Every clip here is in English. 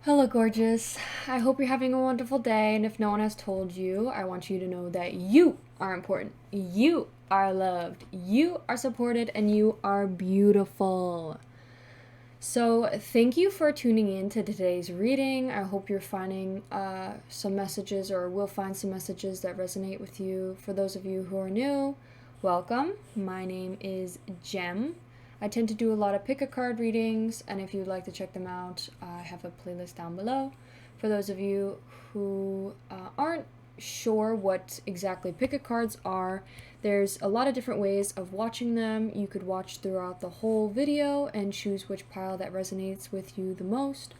Hello, gorgeous. I hope you're having a wonderful day, and if no one has told you, I want you to know that you are important, you are loved, you are supported, and you are beautiful. So, thank you for tuning in to today's reading. I hope you're finding some messages, or will find some messages that resonate with you. For those of you who are new, welcome. My name is Gem. I tend to do a lot of pick-a-card readings, and if you'd like to check them out, I have a playlist down below. For those of you who aren't sure what exactly pick-a-cards are, there's a lot of different ways of watching them. You could watch throughout the whole video and choose which pile that resonates with you the most,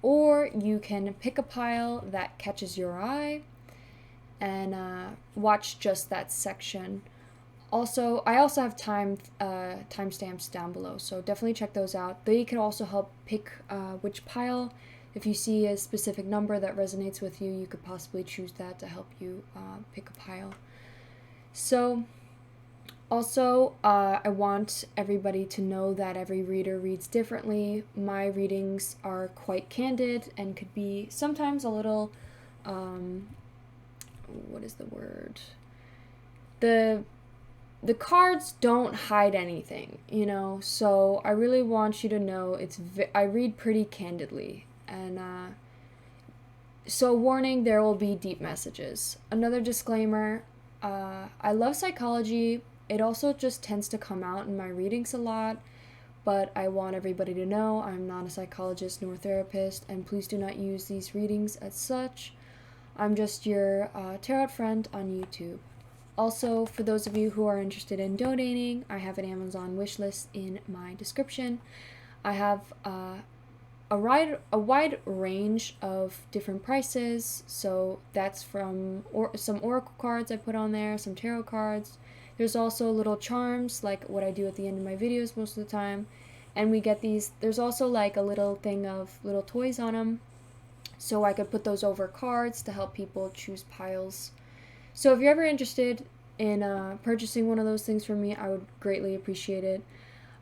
or you can pick a pile that catches your eye and watch just that section. Also, I also have timestamps down below, so definitely check those out. They can also help pick which pile. If you see a specific number that resonates with you, you could possibly choose that to help you pick a pile. So, also, I want everybody to know that every reader reads differently. My readings are quite candid and could be sometimes a little, what is the word? The cards don't hide anything, you know, so I really want you to know I read pretty candidly, and so warning, there will be deep messages. Another disclaimer, I love psychology. It also just tends to come out in my readings a lot, but I want everybody to know I'm not a psychologist nor therapist, and please do not use these readings as such. I'm just your tarot friend on YouTube. Also, for those of you who are interested in donating, I have an Amazon wishlist in my description. I have a wide range of different prices, so that's from some oracle cards I put on there, some tarot cards. There's also little charms, like what I do at the end of my videos most of the time, and we get these. There's also like a little thing of little toys on them, so I could put those over cards to help people choose piles. So if you're ever interested in purchasing one of those things from me, I would greatly appreciate it.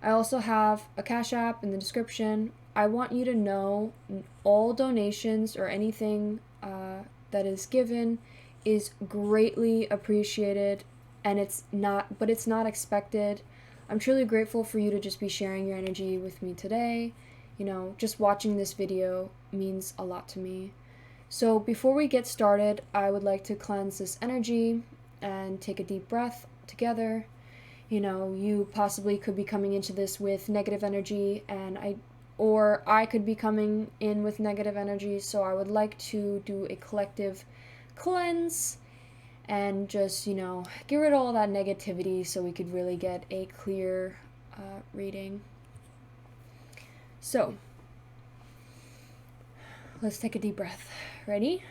I also have a Cashapp in the description. I want you to know all donations or anything that is given is greatly appreciated, and it's not expected. I'm truly grateful for you to just be sharing your energy with me today. You know, just watching this video means a lot to me. So before we get started, I would like to cleanse this energy and take a deep breath together. You know, you possibly could be coming into this with negative energy, and I could be coming in with negative energy, so I would like to do a collective cleanse and just, you know, get rid of all that negativity so we could really get a clear reading. So, let's take a deep breath. Ready?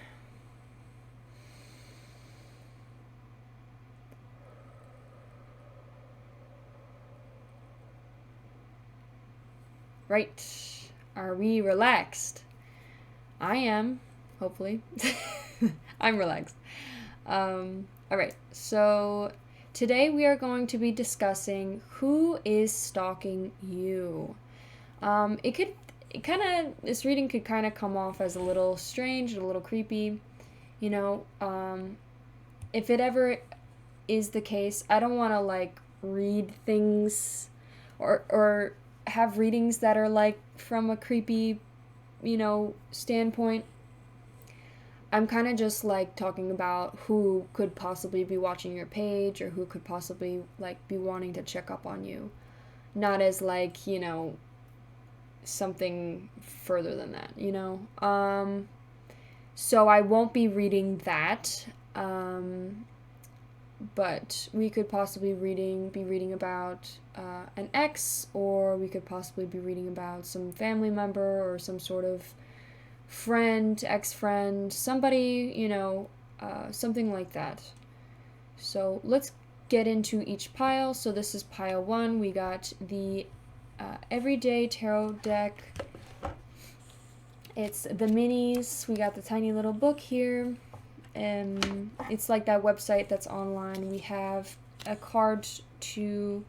Right. Are we relaxed? I am, hopefully. I'm relaxed. Alright, so today we are going to be discussing who is stalking you. This reading could kind of come off as a little strange and a little creepy. You know, if it ever is the case, I don't want to like read things or have readings that are like from a creepy, you know, standpoint. I'm kind of just like talking about who could possibly be watching your page or who could possibly like be wanting to check up on you. Not as like, you know, something further than that, you know. So I won't be reading that. But we could possibly be reading about an ex, or we could possibly be reading about some family member or some sort of friend, ex-friend, somebody, you know, something like that. So let's get into each pile. So this is pile 1. We got the Everyday Tarot deck. It's the minis. We got the tiny little book here. It's like that website that's online. We have a card to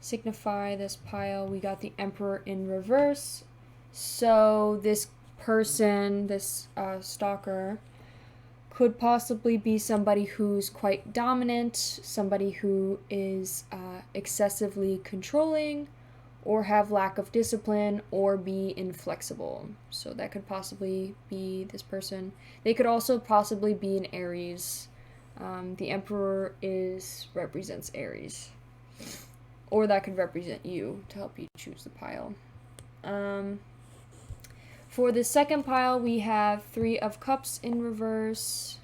signify this pile. We got the Emperor in reverse. So this person, this stalker, could possibly be somebody who's quite dominant, somebody who is excessively controlling, or have lack of discipline, or be inflexible. So that could possibly be this person. They could also possibly be an Aries. The Emperor represents Aries. Or that could represent you to help you choose the pile. For the second pile, we have Three of Cups in reverse.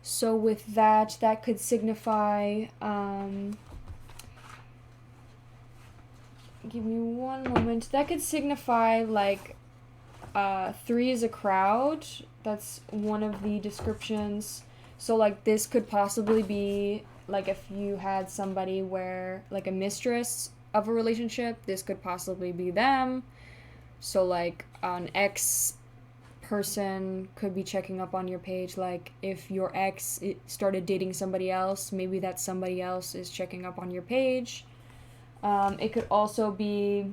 So with that could signify... give me one moment. That could signify, like, 3 is a crowd. That's one of the descriptions. So, like, this could possibly be, like, if you had somebody where, like, a mistress of a relationship, this could possibly be them. So, like, an ex person could be checking up on your page. Like, if your ex started dating somebody else, maybe that somebody else is checking up on your page. It could also be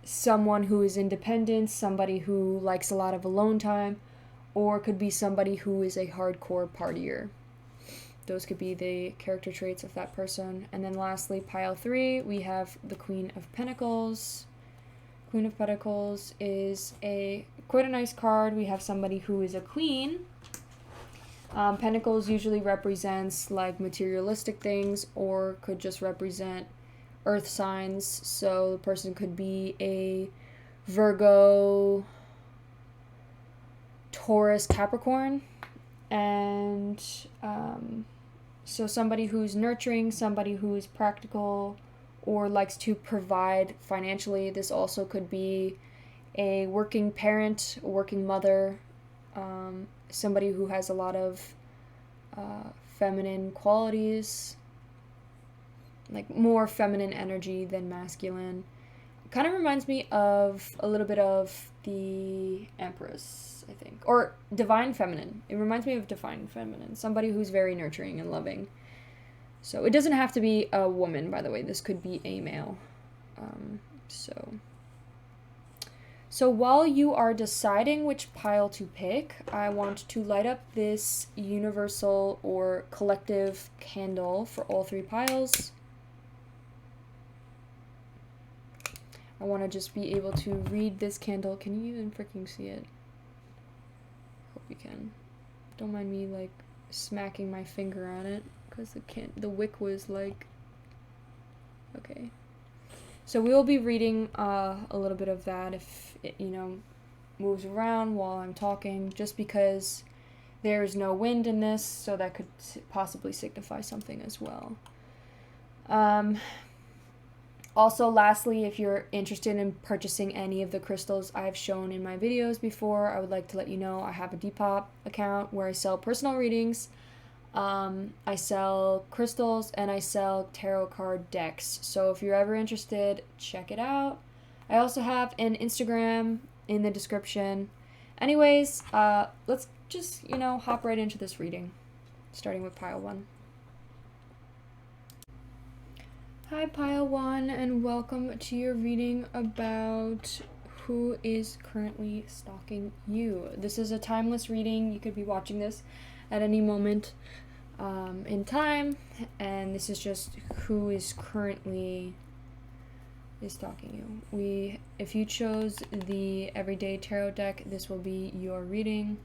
someone who is independent, somebody who likes a lot of alone time, or it could be somebody who is a hardcore partier. Those could be the character traits of that person. And then lastly, pile 3, we have the Queen of Pentacles. Queen of Pentacles is quite a nice card. We have somebody who is a queen. Pentacles usually represents like materialistic things, or could just represent earth signs. So the person could be a Virgo, Taurus, Capricorn. And so somebody who's nurturing, somebody who's practical, or likes to provide financially. This also could be a working parent, a working mother, somebody who has a lot of feminine qualities, like more feminine energy than masculine. Kind of reminds me of a little bit of the Empress, I think, or divine feminine. It reminds me of divine feminine, somebody who's very nurturing and loving. So it doesn't have to be a woman, by the way. This could be a male. So while you are deciding which pile to pick, I want to light up this universal or collective candle for all 3 piles. I want to just be able to read this candle. Can you even freaking see it? Hope you can. Don't mind me like smacking my finger on it, because the wick was like, okay. So we will be reading a little bit of that if it, moves around while I'm talking, just because there's no wind in this, so that could possibly signify something as well. Also, lastly, if you're interested in purchasing any of the crystals I've shown in my videos before, I would like to let you know I have a DEPOP account where I sell personal readings. I sell crystals and I sell tarot card decks. So if you're ever interested, check it out. I also have an Instagram in the description. Anyways, let's just, hop right into this reading, starting with pile 1. Hi, pile 1, and welcome to your reading about who is currently stalking you. This is a timeless reading. You could be watching this at any moment in time, and this is just who is currently stalking you. If you chose the Everyday Tarot deck, this will be your reading.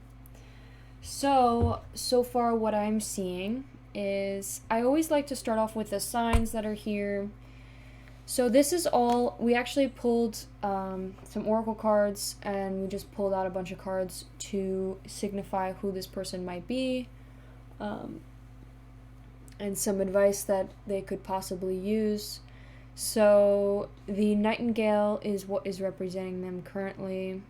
So far what I'm seeing is, I always like to start off with the signs that are here. So this is all, we actually pulled some oracle cards, and we just pulled out a bunch of cards to signify who this person might be, and some advice that they could possibly use. So the Nightingale is what is representing them currently.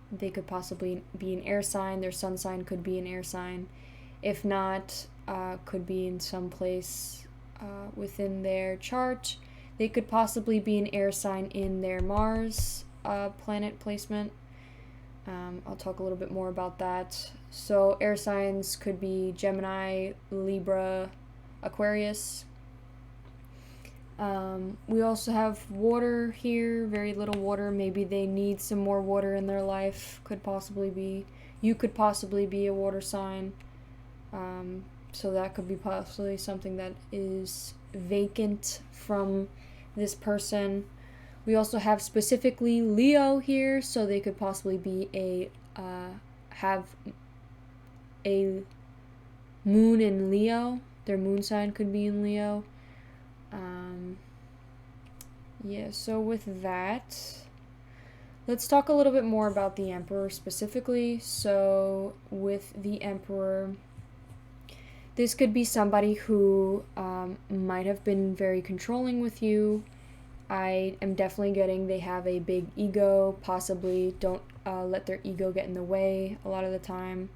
They could possibly be an air sign. Their sun sign could be an air sign. If not, could be in some place within their chart. They could possibly be an air sign in their Mars planet placement. I'll talk a little bit more about that. So air signs could be Gemini, Libra, Aquarius. We also have water here, very little water. Maybe they need some more water in their life. You could possibly be a water sign. So that could be possibly something that is vacant from this person. We also have specifically Leo here, so they could possibly be have a moon in Leo. Their moon sign could be in Leo. So with that, let's talk a little bit more about the Emperor specifically. So with the Emperor, this could be somebody who might have been very controlling with you. I am definitely getting they have a big ego, possibly don't let their ego get in the way a lot of the time.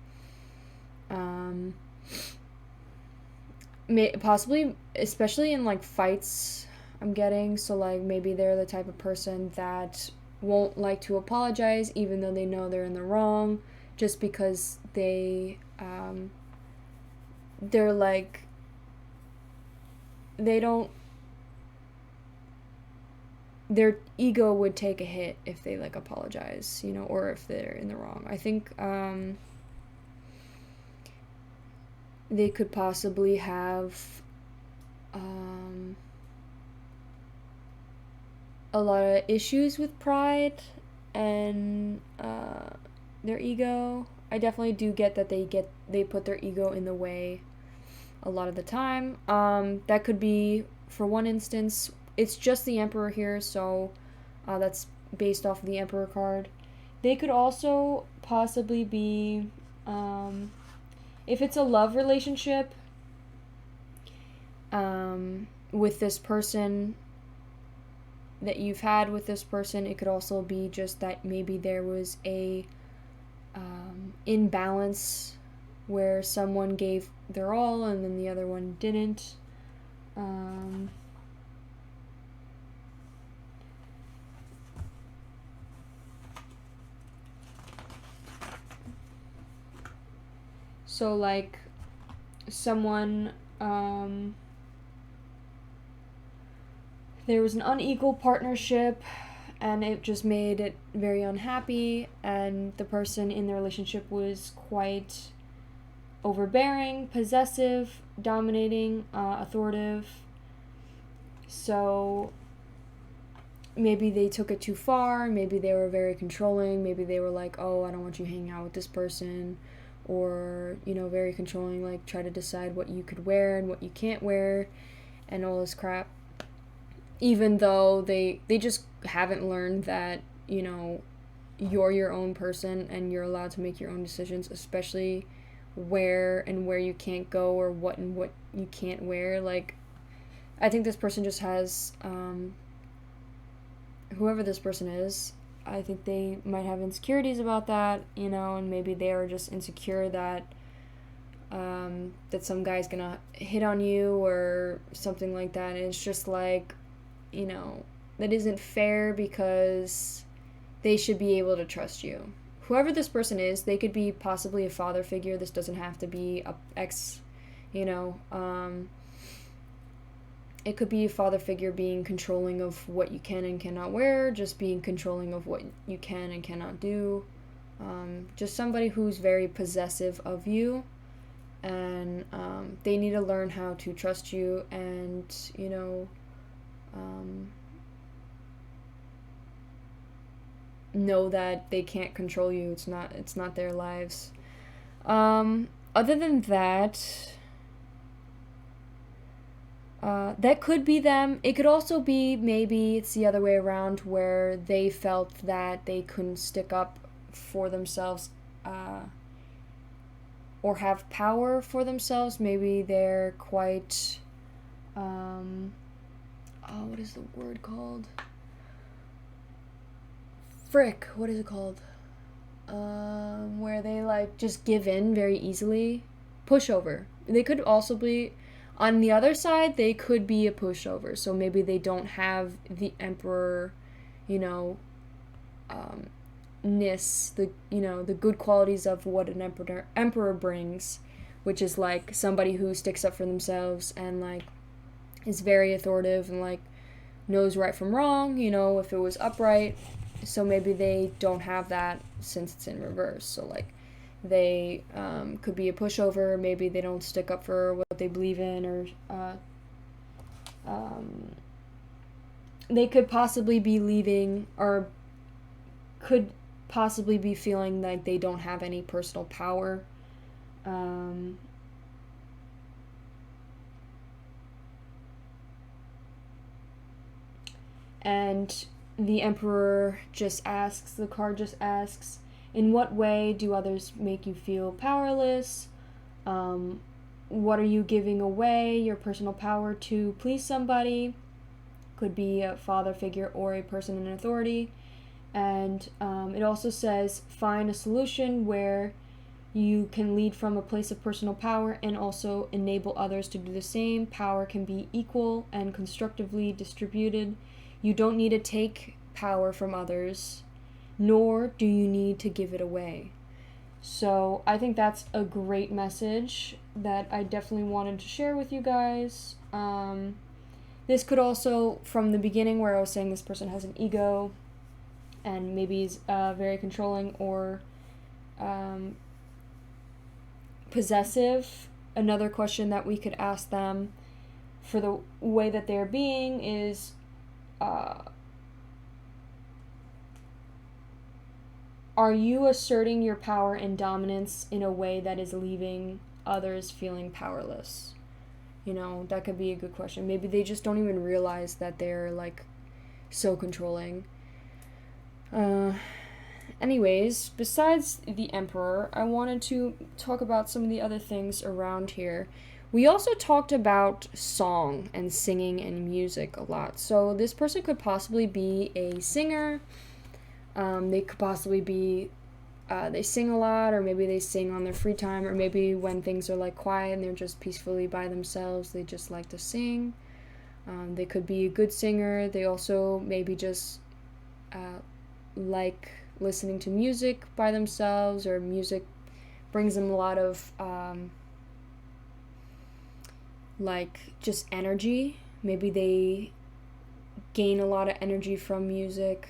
Possibly, especially in like fights, I'm getting. So like maybe they're the type of person that won't like to apologize even though they know they're in the wrong, just because they're like, they don't, their ego would take a hit if they like apologize, or if they're in the wrong. I think they could possibly have a lot of issues with pride and their ego. I definitely do get that they put their ego in the way a lot of the time. That could be, for one instance, it's just the Emperor here, so that's based off of the Emperor card. They could also possibly be, if it's a love relationship with this person that you've had with this person, it could also be just that maybe there was a imbalance where someone gave their all and then the other one didn't. So like someone, there was an unequal partnership and it just made it very unhappy, and the person in the relationship was quite overbearing, possessive, dominating, authoritative. So maybe they took it too far, maybe they were very controlling, maybe they were like, oh, I don't want you hanging out with this person, or, very controlling, like try to decide what you could wear and what you can't wear and all this crap. Even though they just haven't learned that, you're your own person and you're allowed to make your own decisions, especially where you can't go or what you can't wear. Like, I think this person just has, whoever this person is, I think they might have insecurities about that, and maybe they are just insecure that that some guy's gonna hit on you or something like that. And it's just like, that isn't fair, because they should be able to trust you. Whoever this person is, they could be possibly a father figure. This doesn't have to be a ex, it could be a father figure being controlling of what you can and cannot wear, just being controlling of what you can and cannot do. Just somebody who's very possessive of you, and they need to learn how to trust you and, know that they can't control you. It's not their lives. Other than that, that could be them. It could also be maybe it's the other way around, where they felt that they couldn't stick up for themselves, or have power for themselves. Maybe they're quite, what is the word called? What is it called? Where they like just give in very easily. Pushover. They could also be, on the other side, they could be a pushover. So maybe they don't have the Emperor, the good qualities of what an emperor brings, which is like somebody who sticks up for themselves and like is very authoritative and like knows right from wrong, you know, if it was upright. So maybe they don't have that since it's in reverse. So, like, they could be a pushover. Maybe they don't stick up for what they believe in, or they could possibly be leaving, or could possibly be feeling like they don't have any personal power. And the Emperor just asks, the card just asks, in what way do others make you feel powerless? What are you giving away your personal power to please somebody? Could be a father figure or a person in authority. And it also says, find a solution where you can lead from a place of personal power and also enable others to do the same. Power can be equal and constructively distributed. You don't need to take power from others, nor do you need to give it away. So I think that's a great message that I definitely wanted to share with you guys. This could also, from the beginning where I was saying this person has an ego and maybe is very controlling or possessive, another question that we could ask them for the way that they're being is, are you asserting your power and dominance in a way that is leaving others feeling powerless? You know, that could be a good question. Maybe they just don't even realize that they're, like, so controlling. Anyways, besides the Emperor, I wanted to talk about some of the other things around here. We also talked about song and singing and music a lot. So this person could possibly be a singer. They could possibly be, they sing a lot, or maybe they sing on their free time, or maybe when things are, like, quiet and they're just peacefully by themselves, they just like to sing. They could be a good singer. They also maybe just like listening to music by themselves, or music brings them a lot of like just energy. Maybe they gain a lot of energy from music.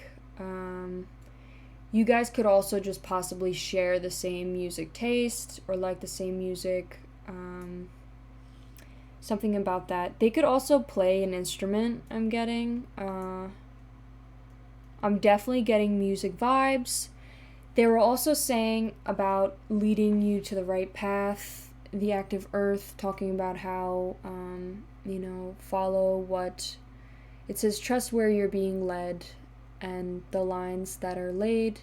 You guys could also just possibly share the same music taste or like the same music. Something about that. They could also play an instrument, I'm getting. I'm definitely getting music vibes. They were also saying about leading you to the right path, the active earth, talking about how, follow what it says, trust where you're being led, and the lines that are laid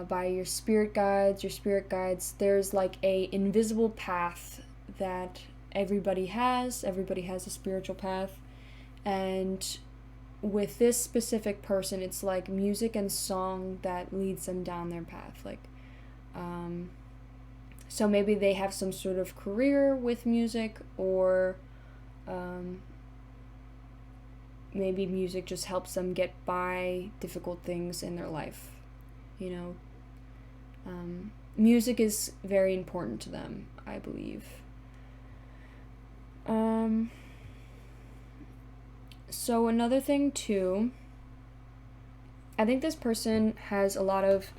by your spirit guides. Your spirit guides, there's like a invisible path that everybody has a spiritual path, and with this specific person, it's like music and song that leads them down their path. Like, so maybe they have some sort of career with music, or maybe music just helps them get by difficult things in their life. Music is very important to them, I believe. So another thing too, I think this person has a lot of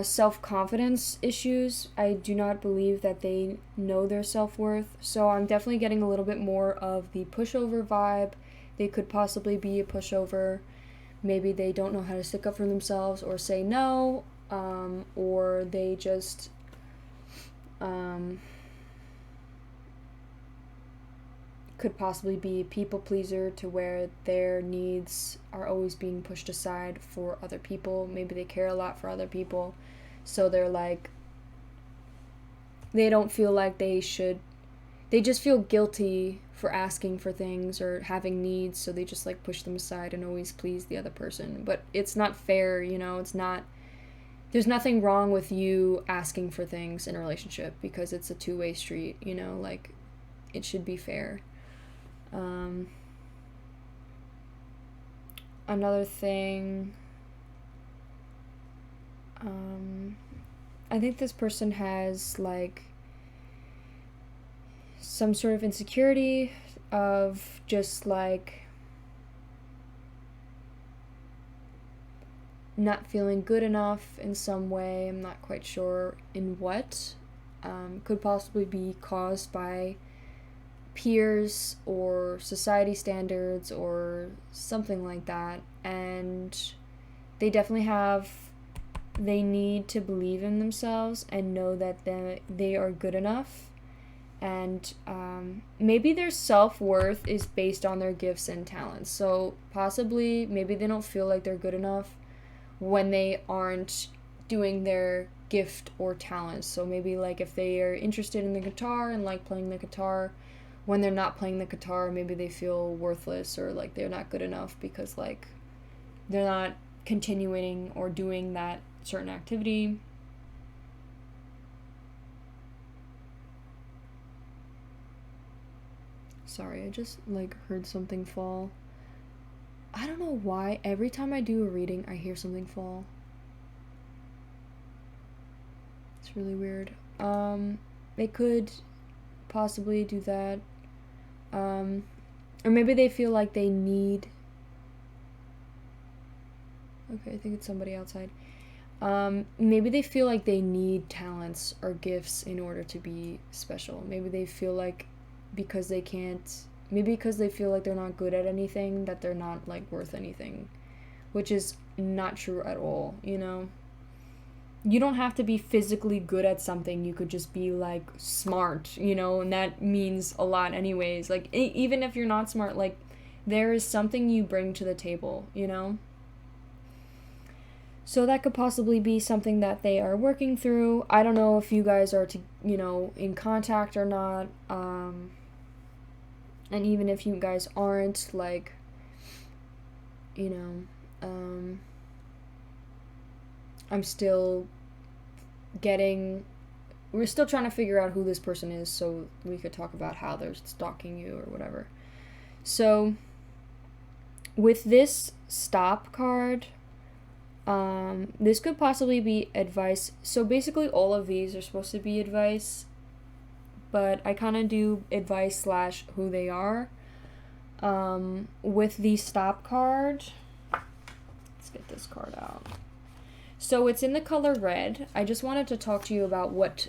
self-confidence issues. I do not believe that they know their self-worth, so I'm definitely getting a little bit more of the pushover vibe. They could possibly be a pushover. Maybe they don't know how to stick up for themselves or say no, or they just could possibly be a people pleaser, to where their needs are always being pushed aside for other people. Maybe they care a lot for other people, so they're like, they don't feel like they should, they just feel guilty for asking for things or having needs, so they just like push them aside and always please the other person. But it's not fair, it's not, there's nothing wrong with you asking for things in a relationship, because it's a two-way street, like, it should be fair. Another thing, I think this person has like some sort of insecurity of just like not feeling good enough in some way. I'm not quite sure in what. Could possibly be caused by peers or society standards or something like that. And they definitely they need to believe in themselves and know that they are good enough. And maybe their self-worth is based on their gifts and talents. So possibly, maybe they don't feel like they're good enough when they aren't doing their gift or talents. So maybe like if they are interested in the guitar and like playing the guitar, when they're not playing the guitar, maybe they feel worthless or like they're not good enough because like they're not continuing or doing that certain activity. Sorry, I just like heard something fall. I don't know why every time I do a reading I hear something fall. It's really weird. They could possibly do that. Or maybe they feel like they need. Okay, I think it's somebody outside. Maybe they feel like they need talents or gifts in order to be special. Maybe they feel like because they feel like they're not good at anything, that they're not like worth anything, which is not true at all, you know? You don't have to be physically good at something. You could just be like smart, you know, and that means a lot anyways. Like even if you're not smart, like there is something you bring to the table, you know? So that could possibly be something that they are working through. I don't know if you guys are in contact or not. And even if you guys aren't, like, I'm still we're still trying to figure out who this person is so we could talk about how they're stalking you or whatever. So with this stop card, this could possibly be advice. So basically all of these are supposed to be advice, but I kind of do advice / who they are. With the stop card, let's get this card out. So it's in the color red. I just wanted to talk to you about what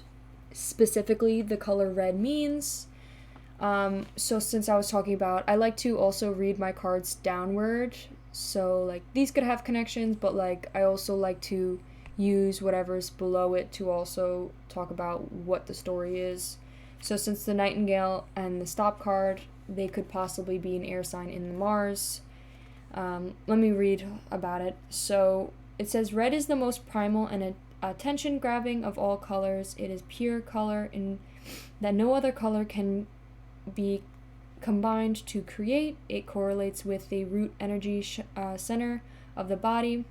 specifically the color red means. So since I was talking about, I like to also read my cards downward. So like these could have connections, but like I also like to use whatever's below it to also talk about what the story is. So since the Nightingale and the Stop card, they could possibly be an air sign in the Mars. Let me read about it. So it says, red is the most primal and attention-grabbing of all colors. It is pure color in that no other color can be combined to create. It correlates with the root energy center of the body.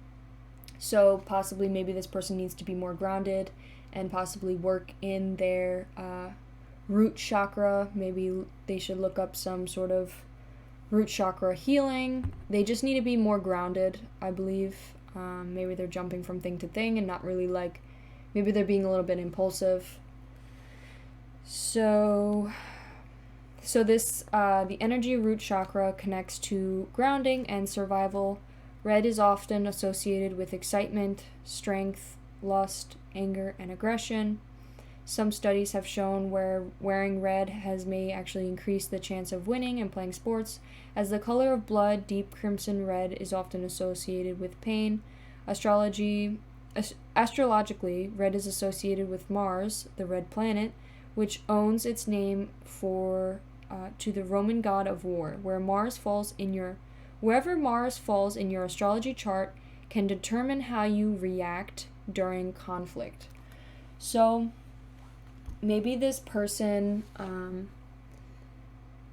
So possibly maybe this person needs to be more grounded and possibly work in their root chakra. Maybe they should look up some sort of root chakra healing. They just need to be more grounded, I believe. Maybe they're jumping from thing to thing and not really like, maybe they're being a little bit impulsive. So this, the energy root chakra connects to grounding and survival. Red is often associated with excitement, strength, lust, anger, and aggression. Some studies have shown where wearing red may actually increase the chance of winning and playing sports. As the color of blood, deep crimson red is often associated with pain. Astrologically, red is associated with Mars, the red planet, which owes its name to the Roman god of war. Wherever Mars falls in your astrology chart can determine how you react during conflict. So maybe this person, I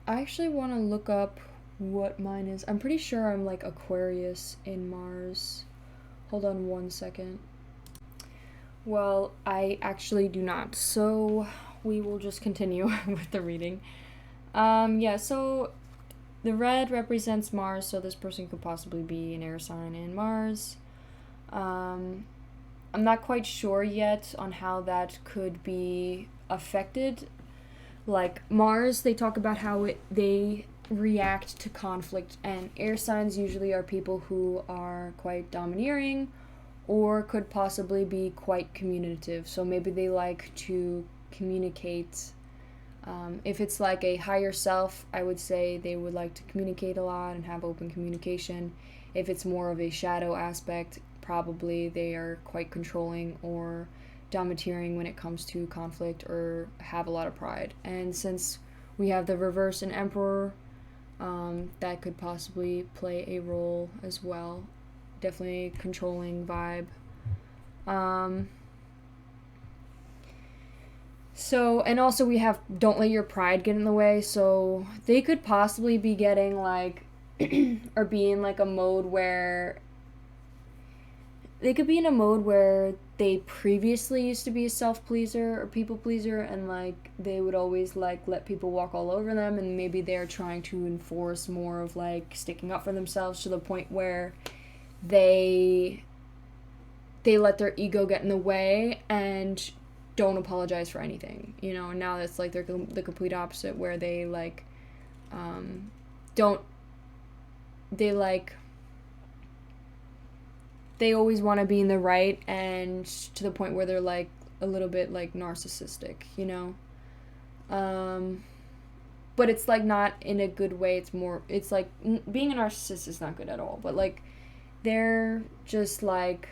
actually want to look up what mine is. I'm pretty sure I'm like Aquarius in Mars. Hold on one second. Well, I actually do not. So we will just continue with the reading. So the red represents Mars, so this person could possibly be an air sign in Mars. I'm not quite sure yet on how that could be affected. Like Mars, they talk about how they react to conflict, and air signs usually are people who are quite domineering or could possibly be quite communicative. So maybe they like to communicate. If it's like a higher self, I would say they would like to communicate a lot and have open communication. If it's more of a shadow aspect, probably they are quite controlling or domineering when it comes to conflict or have a lot of pride. And since we have the reverse and emperor, that could possibly play a role as well. Definitely controlling vibe. So, and also we have don't let your pride get in the way. So they could possibly be getting like, or be in like a mode where they could be in a mode where they previously used to be a self-pleaser or people-pleaser, and like they would always like let people walk all over them, and maybe they're trying to enforce more of like sticking up for themselves to the point where they let their ego get in the way and don't apologize for anything, you know. And now it's like they're the complete opposite, where they like they always want to be in the right, and to the point where they're like a little bit like narcissistic, you know. But it's like not in a good way. It's like being a narcissist is not good at all, but like they're just like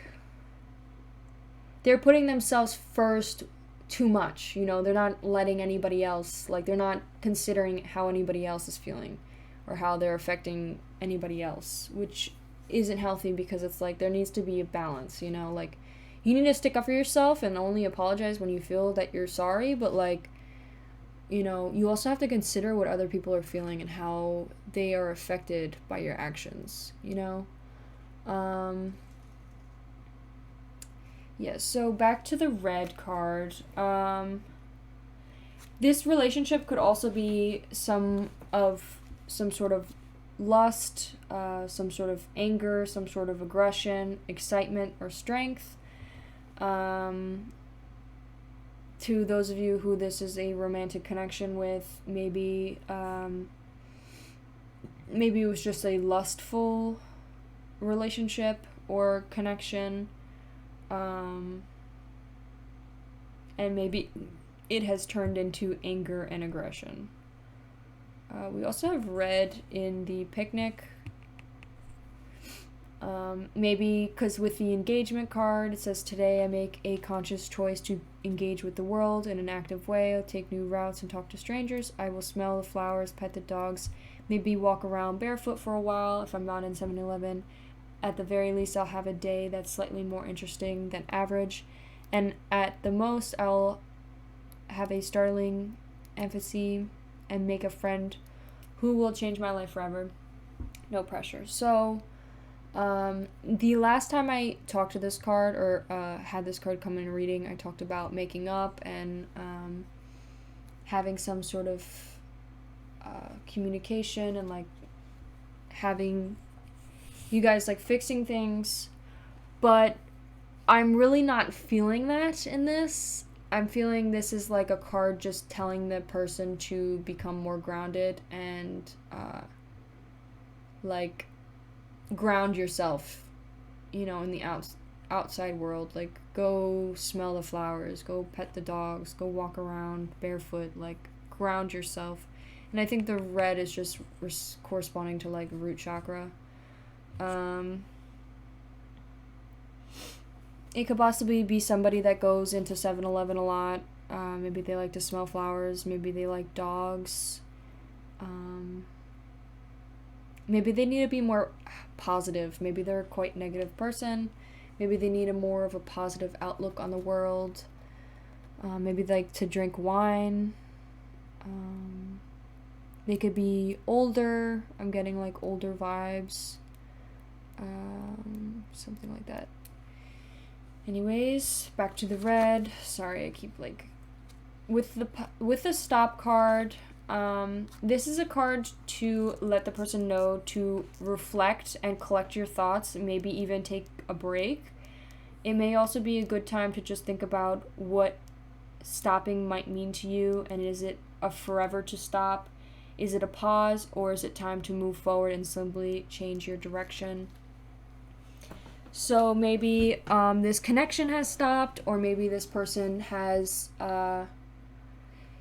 they're putting themselves first too much, you know. They're not letting anybody else, like they're not considering how anybody else is feeling or how they're affecting anybody else, which isn't healthy, because it's like there needs to be a balance, you know. Like you need to stick up for yourself and only apologize when you feel that you're sorry, but like, you know, you also have to consider what other people are feeling and how they are affected by your actions, you know. Yeah, so back to the red card. This relationship could also be some sort of lust, some sort of anger, some sort of aggression, excitement, or strength. To those of you who this is a romantic connection with, maybe it was just a lustful relationship or connection. And maybe it has turned into anger and aggression. We also have red in the picnic. Maybe because with the engagement card, it says, today I make a conscious choice to engage with the world in an active way. I'll take new routes and talk to strangers. I will smell the flowers, pet the dogs, maybe walk around barefoot for a while if I'm not in 7-Eleven. At the very least, I'll have a day that's slightly more interesting than average. And at the most, I'll have a startling empathy and make a friend who will change my life forever. No pressure. So, the last time I talked to this card, or had this card come in a reading, I talked about making up and having some sort of communication, and like having you guys like fixing things. But I'm really not feeling that in this. I'm feeling this is like a card just telling the person to become more grounded and like ground yourself, you know, in the outside world. Like go smell the flowers, go pet the dogs, go walk around barefoot, like ground yourself. And I think the red is just corresponding to like root chakra. It could possibly be somebody that goes into 7-Eleven a lot. Maybe they like to smell flowers. Maybe they like dogs. Maybe they need to be more positive. Maybe they're a quite negative person. Maybe they need a more of a positive outlook on the world. Maybe they like to drink wine. They could be older. I'm getting like older vibes. Something like that. Anyways, back to the red. Sorry, I keep like with the stop card. This is a card to let the person know to reflect and collect your thoughts, maybe even take a break. It may also be a good time to just think about what stopping might mean to you, and is it a forever to stop? Is it a pause, or is it time to move forward and simply change your direction? So maybe this connection has stopped, or maybe this person has,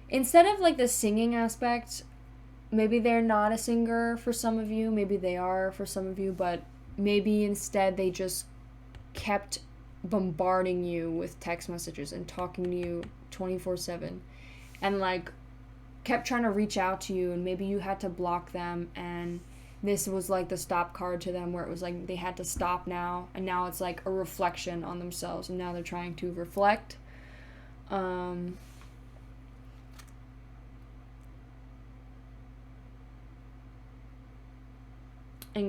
instead of like the singing aspect, maybe they're not a singer for some of you, maybe they are for some of you, but maybe instead they just kept bombarding you with text messages and talking to you 24/7, and like kept trying to reach out to you, and maybe you had to block them, and this was like the stop card to them, where it was like they had to stop now, and now it's like a reflection on themselves, and now they're trying to reflect. And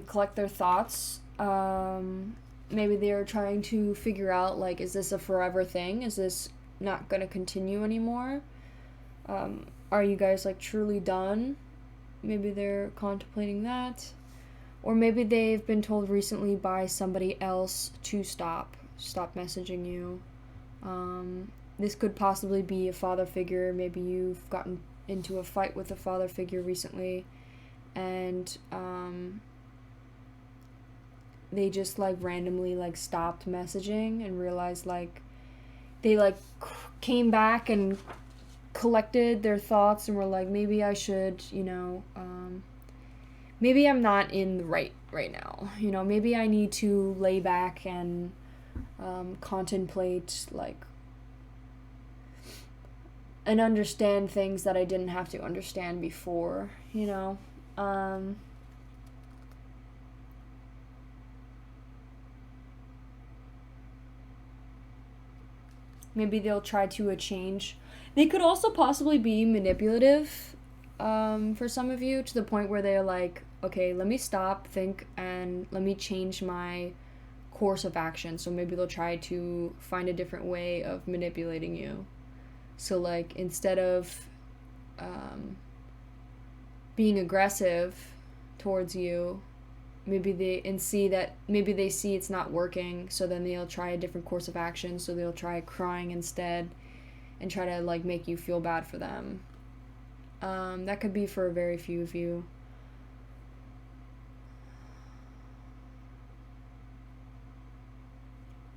collect their thoughts. Maybe they're trying to figure out, like, is this a forever thing? Is this not going to continue anymore? Are you guys, like, truly done? Maybe they're contemplating that. Or maybe they've been told recently by somebody else to stop messaging you. This could possibly be a father figure. Maybe you've gotten into a fight with a father figure recently, and they just like randomly like stopped messaging and realized like they like came back and collected their thoughts and were like, maybe I should, maybe I'm not in the right now, maybe I need to lay back and contemplate, like, and understand things that I didn't have to understand before, Maybe they'll try to change. They could also possibly be manipulative, for some of you, to the point where they're like, okay, let me stop, think, and let me change my course of action. So maybe they'll try to find a different way of manipulating you. So, like, instead of being aggressive towards you, maybe they see it's not working, so then they'll try a different course of action. So they'll try crying instead and try to, like, make you feel bad for them. That could be for a very few of you.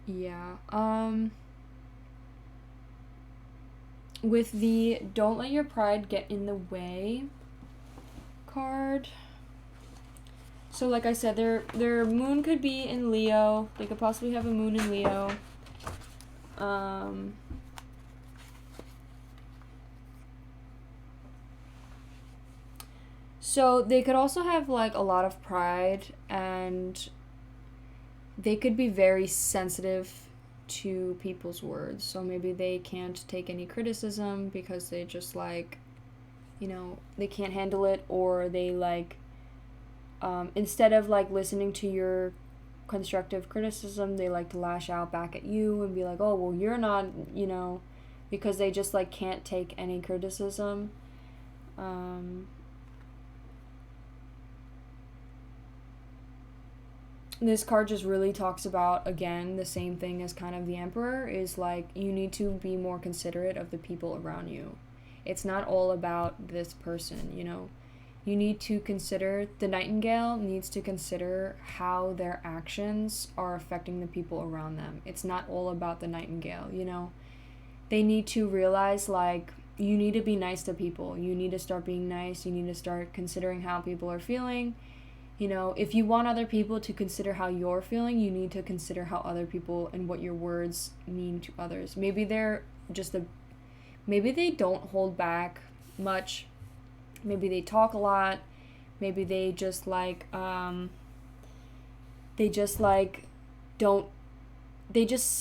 Yeah. With the don't let your pride get in the way card. So like I said, their moon could be in Leo. They could possibly have a moon in Leo. So they could also have like a lot of pride, and they could be very sensitive to people's words. So maybe they can't take any criticism because they just like, they can't handle it, or they like, instead of like listening to your constructive criticism, they like to lash out back at you and be like, oh, well, you're not, because they just like can't take any criticism. This card just really talks about, again, the same thing as kind of the Emperor, is like, you need to be more considerate of the people around you. It's not all about this person, You need to consider, the Nightingale needs to consider how their actions are affecting the people around them. It's not all about the Nightingale, They need to realize, like, you need to be nice to people. You need to start being nice. You need to start considering how people are feeling. If you want other people to consider how you're feeling, you need to consider how other people and what your words mean to others. Maybe maybe they don't hold back much. Maybe they talk a lot. Maybe they just like, they just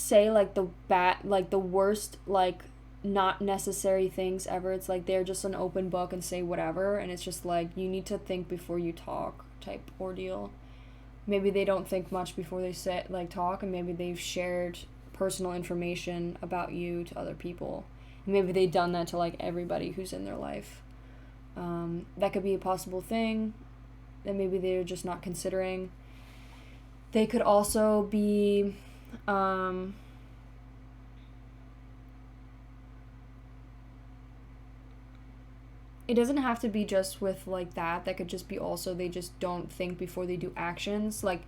say like the worst, like, not necessary things ever. It's like they're just an open book and say whatever, and it's just like, you need to think before you talk type ordeal. Maybe they don't think much before they talk, and maybe they've shared personal information about you to other people, and maybe they've done that to like everybody who's in their life. That could be a possible thing that maybe they're just not considering. They could also be it doesn't have to be just with like that. That could just be also they just don't think before they do actions. Like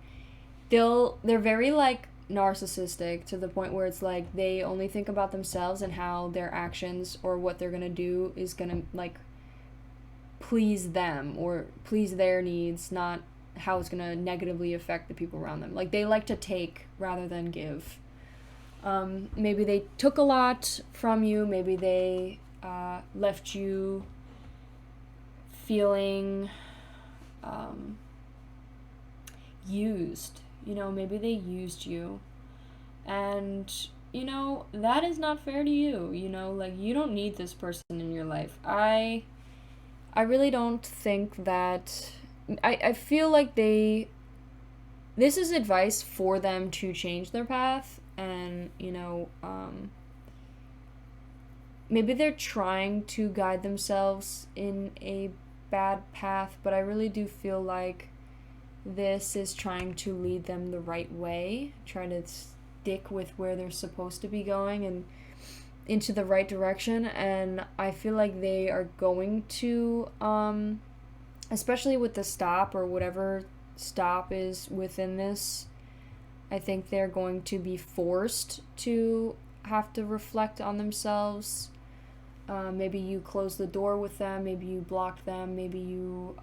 they're very like narcissistic to the point where it's like they only think about themselves and how their actions or what they're gonna do is gonna like please them or please their needs, not how it's gonna negatively affect the people around them. Like, they like to take rather than give. Maybe they took a lot from you. Maybe they left you feeling used. Maybe they used you. And, that is not fair to you. Like, you don't need this person in your life. I really don't think that... I feel like this is advice for them to change their path, and, maybe they're trying to guide themselves in a bad path, but I really do feel like this is trying to lead them the right way, trying to stick with where they're supposed to be going and into the right direction. And I feel like they are going to, especially with the stop or whatever stop is within this, I think they're going to be forced to have to reflect on themselves. Maybe you closed the door with them, maybe you blocked them, maybe you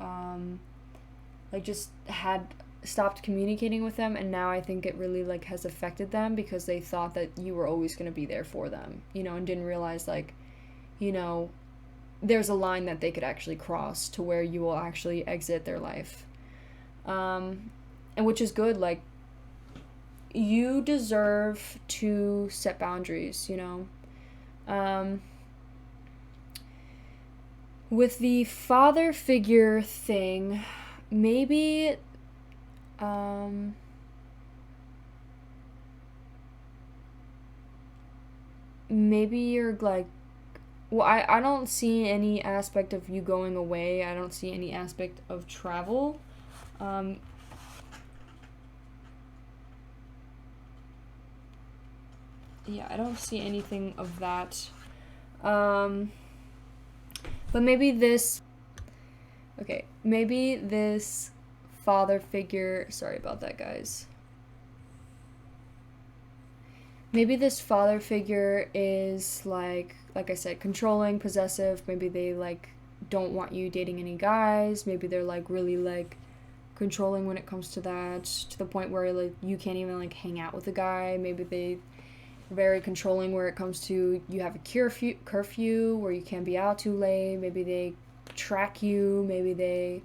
just had stopped communicating with them, and now I think it really like has affected them because they thought that you were always going to be there for them, and didn't realize there's a line that they could actually cross to where you will actually exit their life. And which is good. Like, you deserve to set boundaries, with the father figure thing, maybe you're like, well, I don't see any aspect of you going away. I don't see any aspect of travel. Yeah, I don't see anything of that. But maybe this father figure, sorry about that, guys. Maybe this father figure is like I said, controlling, possessive. Maybe they like don't want you dating any guys. Maybe they're like really like controlling when it comes to that, to the point where like you can't even like hang out with a guy. Maybe they very controlling where it comes to you have a curfew where you can't be out too late. Maybe they track you. Maybe they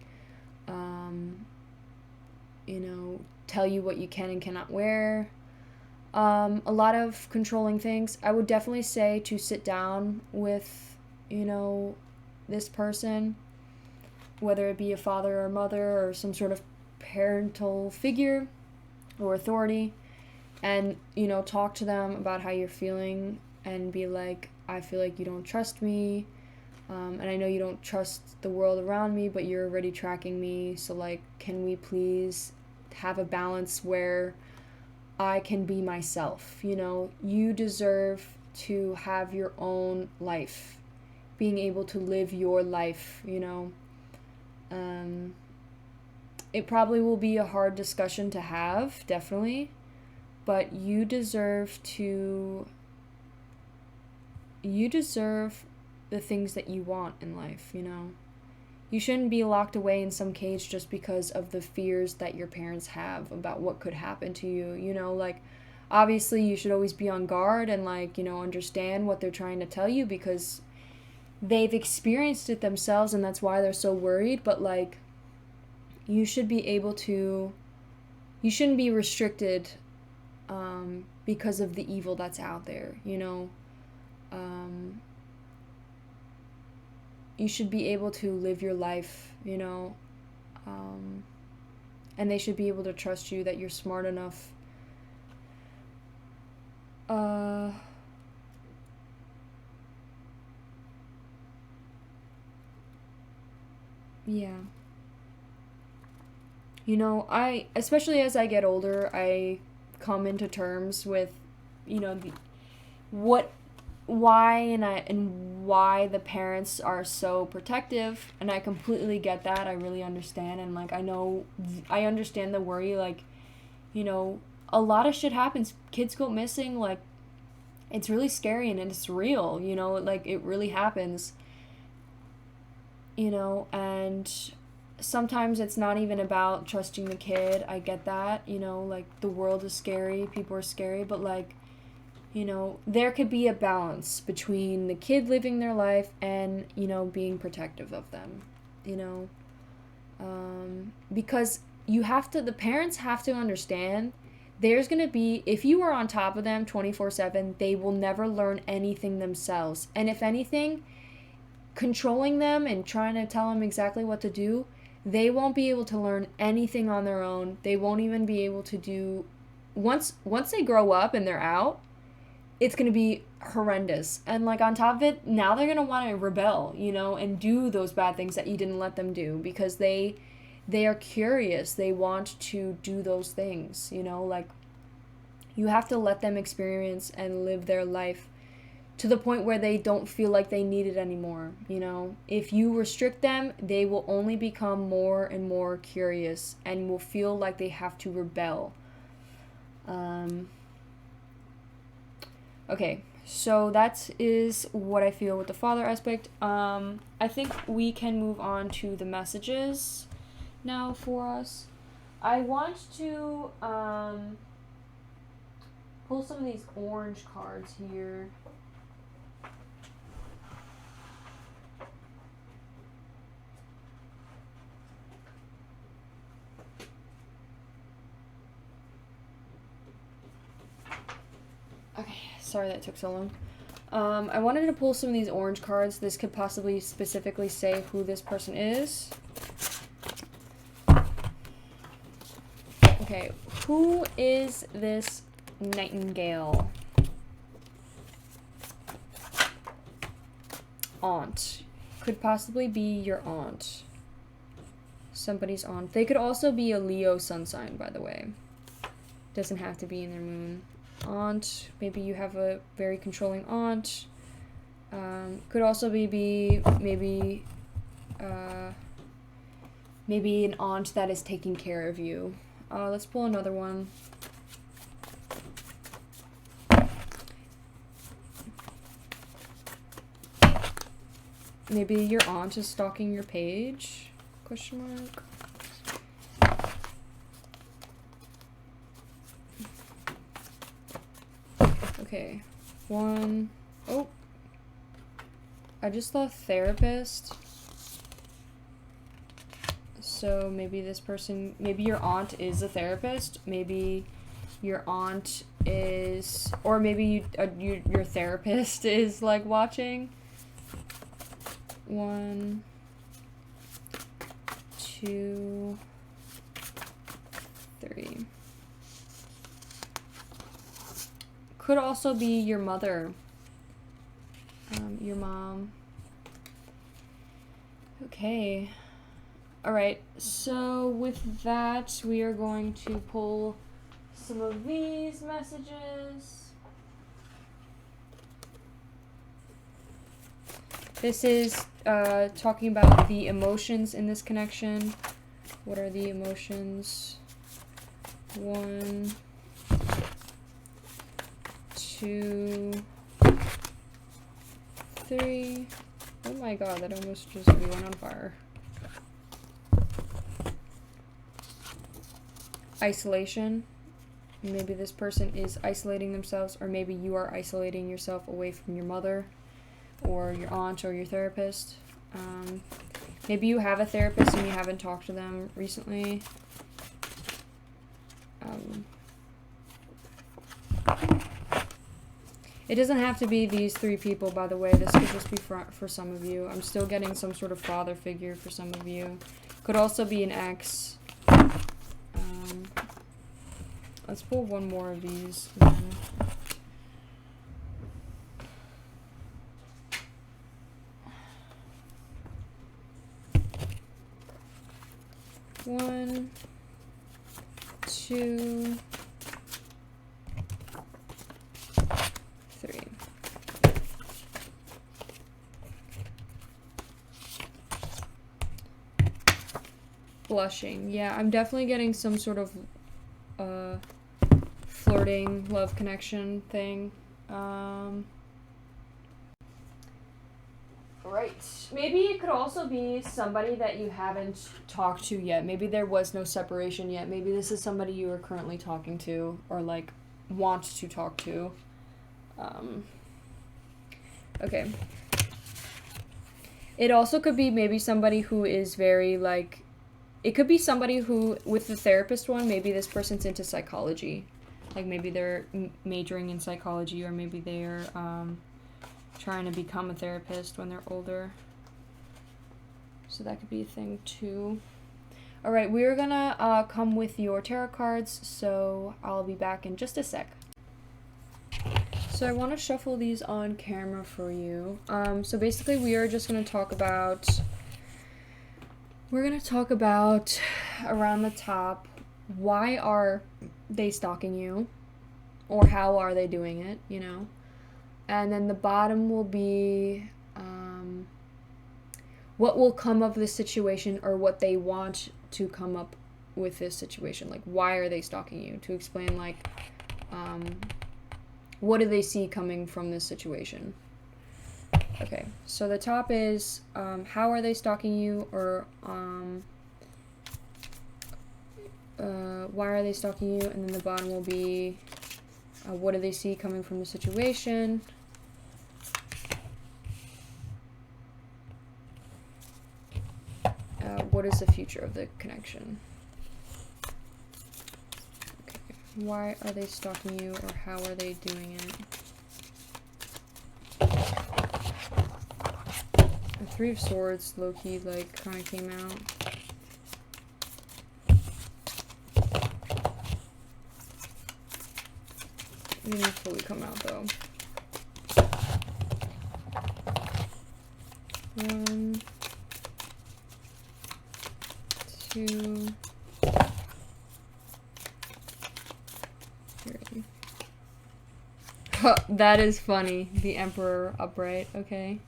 tell you what you can and cannot wear. A lot of controlling things. I would definitely say to sit down with this person, whether it be a father or a mother or some sort of parental figure or authority, and talk to them about how you're feeling and be like, I feel like you don't trust me, and I know you don't trust the world around me, but you're already tracking me, so like, can we please have a balance where I can be myself? You deserve to have your own life, being able to live your life. It probably will be a hard discussion to have, definitely, but you deserve the things that you want in life. You shouldn't be locked away in some cage just because of the fears that your parents have about what could happen to you. Like, obviously you should always be on guard and like, understand what they're trying to tell you because they've experienced it themselves and that's why they're so worried. But like, you shouldn't be restricted because of the evil that's out there. You should be able to live your life, and they should be able to trust you that you're smart enough. Yeah. Especially as I get older, I come into terms with, why the parents are so protective, and I completely get that. I really understand, and like I understand the worry, like a lot of shit happens. Kids go missing, like, it's really scary and it's real, you know, like, it really happens, you know, and sometimes it's not even about trusting the kid. I get that, you know, like, the world is scary, people are scary, but, like, you know, there could be a balance between the kid living their life and, you know, being protective of them, you know, because the parents have to understand there's going to be, if you are on top of them 24/7, they will never learn anything themselves. And if anything, controlling them and trying to tell them exactly what to do, they won't be able to learn anything on their own. They won't even be able to do, once they grow up and they're out, it's going to be horrendous. And, like, on top of it, now they're going to want to rebel, you know, and do those bad things that you didn't let them do, because they are curious. They want to do those things, you know, like, you have to let them experience and live their life to the point where they don't feel like they need it anymore, you know. If you restrict them, they will only become more and more curious and will feel like they have to rebel. Okay, so that is what I feel with the father aspect. I think we can move on to the messages now for us. I want to pull some of these orange cards here. Okay, sorry that took so long. I wanted to pull some of these orange cards. This could possibly specifically say who this person is. Okay, who is this nightingale? Aunt. Could possibly be your aunt. Somebody's aunt. They could also be a Leo sun sign, by the way. Doesn't have to be in their moon. Aunt. Maybe you have a very controlling aunt. Could also be maybe an aunt that is taking care of you. Let's pull another one. Maybe your aunt is stalking your page? Question mark. Okay. One. Oh. I just saw therapist. So maybe this person, maybe your aunt is a therapist. Maybe your aunt is, or maybe your therapist is, like, watching. 1, 2, 3. Could also be your mother, your mom. Okay. Alright, so with that, we are going to pull some of these messages. This is talking about the emotions in this connection. What are the emotions? 1, 2, 3. Oh my god, that almost just went on fire. Isolation. Maybe this person is isolating themselves, or maybe you are isolating yourself away from your mother or your aunt or your therapist. Maybe you have a therapist and you haven't talked to them recently. It doesn't have to be these 3 people, by the way. This could just be for some of you. I'm still getting some sort of father figure for some of you. Could also be an ex. Let's pull one more of these. One, 2, 3. Blushing. Yeah, I'm definitely getting some sort of floating love connection thing. Right. Maybe it could also be somebody that you haven't talked to yet. Maybe there was no separation yet. Maybe this is somebody you are currently talking to or like want to talk to. Okay. It also could be maybe somebody who is very like, it could be somebody who, with the therapist one, maybe this person's into psychology. Like maybe they're majoring in psychology, or maybe they're trying to become a therapist when they're older. So that could be a thing too. All right, we're gonna come with your tarot cards, so I'll be back in just a sec. So I want to shuffle these on camera for you. So basically we are just going to talk about, around the top, why are they stalking you? Or how are they doing it, you know? And then the bottom will be what will come of this situation, or what they want to come up with this situation. Like, why are they stalking you? To explain, like, what do they see coming from this situation? Okay, so the top is how are they stalking you, or why are they stalking you? And then the bottom will be what do they see coming from the situation? What is the future of the connection? Okay. Why are they stalking you, or how are they doing it? The Three of Swords, low-key, like, kind of came out. It didn't fully come out, though. 1, 2, 3. That is funny. The Emperor upright. Okay.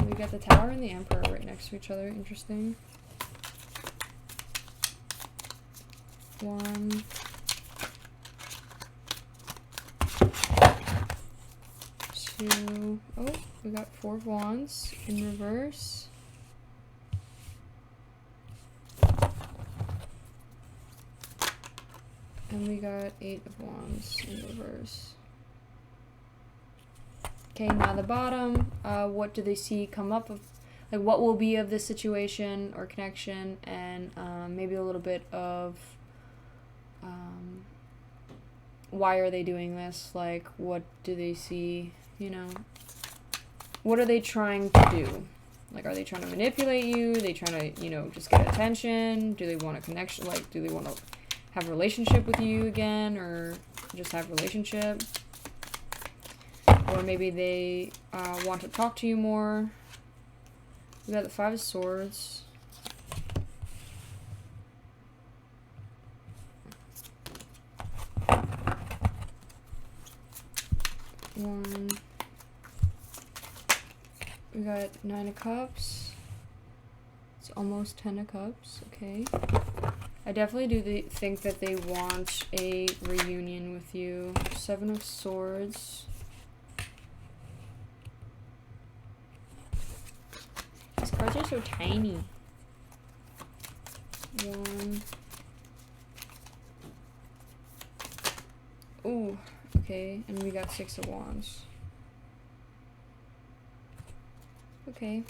We got the Tower and the Emperor right next to each other. Interesting. 1, 2. Oh, we got 4 of Wands in reverse. And we got 8 of Wands in reverse. Okay, now the bottom. What do they see come up of, like, what will be of this situation or connection, and maybe a little bit of why are they doing this? Like, what do they see? You know, what are they trying to do? Like, are they trying to manipulate you? Are they trying to, you know, just get attention? Do they want a connection? Like, do they want to have a relationship with you again, or just have a relationship? Or maybe they want to talk to you more. We got the 5 of Swords. One. We got 9 of Cups. It's almost 10 of Cups. Okay. I definitely do think that they want a reunion with you. 7 of Swords. These cards are so tiny. 1. Ooh, okay. And we got 6 of Wands. Okay.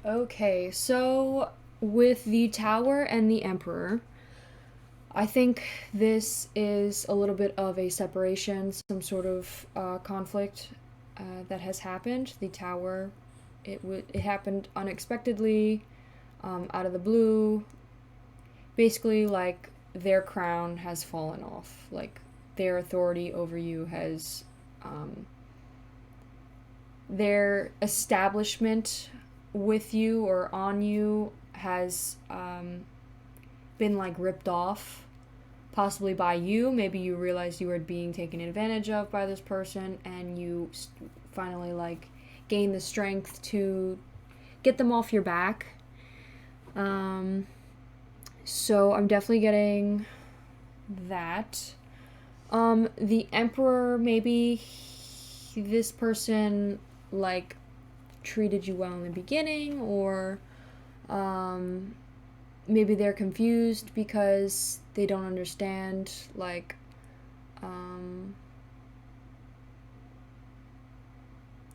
Okay, so with the Tower and the Emperor, I think this is a little bit of a separation, some sort of conflict that has happened. The Tower, it happened unexpectedly, out of the blue. Basically, like, their crown has fallen off. Like, their authority over you has, their establishment with you or on you has been, like, ripped off, possibly by you. Maybe you realized you were being taken advantage of by this person, and you finally, like, gain the strength to get them off your back. So I'm definitely getting that. The Emperor, maybe this person, like, treated you well in the beginning, or maybe they're confused because they don't understand, like,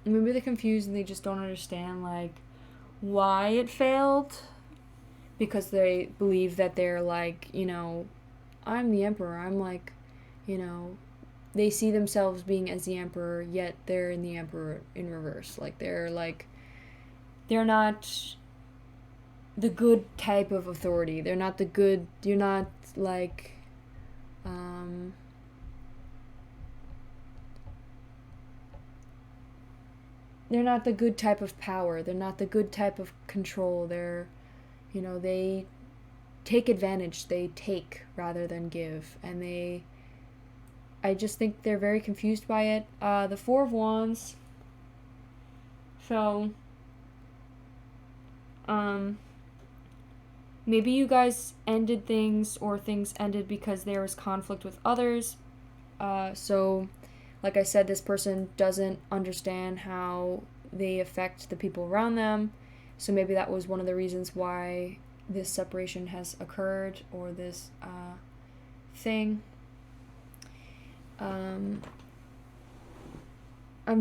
maybe they're confused and they just don't understand, like, why it failed, because they believe that they're, like, you know, I'm the Emperor, I'm, like, you know, they see themselves being as the Emperor, yet they're in the Emperor in reverse. Like, they're not the good type of authority. They're not the good, you're not, like, they're not the good type of power. They're not the good type of control. They're, you know, they take advantage. They take rather than give. And I just think they're very confused by it. The Four of Wands. So, maybe you guys ended things, or things ended because there was conflict with others. So, like I said, this person doesn't understand how they affect the people around them. So maybe that was one of the reasons why this separation has occurred, or this thing. I'm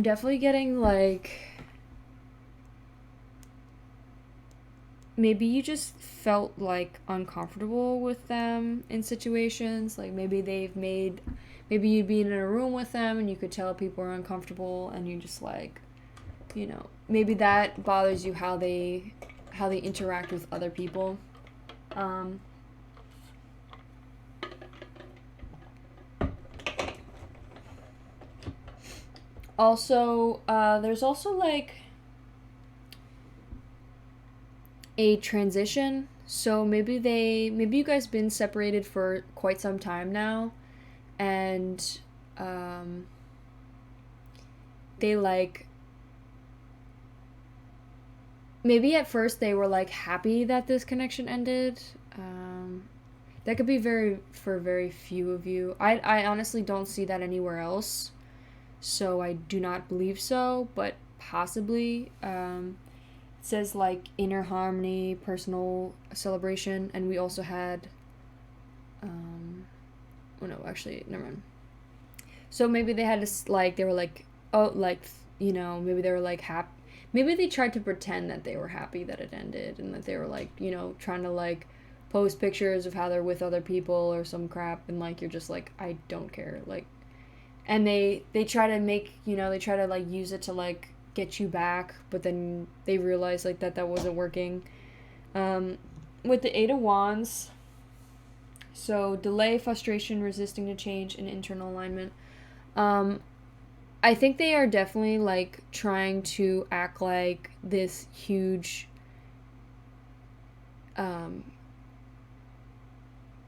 definitely getting, like, maybe you just felt, like, uncomfortable with them in situations. Like, maybe you'd be in a room with them and you could tell people are uncomfortable, and you just, like, you know, maybe that bothers you, how they interact with other people. Also, there's also, like, a transition. So maybe you guys been separated for quite some time now, and they, like, maybe at first they were, like, happy that this connection ended. That could be for very few of you. I honestly don't see that anywhere else, so I do not believe so, but possibly. It says, like, inner harmony, personal celebration, and we also had, oh no, actually, never mind. So maybe they had to, like, they were like, oh, like, you know, maybe they were, like, happy. Maybe they tried to pretend that they were happy that it ended, and that they were, like, you know, trying to, like, post pictures of how they're with other people or some crap, and, like, you're just like, I don't care, like, and they try to make, you know, they try to, like, use it to, like, get you back, but then they realize, like, that wasn't working. With the Eight of Wands, so delay, frustration, resisting to change, and internal alignment. I think they are definitely, like, trying to act like this huge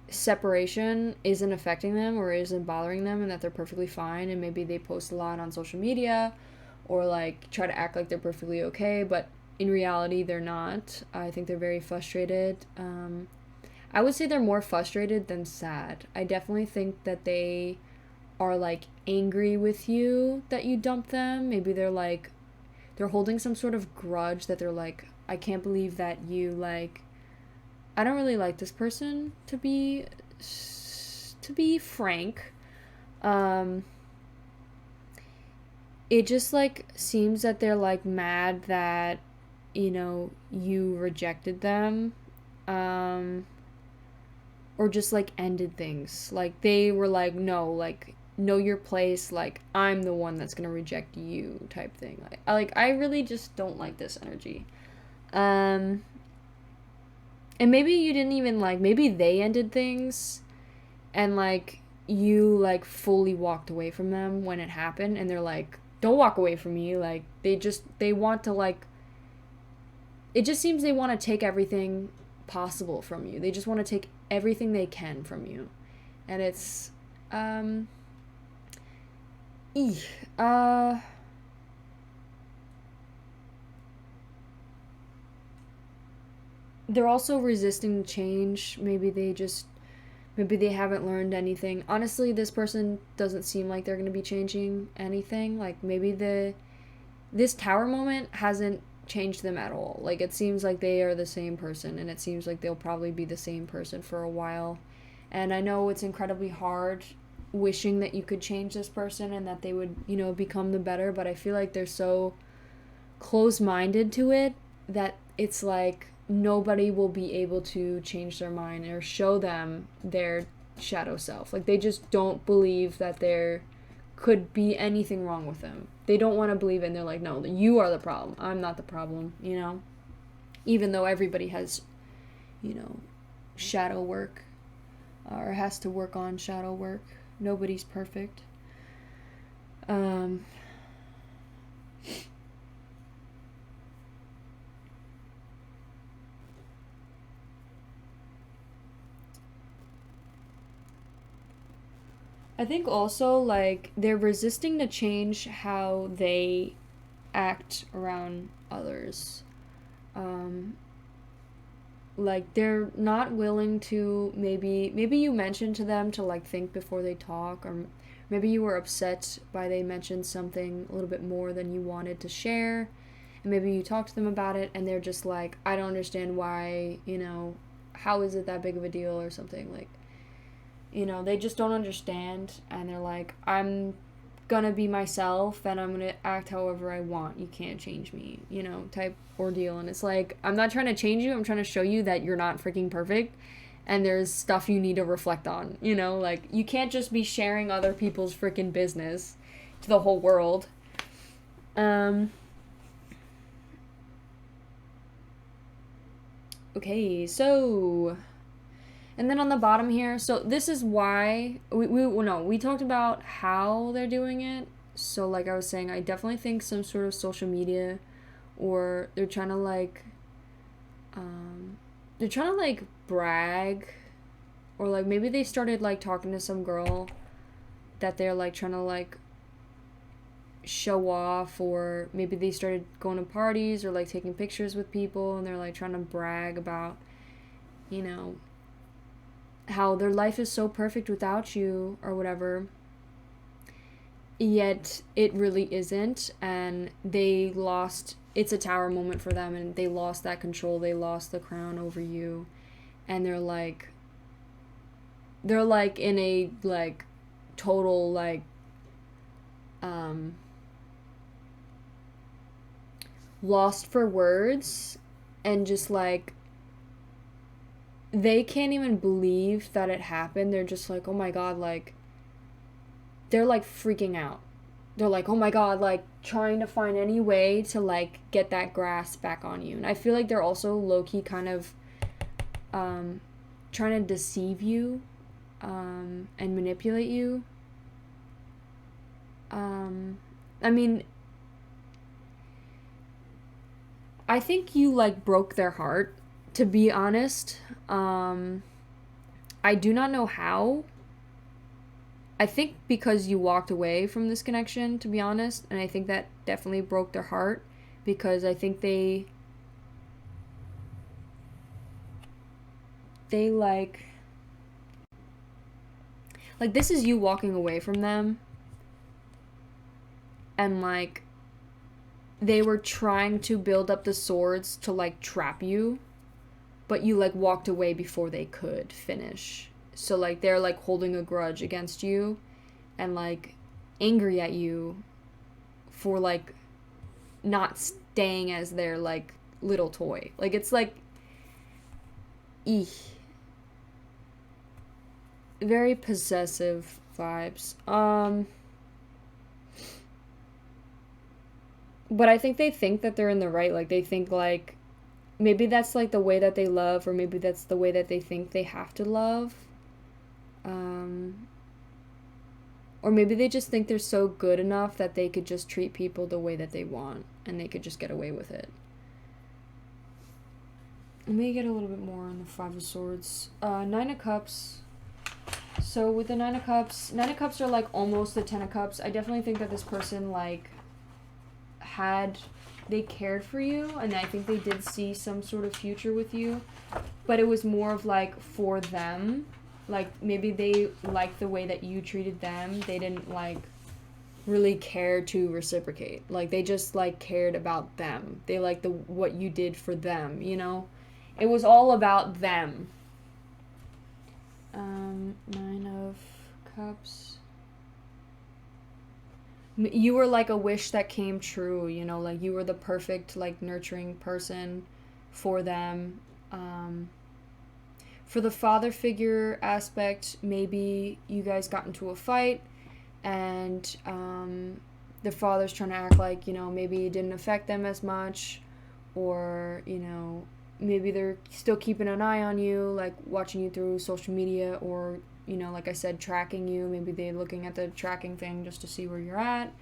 separation isn't affecting them or isn't bothering them, and that they're perfectly fine, and maybe they post a lot on social media, or, like, try to act like they're perfectly okay, but in reality they're not. I think they're very frustrated. I would say they're more frustrated than sad. I definitely think that they are, like, angry with you that you dumped them. Maybe they're, like, they're holding some sort of grudge, that they're like, I can't believe that you, like, I don't really like this person, to be frank. It just, like, seems that they're, like, mad that, you know, you rejected them, or just, like, ended things. Like, they were like, no, like, know your place, like, I'm the one that's gonna reject you, type thing. Like, I really just don't like this energy. And maybe you didn't even, like, maybe they ended things, and, like, you, like, fully walked away from them when it happened, and they're like, don't walk away from me. Like, they want to, like, it just seems they want to take everything possible from you. They just want to take everything they can from you. And it's, they're also resisting change. Maybe they haven't learned anything. Honestly, this person doesn't seem like they're going to be changing anything. Like, maybe this tower moment hasn't changed them at all. Like, it seems like they are the same person, and it seems like they'll probably be the same person for a while. And I know it's incredibly hard wishing that you could change this person and that they would, become the better, but I feel like they're so close-minded to it that it's like nobody will be able to change their mind or show them their shadow self. Like, they just don't believe that there could be anything wrong with them. They don't want to believe it, and they're like, no, you are the problem. I'm not the problem, Even though everybody has, shadow work or has to work on shadow work. Nobody's perfect. I think also, like, they're resisting to change how they act around others. Like, they're not willing to, maybe you mentioned to them to, like, think before they talk, or maybe you were upset by they mentioned something a little bit more than you wanted to share, and maybe you talked to them about it, and they're just like, I don't understand why, how is it that big of a deal, or something, like, they just don't understand, and they're like, I'm gonna be myself, and I'm gonna act however I want. You can't change me, type ordeal. And it's like, I'm not trying to change you. I'm trying to show you that you're not freaking perfect, and there's stuff you need to reflect on, like, you can't just be sharing other people's freaking business to the whole world. Okay, so... And then on the bottom here, so this is why, we talked about how they're doing it. So like I was saying, I definitely think some sort of social media, or they're trying to like brag, or like maybe they started like talking to some girl that they're like trying to like show off, or maybe they started going to parties or like taking pictures with people, and they're like trying to brag about, how their life is so perfect without you or whatever, yet it really isn't, and it's a tower moment for them, and they lost that control, they lost the crown over you, and they're like in a like total like lost for words, and just like they can't even believe that it happened. They're just like, oh my god, like, they're like freaking out. They're like, oh my god, like trying to find any way to like get that grasp back on you. And I feel like they're also low-key kind of trying to deceive you and manipulate you. I mean, I think you like broke their heart, to be honest. I do not know how. I think because you walked away from this connection, to be honest, and I think that definitely broke their heart, because I think they like this is you walking away from them, and like they were trying to build up the swords to like trap you, but you like walked away before they could finish. So like they're like holding a grudge against you and like angry at you for like not staying as their like little toy. Like, it's like very possessive vibes. But I think they think that they're in the right. Like, they think like maybe that's like the way that they love, or maybe that's the way that they think they have to love. Or maybe they just think they're so good enough that they could just treat people the way that they want, and they could just get away with it. Let me get a little bit more on the Five of Swords. Nine of Cups. So with the Nine of Cups are like almost the Ten of Cups. I definitely think that this person like had they cared for you, and I think they did see some sort of future with you, but it was more of like for them. Like maybe they liked the way that you treated them. They didn't like really care to reciprocate. Like they just like cared about them. They liked what you did for them, you know? It was all about them. Nine of Cups. You were like a wish that came true, you know, like you were the perfect like nurturing person for them. For the father figure aspect, maybe you guys got into a fight, and the father's trying to act like, you know, maybe it didn't affect them as much, or, you know, maybe they're still keeping an eye on you, like watching you through social media, or, you know, like I said, tracking you. Maybe they're looking at the tracking thing just to see where you're at.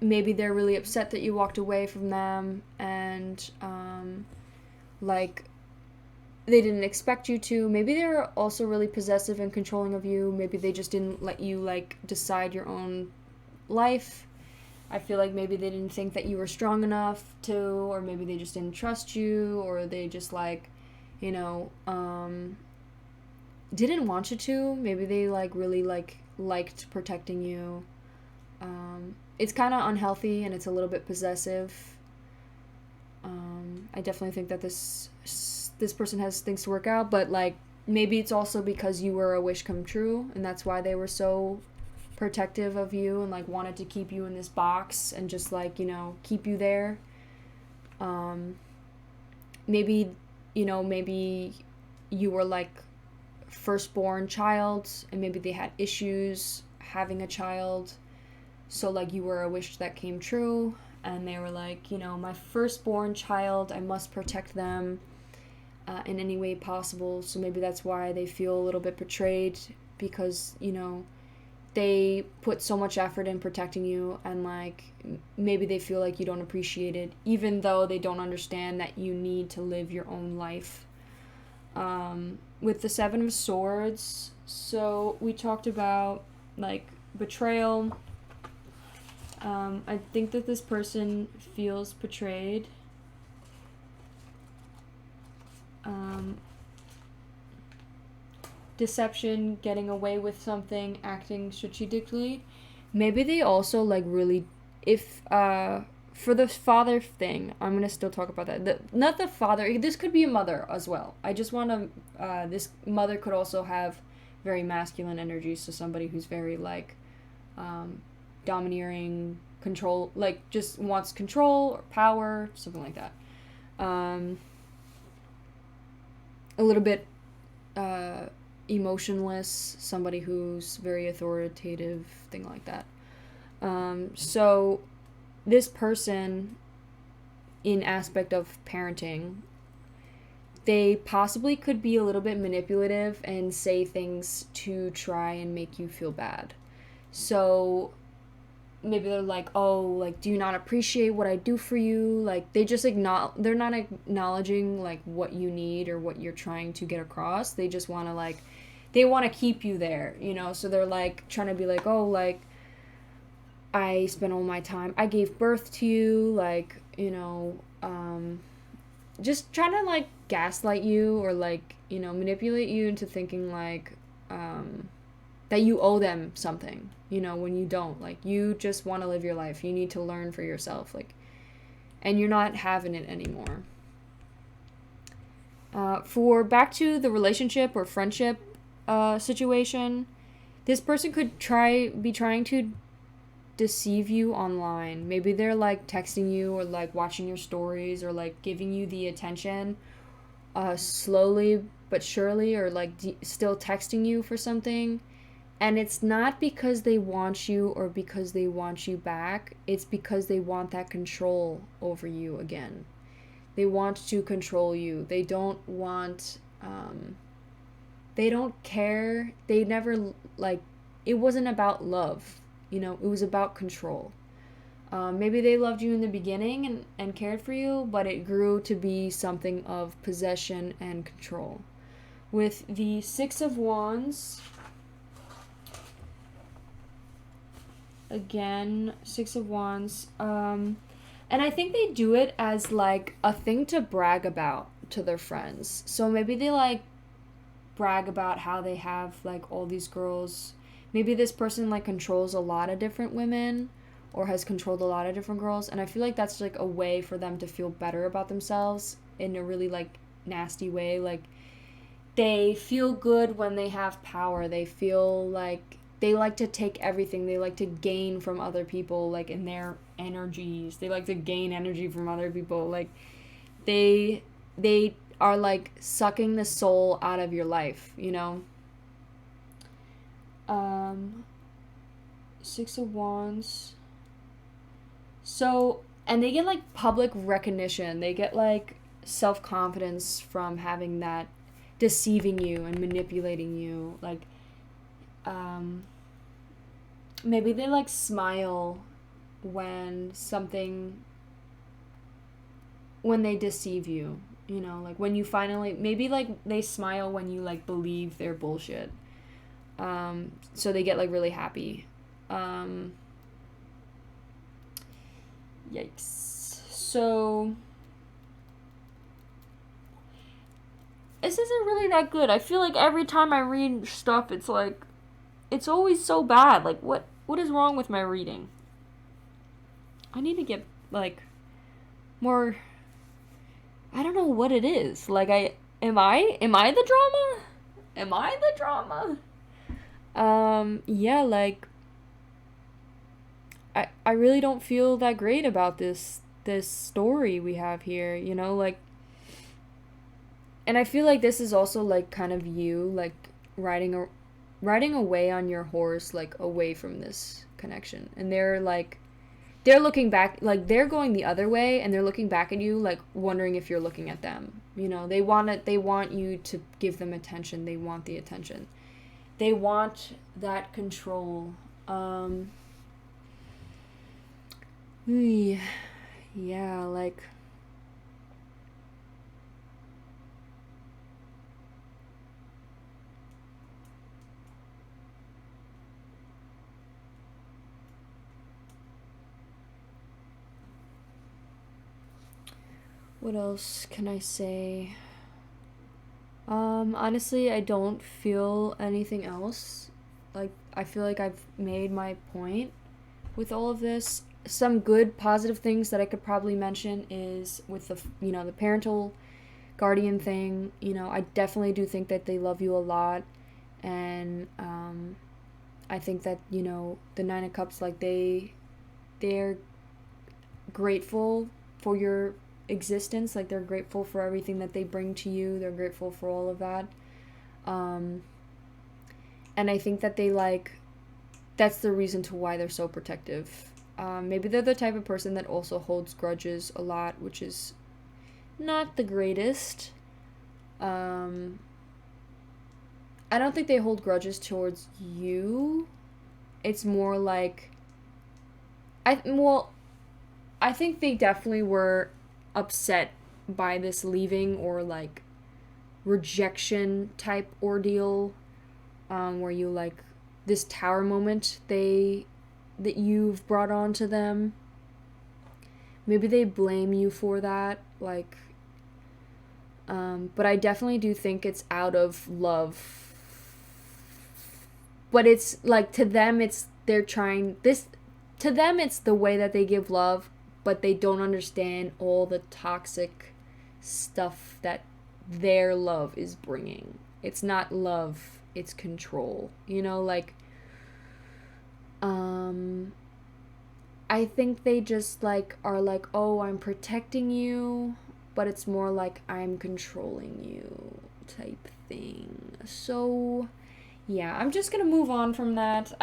Maybe they're really upset that you walked away from them, and like they didn't expect you to. Maybe they're also really possessive and controlling of you. Maybe they just didn't let you like decide your own life. I feel like maybe they didn't think that you were strong enough to, or maybe they just didn't trust you, or they just like, you know, didn't want you to. Maybe they like really like liked protecting you. It's kind of unhealthy, and it's a little bit possessive. I definitely think that this person has things to work out, but like maybe it's also because you were a wish come true, and that's why they were so protective of you and like wanted to keep you in this box and just like, you know, keep you there. Maybe, you know, maybe you were like firstborn child, and maybe they had issues having a child, so like you were a wish that came true, and they were like, you know, my firstborn child, I must protect them in any way possible. So maybe that's why they feel a little bit betrayed, because, you know, they put so much effort in protecting you, and like maybe they feel like you don't appreciate it, even though they don't understand that you need to live your own life. With the Seven of Swords, so we talked about like betrayal. I think that this person feels betrayed. Deception, getting away with something, acting strategically. Maybe they also like really, if for the father thing, I'm gonna still talk about that. Not the father. This could be a mother as well. I just want to. This mother could also have very masculine energies, so somebody who's very like domineering, control, like just wants control or power, something like that. A little bit emotionless, somebody who's very authoritative, thing like that. So this person, in aspect of parenting, they possibly could be a little bit manipulative and say things to try and make you feel bad. So maybe they're like, oh, like, do you not appreciate what I do for you? Like, they just they're not acknowledging like what you need or what you're trying to get across. They just want to like, they want to keep you there, you know? So they're like trying to be like, oh, like, I spent all my time, I gave birth to you, like, you know, just trying to like gaslight you, or like, you know, manipulate you into thinking like that you owe them something, you know, when you don't. Like, you just want to live your life, you need to learn for yourself, like, and you're not having it anymore. For back to the relationship or friendship situation, this person could be trying to deceive you online. Maybe they're like texting you, or like watching your stories, or like giving you the attention slowly but surely, or like still texting you for something. And it's not because they want you or because they want you back. It's because they want that control over you again. They want to control you. They don't want they don't care. They never, like, it wasn't about love. You know, it was about control. Maybe they loved you in the beginning and cared for you, but it grew to be something of possession and control. With the Six of Wands, again, Six of Wands. And I think they do it as like a thing to brag about to their friends. So maybe they like brag about how they have like all these girls. Maybe this person like controls a lot of different women or has controlled a lot of different girls, and I feel like that's like a way for them to feel better about themselves in a really like nasty way. Like they feel good when they have power. They feel like they like to take everything. They like to gain from other people, like in their energies. They like to gain energy from other people. Like they are like sucking the soul out of your life, you know? Six of Wands. So, and they get like public recognition. They get like self-confidence from having that, deceiving you and manipulating you. Like maybe they like smile when they deceive you, you know, like when you finally, maybe like they smile when you like believe their bullshit. So they get like really happy. Yikes. So this isn't really that good. I feel like every time I read stuff, it's like, it's always so bad. Like, what is wrong with my reading? I need to get like more. I don't know what it is. Like, am I the drama? Am I the drama? Yeah, like I really don't feel that great about this story we have here, you know, like, and I feel like this is also like kind of you like riding away on your horse, like away from this connection, and they're looking back, like they're going the other way and they're looking back at you like wondering if you're looking at them, you know. They want you to give them attention. They want the attention. They want that control. Yeah, like what else can I say? Honestly, I don't feel anything else. Like, I feel like I've made my point with all of this. Some good positive things that I could probably mention is with the, you know, the parental guardian thing. You know, I definitely do think that they love you a lot, and I think that, you know, the Nine of Cups, like they're grateful for your existence. Like they're grateful for everything that they bring to you. They're grateful for all of that. And I think that they like, that's the reason to why they're so protective. Maybe they're the type of person that also holds grudges a lot, which is not the greatest. I don't think they hold grudges towards you. It's more like, I think they definitely were upset by this leaving or like rejection type ordeal, where you like this tower moment that you've brought on to them. Maybe they blame you for that, like, but I definitely do think it's out of love. But it's like, to them it's, they're trying this, to them it's the way that they give love, but they don't understand all the toxic stuff that their love is bringing. It's not love, it's control, you know, like, I think they just like are like, oh, I'm protecting you, but it's more like I'm controlling you type thing. So yeah, I'm just gonna move on from that.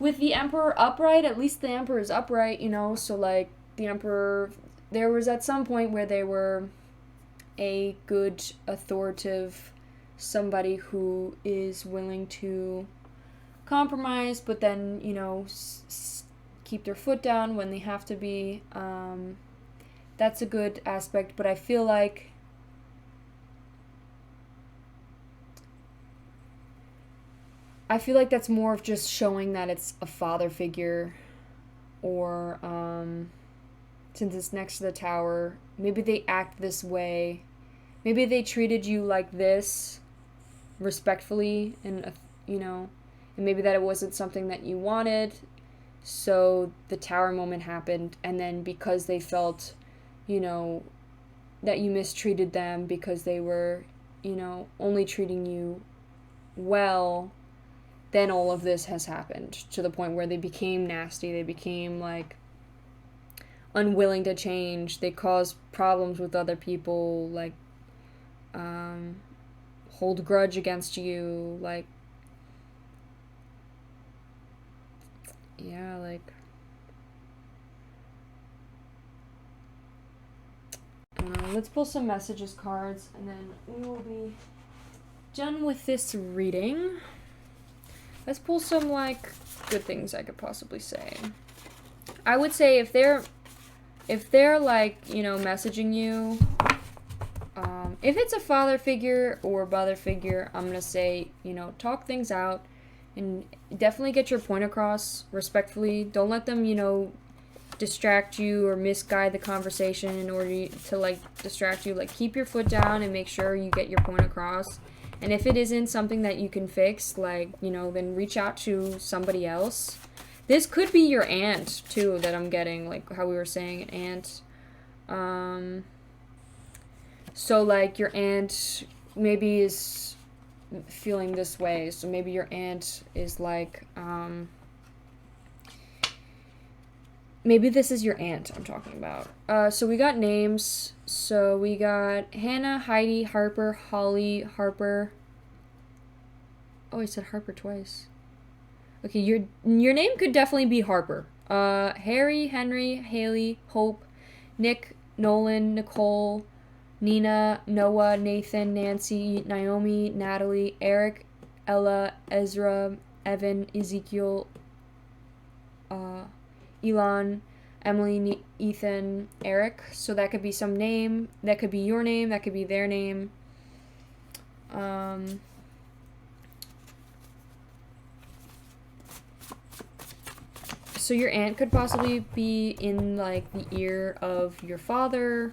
With the Emperor upright, at least the Emperor is upright, you know, so like the Emperor, there was at some point where they were a good, authoritative, somebody who is willing to compromise, but then, you know, keep their foot down when they have to be. That's a good aspect, but I feel like I feel like that's more of just showing that it's a father figure, or since it's next to the tower, maybe they act this way. Maybe they treated you like this respectfully, and and maybe that it wasn't something that you wanted. So the tower moment happened, and then because they felt, that you mistreated them because they were, only treating you well, then all of this has happened to the point where they became nasty. They became like unwilling to change. They caused problems with other people, like hold a grudge against you, like, yeah, like, I don't know. Let's pull some messages cards, and then we will be done with this reading. Let's pull some, like, good things I could possibly say. I would say if they're like, messaging you, if it's a father figure or mother figure, I'm going to say, talk things out and definitely get your point across respectfully. Don't let them, distract you or misguide the conversation in order to, like, distract you. Like, keep your foot down and make sure you get your point across. And if it isn't something that you can fix, like, then reach out to somebody else. This could be your aunt, too, that I'm getting, like how we were saying, an aunt. So, like, your aunt maybe is feeling this way. So maybe your aunt is like, maybe this is your aunt I'm talking about. So we got names. So we got Hannah, Heidi, Harper, Holly, Harper. Oh, I said Harper twice. Okay, your name could definitely be Harper. Harry, Henry, Haley, Hope, Nick, Nolan, Nicole, Nina, Noah, Nathan, Nancy, Naomi, Natalie, Eric, Ella, Ezra, Evan, Ezekiel, Elon, Emily, Ethan, Eric. So that could be some name. That could be your name. That could be their name. So your aunt could possibly be in, like, the ear of your father.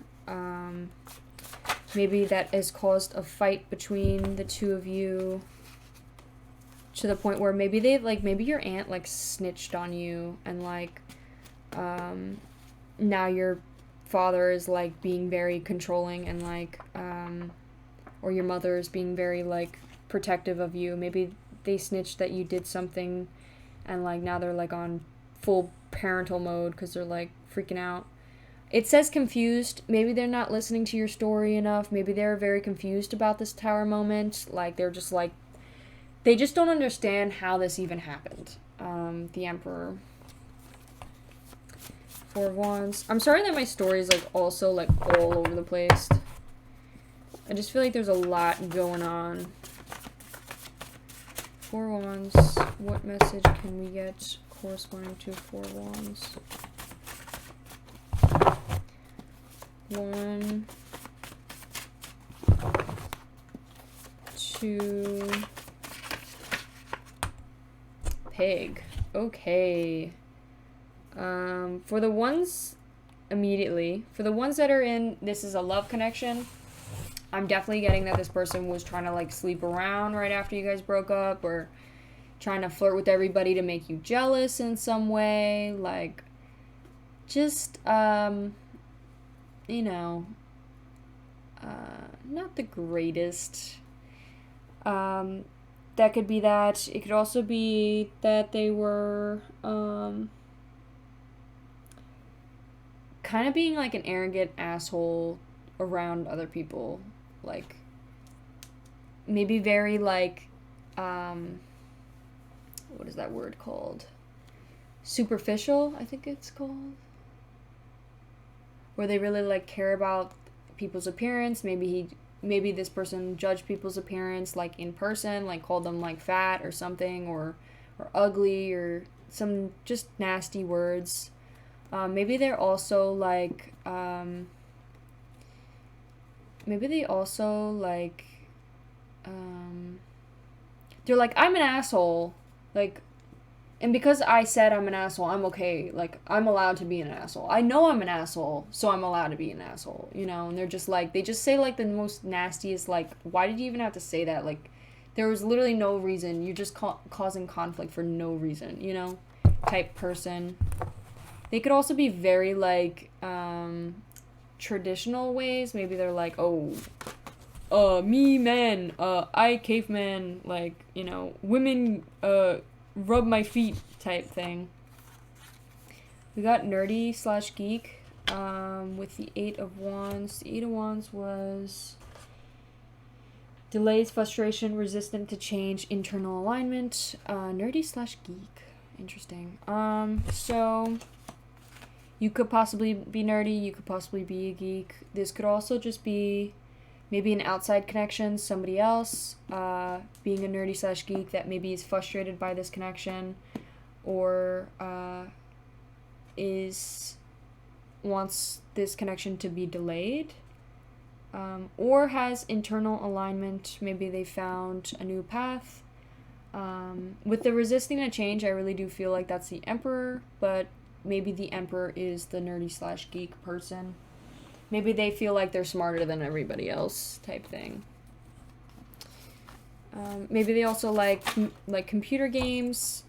Maybe that has caused a fight between the two of you to the point where maybe maybe your aunt, like, snitched on you, and, like, now your father is, like, being very controlling, and, like, or your mother is being very, like, protective of you. Maybe they snitched that you did something, and, like, now they're, like, on full parental mode because they're, like, freaking out. It says confused. Maybe they're not listening to your story enough. Maybe they're very confused about this tower moment. Like, they're just, like, they just don't understand how this even happened. The Emperor. Four of Wands. I'm sorry that my story is, like, also, like, all over the place. I just feel like there's a lot going on. Four of Wands. What message can we get corresponding to Four of Wands? 1, 2, Pig. Okay. For the ones immediately, for the ones that are in, this is a love connection, I'm definitely getting that this person was trying to, like, sleep around right after you guys broke up, or trying to flirt with everybody to make you jealous in some way, like, just, not the greatest. That could be that. It could also be that they were, kind of being, like, an arrogant asshole around other people. Like, maybe very, like, what is that word called? Superficial, I think it's called. Where they really, like, care about people's appearance. Maybe this person judged people's appearance, like, in person, like, called them, like, fat or something, or ugly, or some just nasty words. Maybe they're also, like, they're like, I'm an asshole. Like, and because I said I'm an asshole, I'm okay. Like, I'm allowed to be an asshole. I know I'm an asshole, so I'm allowed to be an asshole, you know? And they're just like, they just say, like, the most nastiest, like, why did you even have to say that? Like, there was literally no reason. You're just causing conflict for no reason, you know? Type person. They could also be very, like, traditional ways. Maybe they're like, oh, me men, I caveman, like, you know, women, rub my feet type thing. We got nerdy / geek, with the 8 of Wands. The 8 of Wands was delays, frustration, resistant to change, internal alignment, nerdy / geek. Interesting. So you could possibly be nerdy, you could possibly be a geek. This could also just be maybe an outside connection, somebody else, being a nerdy / geek that maybe is frustrated by this connection, or wants this connection to be delayed, or has internal alignment. Maybe they found a new path. With the resisting a change, I really do feel like that's the Emperor, but maybe the Emperor is the nerdy / geek person. Maybe they feel like they're smarter than everybody else type thing. Maybe they also like computer games.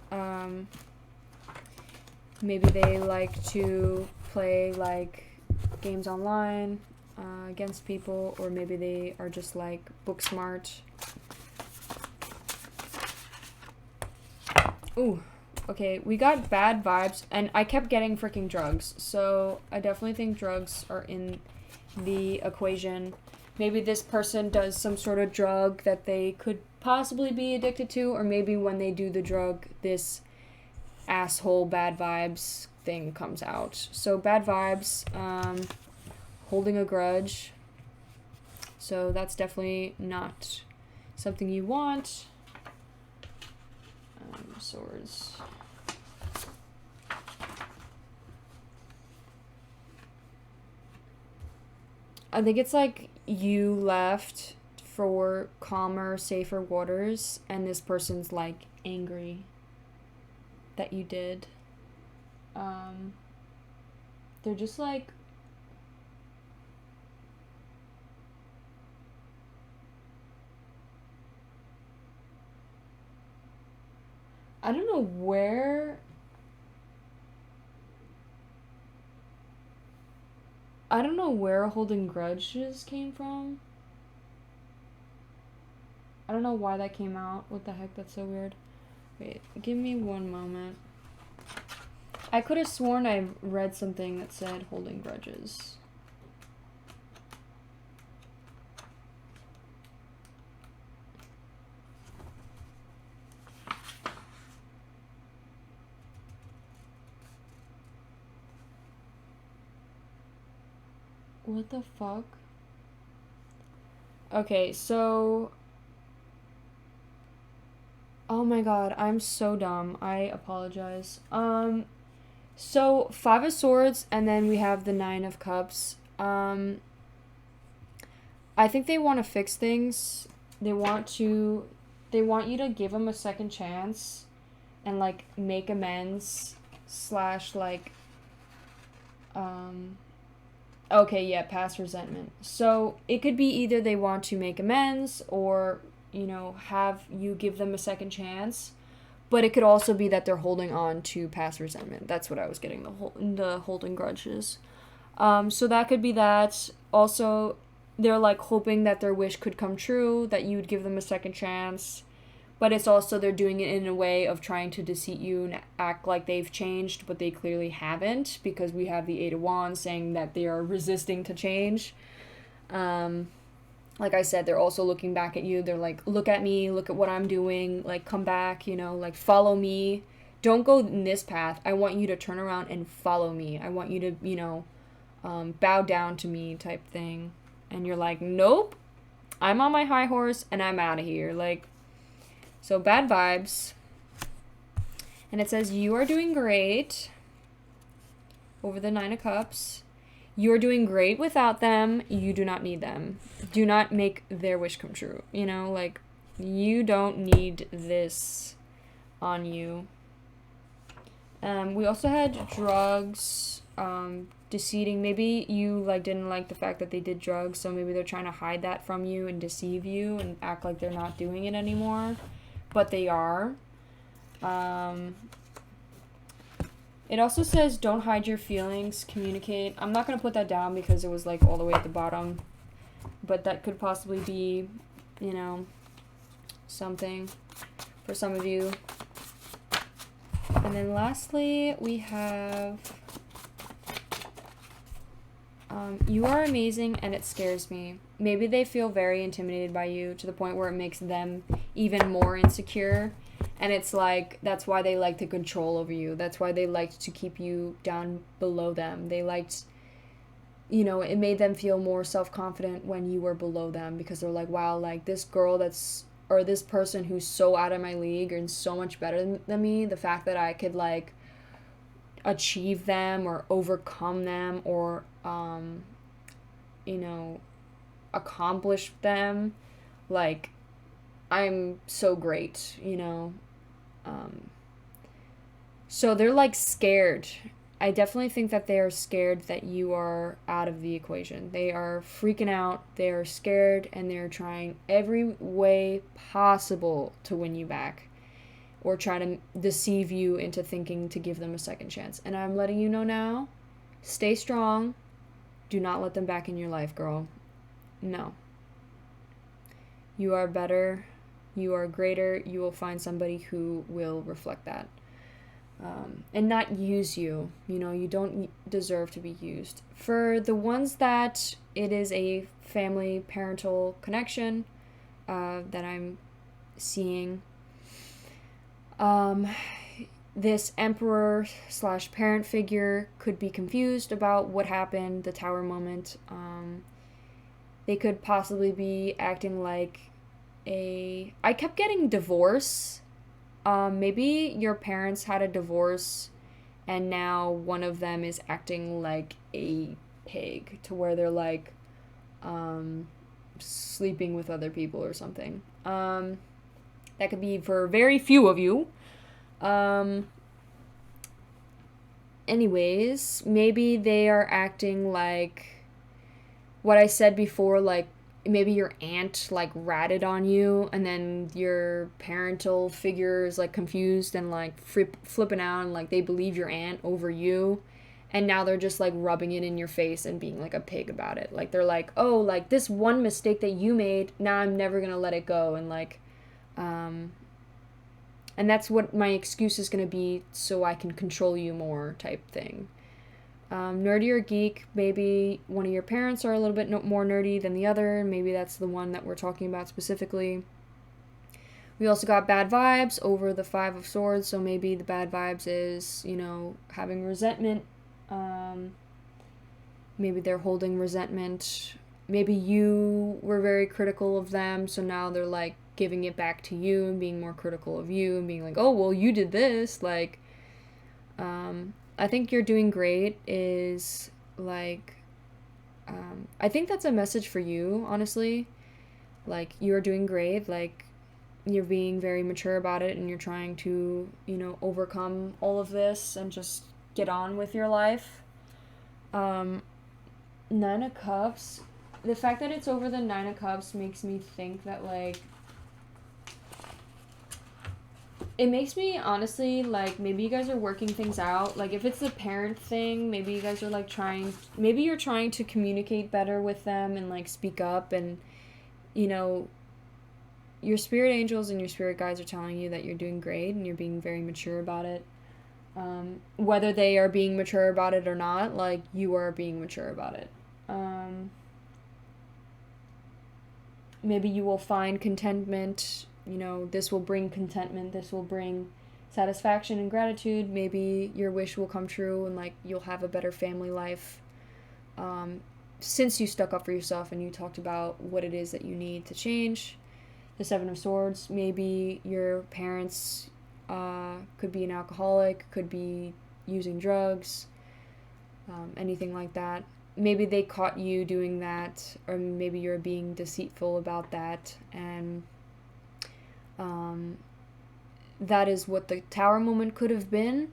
Maybe they like to play like games online against people, or maybe they are just like book smart. Ooh, okay, we got bad vibes, and I kept getting freaking drugs, so I definitely think drugs are in the equation. Maybe this person does some sort of drug that they could possibly be addicted to, or maybe when they do the drug, this asshole bad vibes thing comes out. So bad vibes, holding a grudge, so that's definitely not something you want. Swords. I think it's like you left for calmer, safer waters, and this person's like angry that you did. They're just like, I don't know where holding grudges came from. I don't know why that came out. What the heck? That's so weird. Wait, give me one moment. I could have sworn I read something that said holding grudges. What the fuck? Okay, so... Oh my god, I'm so dumb. I apologize. So 5 of Swords, and then we have the 9 of Cups. I think they want to fix things. They want you to give them a second chance and, like, make amends / like, okay, yeah, past resentment. So it could be either they want to make amends, or, you know, have you give them a second chance. But it could also be that they're holding on to past resentment. That's what I was getting, the holding grudges. So that could be that. Also, they're like hoping that their wish could come true, that you would give them a second chance. But it's also they're doing it in a way of trying to deceive you and act like they've changed, but they clearly haven't, because we have the 8 of Wands saying that they are resisting to change. Like I said, they're also looking back at you. They're like, look at me, look at what I'm doing, like, come back, you know, like, follow me. Don't go in this path. I want you to turn around and follow me. I want you to, you know, bow down to me type thing. And you're like, nope, I'm on my high horse and I'm out of here. Like, so bad vibes. And it says, you are doing great. Over the 9 of Cups. You're doing great without them. You do not need them. Do not make their wish come true. You know, like, You don't need this on you. We also had drugs, deceiving. Maybe you like didn't like the fact that they did drugs, so maybe they're trying to hide that from you and deceive you and act like they're not doing it anymore, but they are. It also says don't hide your feelings, communicate. I'm not going to put that down because it was like all the way at the bottom, but that could possibly be, you know, something for some of you. And then lastly, we have, you are amazing and it scares me. Maybe they feel very intimidated by you to the point where it makes them even more insecure. And it's like, that's why they like to control over you. That's why they liked to keep you down below them. They liked, you know, it made them feel more self-confident when you were below them, because they're like, wow, like this girl that's, or this person who's so out of my league and so much better than me, the fact that I could like achieve them or overcome them or, you know, accomplish them, like, I'm so great, you know. So they're like scared. I definitely think that they are scared that you are out of the equation. They are freaking out, they are scared, and they're trying every way possible to win you back or try to deceive you into thinking to give them a second chance. And I'm letting you know now, stay strong. Do not let them back in your life, girl. No. You are better. You are greater. You will find somebody who will reflect that. And not use you. You know, you don't deserve to be used. For the ones that it is a family parental connection that I'm seeing, this emperor / parent figure could be confused about what happened, the tower moment. They could possibly be acting like I kept getting divorce. Maybe your parents had a divorce and now one of them is acting like a pig to where they're like sleeping with other people or something. That could be for very few of you. Anyways, maybe they are acting like what I said before, like maybe your aunt like ratted on you and then your parental figure is like confused and like flipping out and like they believe your aunt over you, and now they're just like rubbing it in your face and being like a pig about it. Like they're like, oh, like this one mistake that you made, now I'm never gonna let it go, and like and that's what my excuse is gonna be, so I can control you more type thing. Nerdy or geek, maybe one of your parents are a little bit more nerdy than the other. Maybe that's the one that we're talking about specifically. We also got bad vibes over the 5 of Swords, so maybe the bad vibes is, you know, having resentment. Maybe they're holding resentment. Maybe you were very critical of them, so now they're like giving it back to you and being more critical of you and being like, oh, well, you did this. Like, I think you're doing great is like, I think that's a message for you, honestly. Like, you're doing great. Like, you're being very mature about it and you're trying to, you know, overcome all of this and just get on with your life. 9 of Cups. The fact that it's over the 9 of Cups makes me think that, like, it makes me honestly like maybe you guys are working things out. Like if it's the parent thing, maybe you guys are like maybe you're trying to communicate better with them and like speak up, and you know, your spirit angels and your spirit guides are telling you that you're doing great and you're being very mature about it. Whether they are being mature about it or not, like you are being mature about it. Maybe you will find contentment. You know, this will bring contentment, this will bring satisfaction and gratitude. Maybe your wish will come true and like you'll have a better family life, since you stuck up for yourself and you talked about what it is that you need to change. The 7 of Swords, maybe your parents could be an alcoholic, could be using drugs, anything like that. Maybe they caught you doing that, or maybe you're being deceitful about that, and that is what the Tower moment could have been,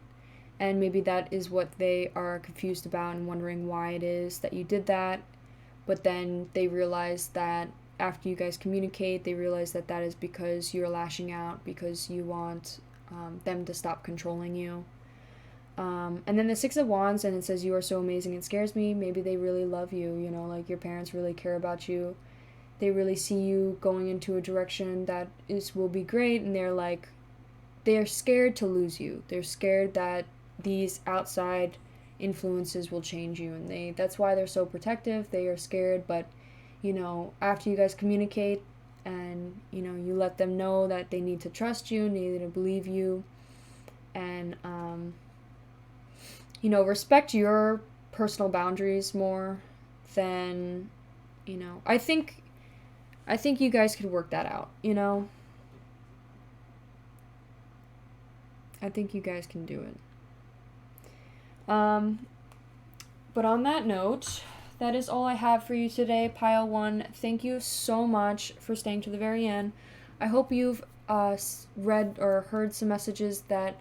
and maybe that is what they are confused about and wondering why it is that you did that. But then they realize that after you guys communicate, they realize that that is because you're lashing out because you want them to stop controlling you. And then the Six of Wands, and it says, you are so amazing, it scares me. Maybe they really love you, you know, like your parents really care about you. They really see you going into a direction that will be great, and they're scared to lose you. They're scared that these outside influences will change you, and that's why they're so protective. They are scared, but, you know, after you guys communicate and, you know, you let them know that they need to trust you, need to believe you, and, you know, respect your personal boundaries more than, you know, I think you guys could work that out, you know? I think you guys can do it. But on that note, that is all I have for you today, Pile 1. Thank you so much for staying to the very end. I hope you've read or heard some messages that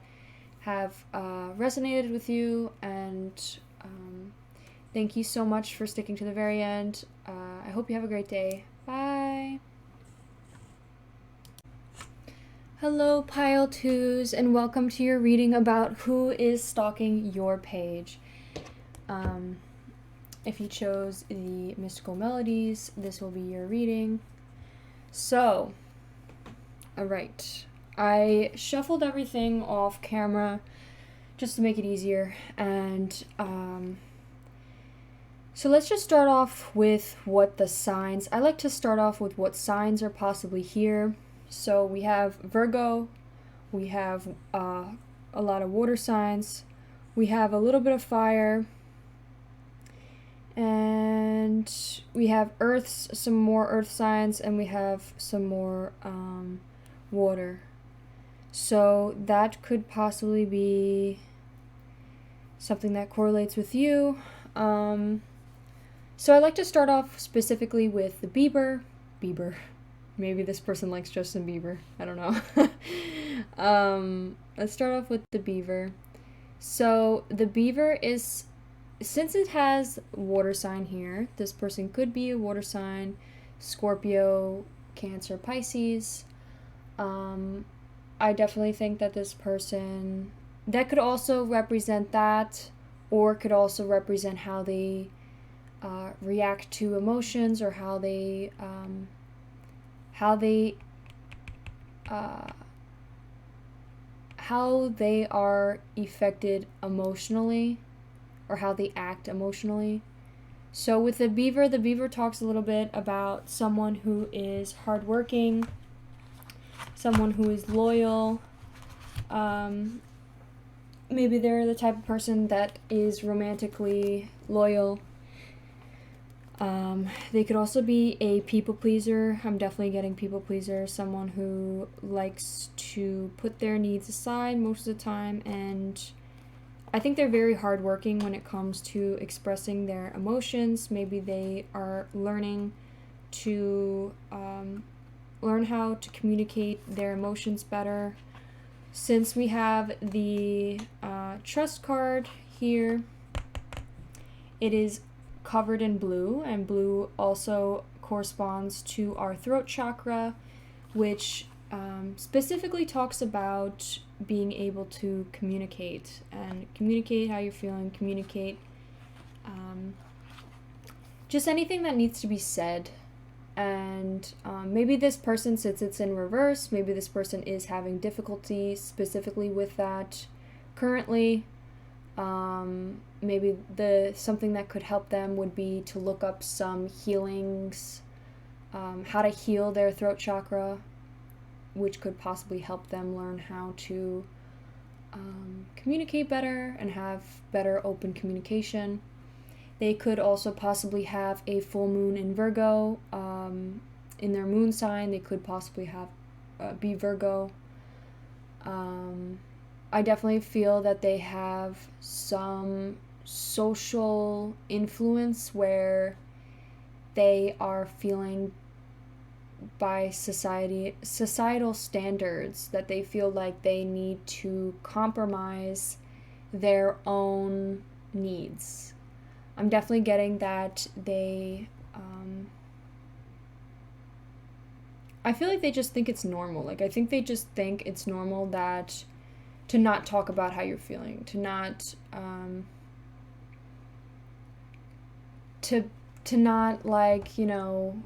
have resonated with you, and thank you so much for sticking to the very end. I hope you have a great day. Bye. Hello, Pile 2s, and welcome to your reading about who is stalking your page. If you chose the mystical melodies, this will be your reading. So, alright. I shuffled everything off camera just to make it easier, and so let's just start off with what the signs. I like to start off with what signs are possibly here. So we have Virgo, we have a lot of water signs, we have a little bit of fire, and we have some more earth signs, and we have some more water. So that could possibly be something that correlates with you. So I like to start off specifically with the Bieber. Maybe this person likes Justin Bieber. I don't know. Let's start off with the beaver. So the beaver is, since it has water sign here, this person could be a water sign, Scorpio, Cancer, Pisces. I definitely think that this person, that could also represent that, or could also represent how they react to emotions, or how they are affected emotionally, or how they act emotionally. So with the beaver talks a little bit about someone who is hardworking, someone who is loyal. Maybe they're the type of person that is romantically loyal. They could also be a people pleaser. I'm definitely getting people pleaser. Someone who likes to put their needs aside most of the time, and I think they're very hardworking when it comes to expressing their emotions. Maybe they are learning to learn how to communicate their emotions better. Since we have the trust card here, it is covered in blue, and blue also corresponds to our throat chakra, which specifically talks about being able to communicate how you're feeling, communicate just anything that needs to be said. And maybe this person, since it's in reverse, maybe this person is having difficulty specifically with that currently. Maybe something that could help them would be to look up some healings, how to heal their throat chakra, which could possibly help them learn how to communicate better and have better open communication. They could also possibly have a full moon in Virgo. In their moon sign, they could possibly be Virgo. I definitely feel that they have some social influence where they are feeling by societal standards, that they feel like they need to compromise their own needs. I'm definitely getting that they I feel like they just think it's normal. Like, I think they just think it's normal that to not talk about how you're feeling, to not to not, like, you know,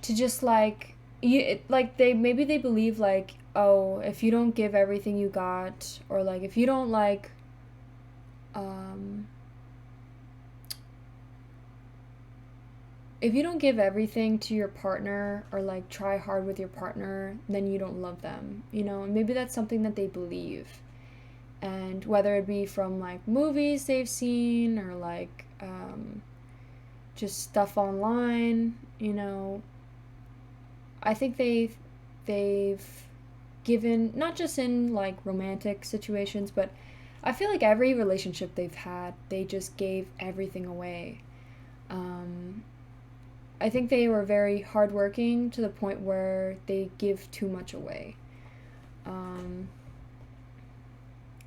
to just, like, like, maybe they believe, like, oh, if you don't give everything you got, or, like, if you don't, like, if you don't give everything to your partner, or, like, try hard with your partner, then you don't love them, you know? And maybe that's something that they believe. And whether it be from, like, movies they've seen, or, like, just stuff online, you know, I think they've given, not just in, like, romantic situations, but I feel like every relationship they've had, they just gave everything away. I think they were very hardworking to the point where they give too much away. And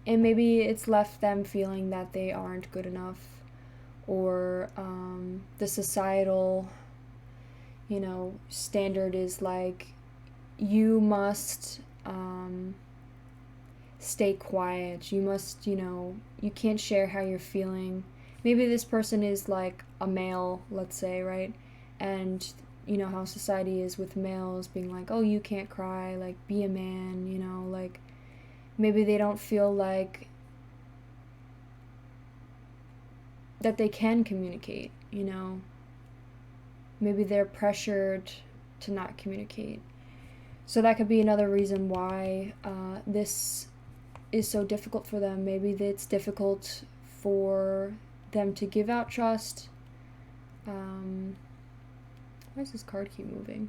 maybe it's left them feeling that they aren't good enough, or the societal, you know, standard is like, you must stay quiet, you must, you know, you can't share how you're feeling. Maybe this person is, like, a male, let's say, right? And you know how society is with males being like, oh, you can't cry, like, be a man, you know, like, maybe they don't feel like that they can communicate, you know. Maybe they're pressured to not communicate. So that could be another reason why this is so difficult for them. Maybe it's difficult for them to give out trust. Why does this card keep moving?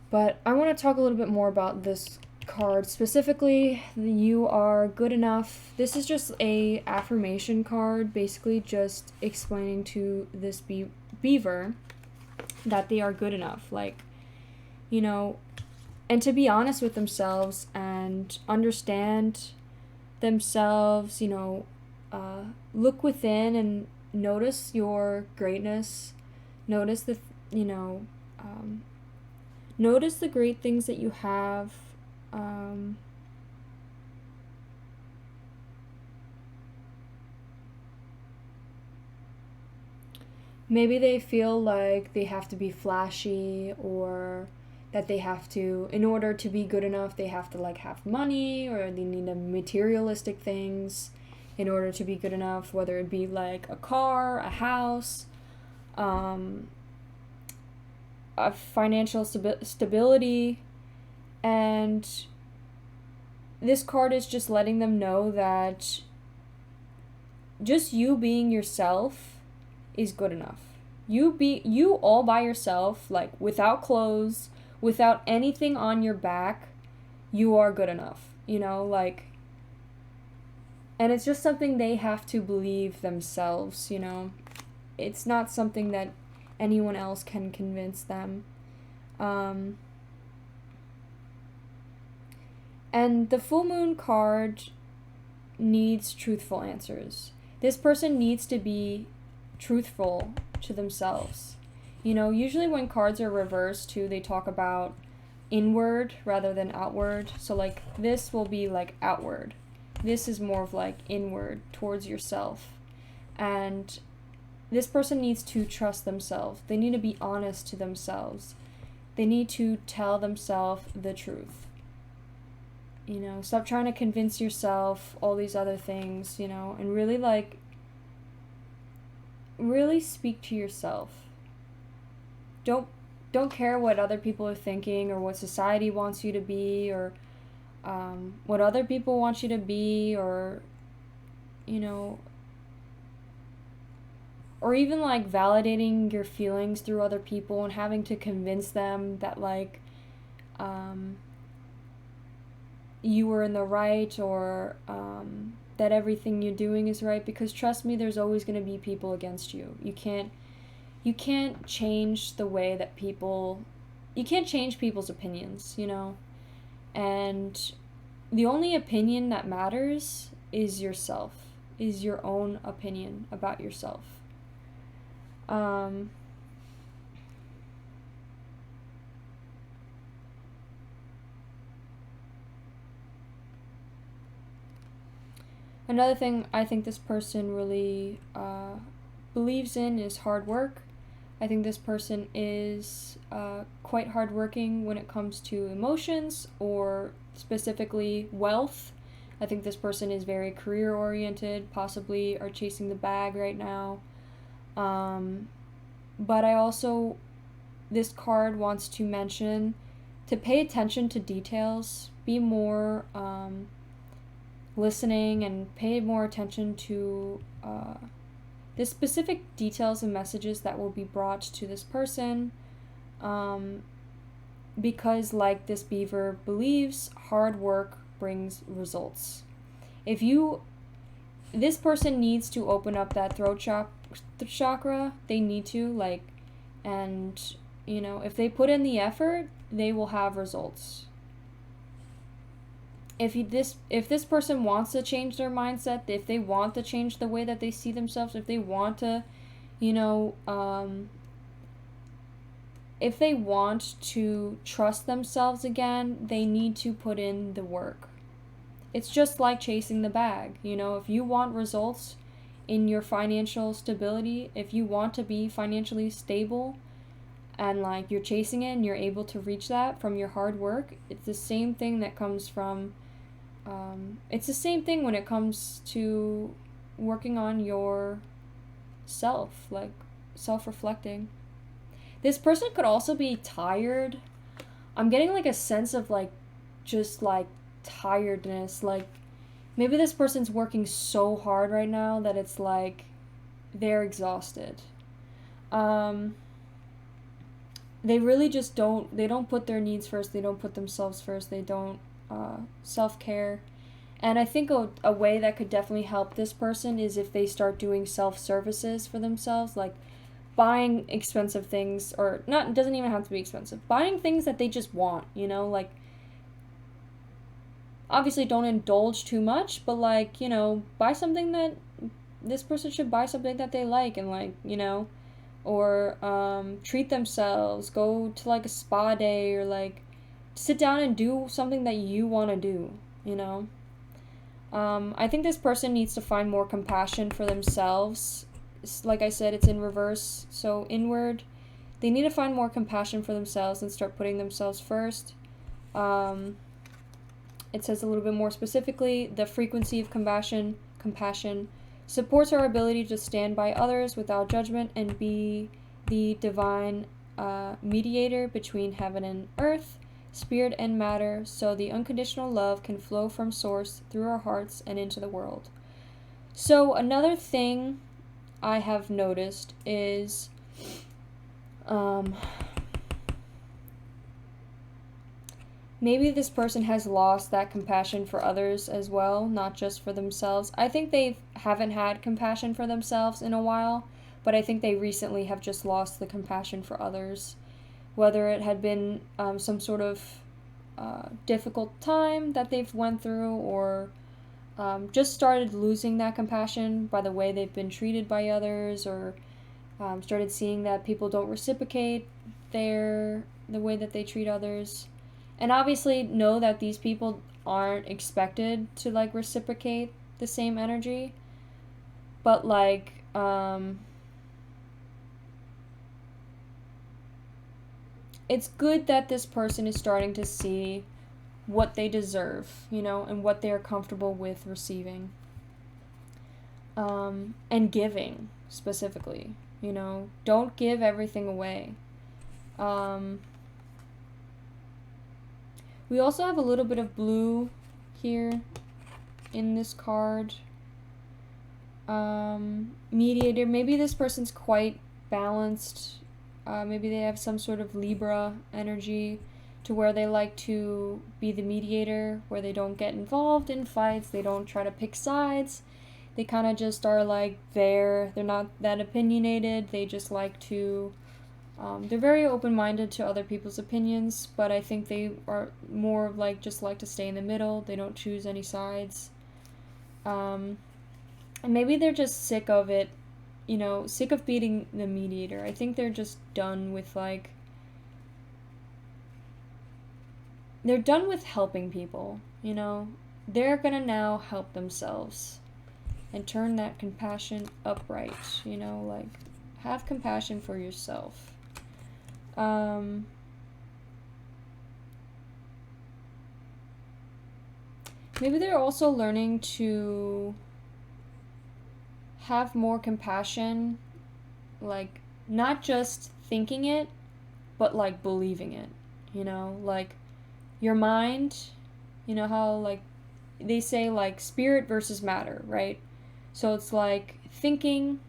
But I want to talk a little bit more about this card. Specifically, you are good enough. This is just a affirmation card, basically just explaining to this beaver that they are good enough. Like, you know, and to be honest with themselves and understand themselves, you know, look within and notice your greatness, notice the, you know, notice the great things that you have. Maybe they feel like they have to be flashy, or that they have to, in order to be good enough, they have to, like, have money, or they need materialistic things in order to be good enough, whether it be, like, a car, a house, a financial stability. And this card is just letting them know that just you being yourself is good enough. You all by yourself, like, without clothes, without anything on your back, you are good enough, you know, like. And it's just something they have to believe themselves, you know. It's not something that anyone else can convince them. And the full moon card needs truthful answers. This person needs to be truthful to themselves. You know, usually when cards are reversed too, they talk about inward rather than outward. So, like, this will be, like, outward. This is more of, like, inward, towards yourself. And this person needs to trust themselves. They need to be honest to themselves. They need to tell themselves the truth. You know, stop trying to convince yourself all these other things, you know, and really, like, really speak to yourself. Don't care what other people are thinking, or what society wants you to be, or what other people want you to be, or, you know, or even, like, validating your feelings through other people and having to convince them that, like, you were in the right, or that everything you're doing is right, because trust me, there's always going to be people against you. You can't change the way that you can't change people's opinions, you know? And the only opinion that matters is yourself, is your own opinion about yourself. Another thing I think this person really believes in is hard work. I think this person is quite hardworking when it comes to emotions, or specifically wealth. I think this person is very career oriented, possibly are chasing the bag right now. But I also, this card wants to mention to pay attention to details, be more listening, and pay more attention to the specific details and messages that will be brought to this person, because like this beaver believes, hard work brings results. This person needs to open up that throat chakra, they need to, like, and, you know, if they put in the effort, they will have results. If this person wants to change their mindset, if they want to change the way that they see themselves, if they want to, you know, if they want to trust themselves again, they need to put in the work. It's just like chasing the bag, you know, if you want results in your financial stability, if you want to be financially stable, and like you're chasing it and you're able to reach that from your hard work, it's the same thing that comes from it's the same thing when it comes to working on your self, like self-reflecting. This person could also be tired. I'm getting like a sense of like just like tiredness, like maybe this person's working so hard right now that it's like they're exhausted. They really just don't put their needs first, they don't put themselves first, they don't self-care. And I think a way that could definitely help this person is if they start doing self-services for themselves, like buying expensive things, or not, it doesn't even have to be expensive, buying things that they just want, you know, like obviously don't indulge too much, but like, you know, buy something that this person should buy, something that they like, and like, you know, or treat themselves, go to like a spa day, or like sit down and do something that you want to do, you know. I think this person needs to find more compassion for themselves. Like I said, it's in reverse, so inward. They need to find more compassion for themselves and start putting themselves first. It says a little bit more specifically, the frequency of compassion supports our ability to stand by others without judgment and be the divine mediator between heaven and earth, spirit and matter, so the unconditional love can flow from source through our hearts and into the world. So another thing I have noticed is maybe this person has lost that compassion for others as well, not just for themselves. I think they haven't had compassion for themselves in a while, but I think they recently have just lost the compassion for others. Whether it had been some sort of difficult time that they've went through, or just started losing that compassion by the way they've been treated by others, or started seeing that people don't reciprocate the way that they treat others. And obviously know that these people aren't expected to like reciprocate the same energy, but like it's good that this person is starting to see what they deserve, you know, and what they are comfortable with receiving, and giving specifically, you know, don't give everything away. We also have a little bit of blue here in this card. Mediator, maybe this person's quite balanced. Maybe they have some sort of Libra energy, to where they like to be the mediator, where they don't get involved in fights, they don't try to pick sides. They kind of just are like there. They're not that opinionated. They just like to, they're very open-minded to other people's opinions, but I think they are more of like just like to stay in the middle. They don't choose any sides. And maybe they're just sick of it, you know, sick of being the mediator. I think they're just done with like, they're done with helping people, you know. They're gonna now help themselves and turn that compassion upright, you know, like have compassion for yourself. Maybe they're also learning to have more compassion, like not just thinking it, but like believing it, you know, like your mind, you know how like they say like spirit versus matter, right? So it's like thinking,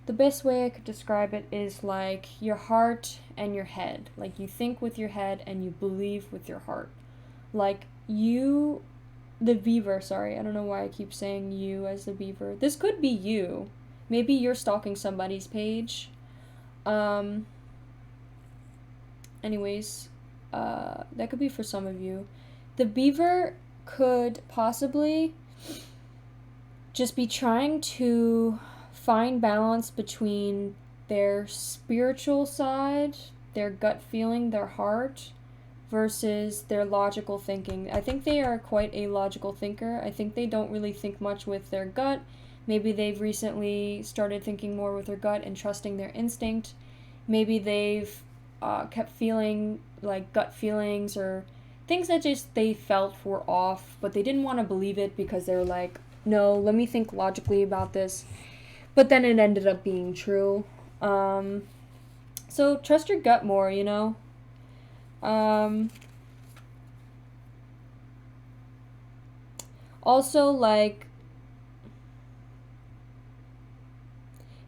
the best way I could describe it is like your heart and your head. Like you think with your head and you believe with your heart. Like you, the beaver, sorry, I don't know why I keep saying you as the beaver. This could be you. Maybe you're stalking somebody's page. Anyways, that could be for some of you. The beaver could possibly just be trying to find balance between their spiritual side, their gut feeling, their heart, versus their logical thinking. I think they are quite a logical thinker. I think they don't really think much with their gut. Maybe they've recently started thinking more with their gut and trusting their instinct. Maybe they've kept feeling like gut feelings or things that just they felt were off, but they didn't want to believe it because they were like, no, let me think logically about this. But then it ended up being true. So trust your gut more, you know? Also, like,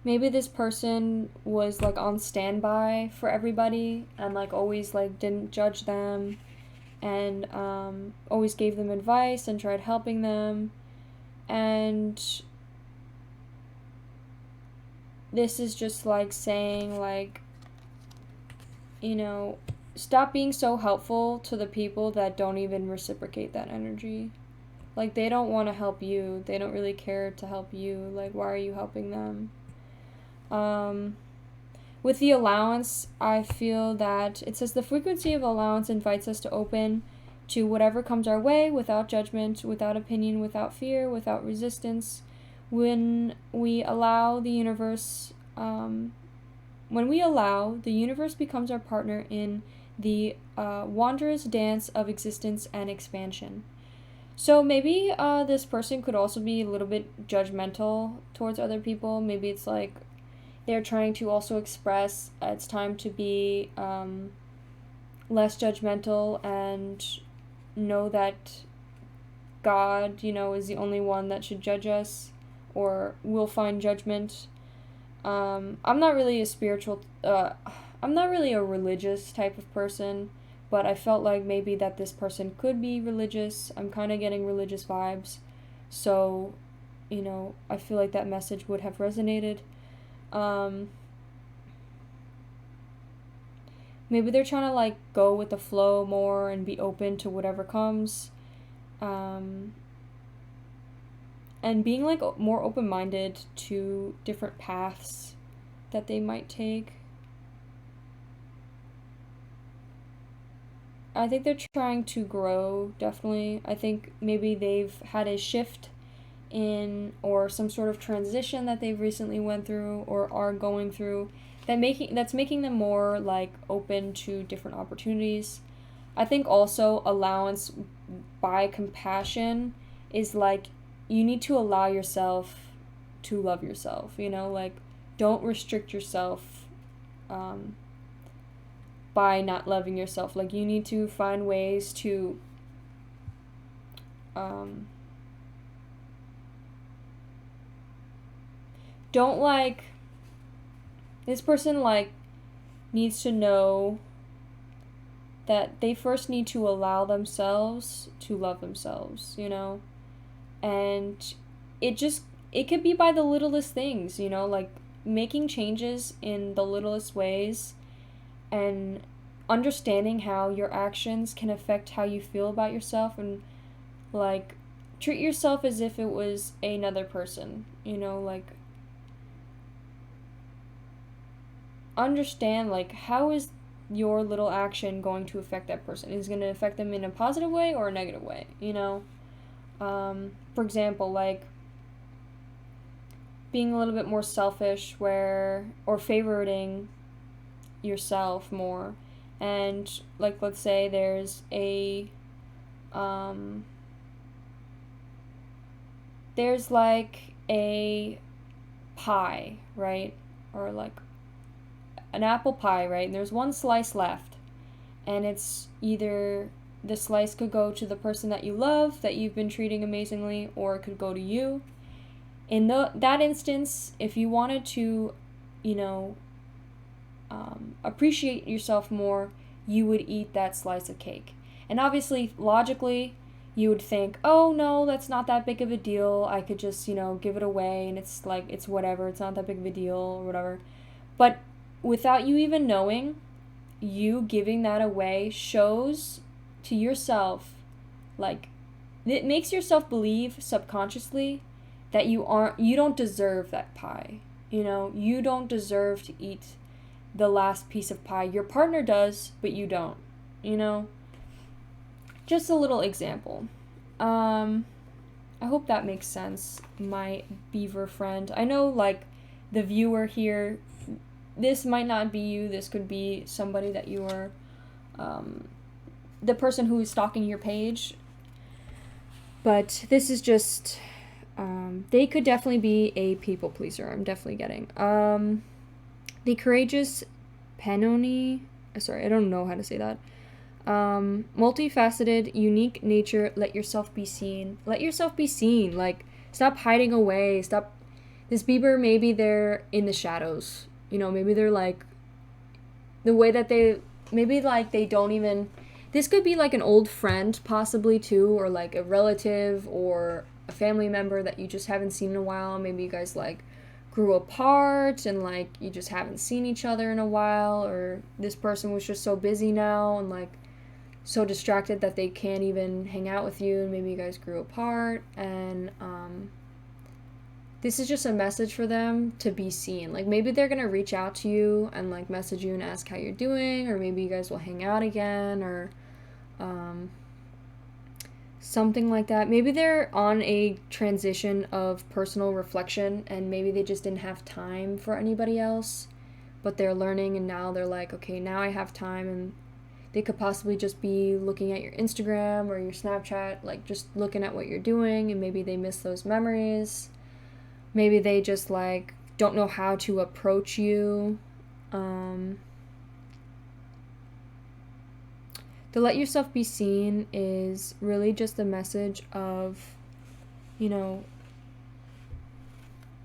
maybe this person was like on standby for everybody and like always like didn't judge them and always gave them advice and tried helping them. And this is just like saying like, you know, stop being so helpful to the people that don't even reciprocate that energy. Like they don't want to help you. They don't really care to help you. Like why are you helping them? With the allowance, I feel that it says the frequency of allowance invites us to open to whatever comes our way without judgment, without opinion, without fear, without resistance. When we allow the universe, the universe becomes our partner in the wondrous dance of existence and expansion. So maybe this person could also be a little bit judgmental towards other people. Maybe it's like they're trying to also express it's time to be less judgmental and know that God, you know, is the only one that should judge us or will find judgment. I'm not really I'm not really a religious type of person, but I felt like maybe that this person could be religious. I'm kind of getting religious vibes. So, you know, I feel like that message would have resonated. Maybe they're trying to like go with the flow more and be open to whatever comes. And being like more open-minded to different paths that they might take. I think they're trying to grow, definitely. I think maybe they've had a shift in or some sort of transition that they've recently went through or are going through that's making them more like open to different opportunities. I think also allowance by compassion is like you need to allow yourself to love yourself, you know, like don't restrict yourself by not loving yourself. Like you need to find ways to don't like this person like needs to know that they first need to allow themselves to love themselves, you know? And it could be by the littlest things, you know, like making changes in the littlest ways and understanding how your actions can affect how you feel about yourself, and like treat yourself as if it was another person, you know, like understand like how is your little action going to affect that person? Is it going to affect them in a positive way or a negative way, you know? For example, like being a little bit more selfish or favoriting yourself more. And like, let's say there's like a pie, right? Or like an apple pie, right? And there's one slice left. And it's either the slice could go to the person that you love, that you've been treating amazingly, or it could go to you. In that instance, if you wanted to, you know, appreciate yourself more, you would eat that slice of cake. And obviously, logically, you would think, oh no, that's not that big of a deal. I could just, you know, give it away, and it's like, it's whatever. It's not that big of a deal or whatever. But without you even knowing, you giving that away shows to yourself, like, it makes yourself believe subconsciously that you don't deserve that pie. You know, you don't deserve to eat the last piece of pie. Your partner does, but you don't, you know? Just a little example. I hope that makes sense, my beaver friend. I know, like, the viewer here, this might not be you. This could be somebody that you are, the person who is stalking your page. But this is just, they could definitely be a people pleaser. I'm definitely getting. The courageous Penoni, sorry, I don't know how to say that. Multifaceted, unique nature, let yourself be seen. Let yourself be seen. Like, stop hiding away. Stop. This Bieber, maybe they're in the shadows. You know, maybe they're like, the way that maybe like they don't even, this could be like an old friend possibly too, or like a relative or a family member that you just haven't seen in a while. Maybe you guys like grew apart and like you just haven't seen each other in a while, or this person was just so busy now and like so distracted that they can't even hang out with you, and maybe you guys grew apart, and this is just a message for them to be seen. Like, maybe they're gonna reach out to you and like message you and ask how you're doing, or maybe you guys will hang out again, or something like that. Maybe they're on a transition of personal reflection, and maybe they just didn't have time for anybody else, but they're learning, and now they're like, okay, now I have time. And they could possibly just be looking at your Instagram or your Snapchat, like just looking at what you're doing, and maybe they miss those memories. Maybe they just like don't know how to approach you. To let yourself be seen is really just a message of, you know,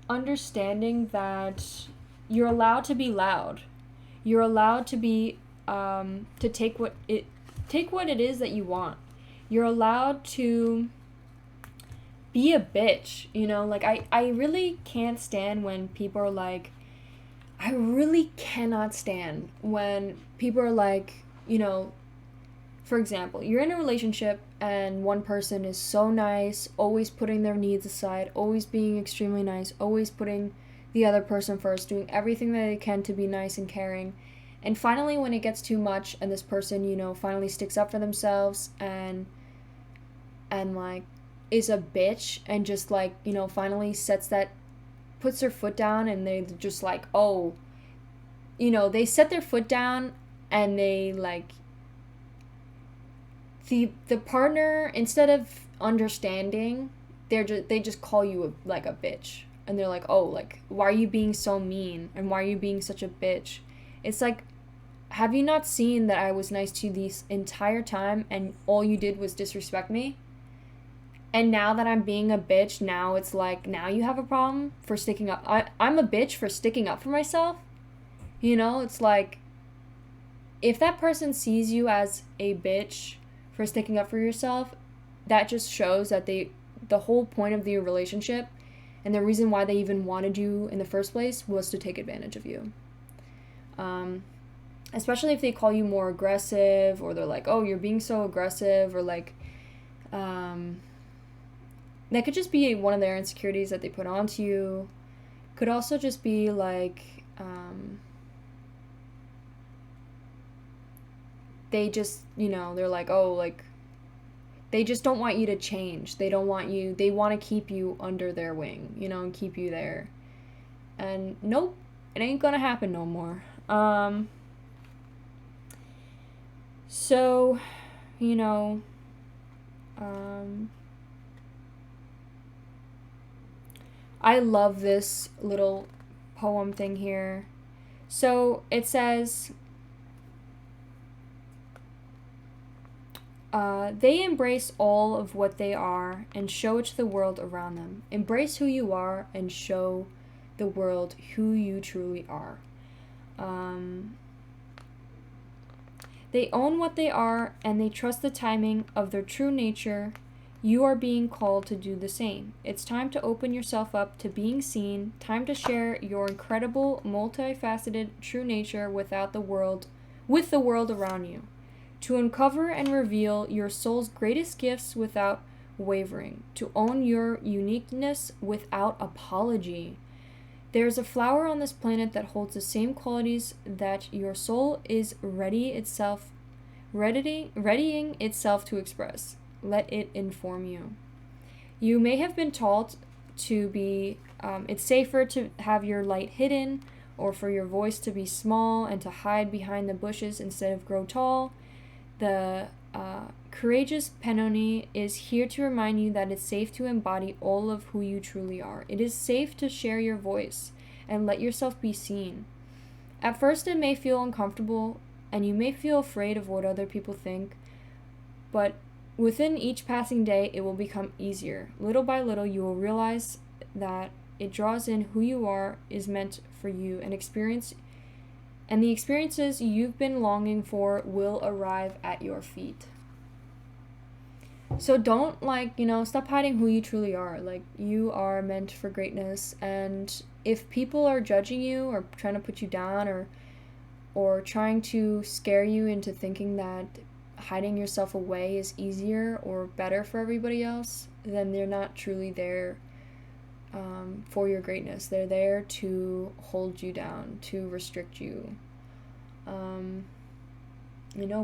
understanding that you're allowed to be loud. You're allowed to be to take what it is that you want. You're allowed to be a bitch, you know? Like, I really can't stand when people are like, I really cannot stand when people are like, you know, for example, you're in a relationship and one person is so nice, always putting their needs aside, always being extremely nice, always putting the other person first, doing everything that they can to be nice and caring. And finally, when it gets too much and this person, you know, finally sticks up for themselves and like is a bitch and just like, you know, finally puts their foot down, and they just like, oh, you know, they set their foot down and they like, the partner, instead of understanding, they just call you like a bitch, and they're like, oh, like, why are you being so mean, and why are you being such a bitch? It's like, have you not seen that I was nice to you this entire time and all you did was disrespect me? And now that I'm being a bitch, now it's like, now you have a problem for sticking up. I'm a bitch for sticking up for myself? You know, it's like, if that person sees you as a bitch for sticking up for yourself, that just shows that the whole point of the relationship and the reason why they even wanted you in the first place was to take advantage of you. Especially if they call you more aggressive, or they're like, oh, you're being so aggressive, or like, that could just be one of their insecurities that they put onto you. Could also just be like, they just, they're like, oh, like, they just don't want you to change. They want to keep you under their wing, and keep you there. And nope, it ain't gonna happen no more. So, I love this little poem thing here. So it says, they embrace all of what they are and show it to the world around them. Embrace who you are and show the world who you truly are. They own what they are and they trust the timing of their true nature. You are being called to do the same. It's time to open yourself up to being seen, time to share your incredible, multifaceted true nature with the world around you. To uncover and reveal your soul's greatest gifts without wavering. To own your uniqueness without apology. There's a flower on this planet that holds the same qualities that your soul is readying itself to express. Let it inform you. You may have been taught to be, it's safer to have your light hidden, or for your voice to be small and to hide behind the bushes instead of grow tall. The courageous Penoni is here to remind you that it's safe to embody all of who you truly are. It is safe to share your voice and let yourself be seen. At first it may feel uncomfortable and you may feel afraid of what other people think, but within each passing day it will become easier. Little by little you will realize that it draws in who you are is meant for you, and the experiences you've been longing for will arrive at your feet. So don't, stop hiding who you truly are. Like, you are meant for greatness, and if people are judging you or trying to put you down or trying to scare you into thinking that hiding yourself away is easier or better for everybody else, then they're not truly there for your greatness. They're there to hold you down, to restrict you.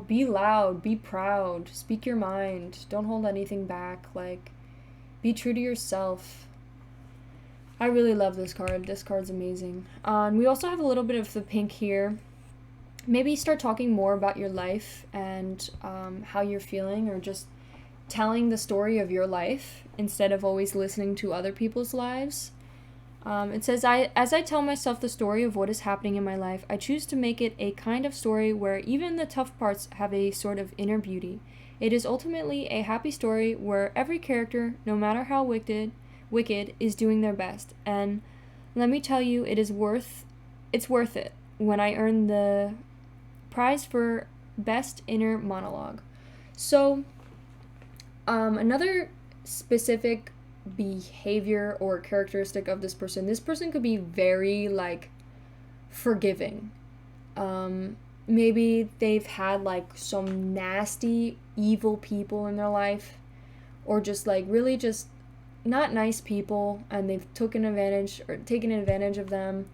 Be loud, be proud, speak your mind, don't hold anything back, be true to yourself. I really love this card. This card's amazing. We also have a little bit of the pink here. Maybe start talking more about your life and how you're feeling, or just telling the story of your life instead of always listening to other people's lives. It says, as I tell myself the story of what is happening in my life, I choose to make it a kind of story where even the tough parts have a sort of inner beauty. It is ultimately a happy story where every character, no matter how wicked, is doing their best. And let me tell you, it's worth it when I earn the prize for best inner monologue. So, another specific behavior or characteristic of this person could be very forgiving. Maybe they've had some nasty evil people in their life, or just really just not nice people, and they've taken advantage of them,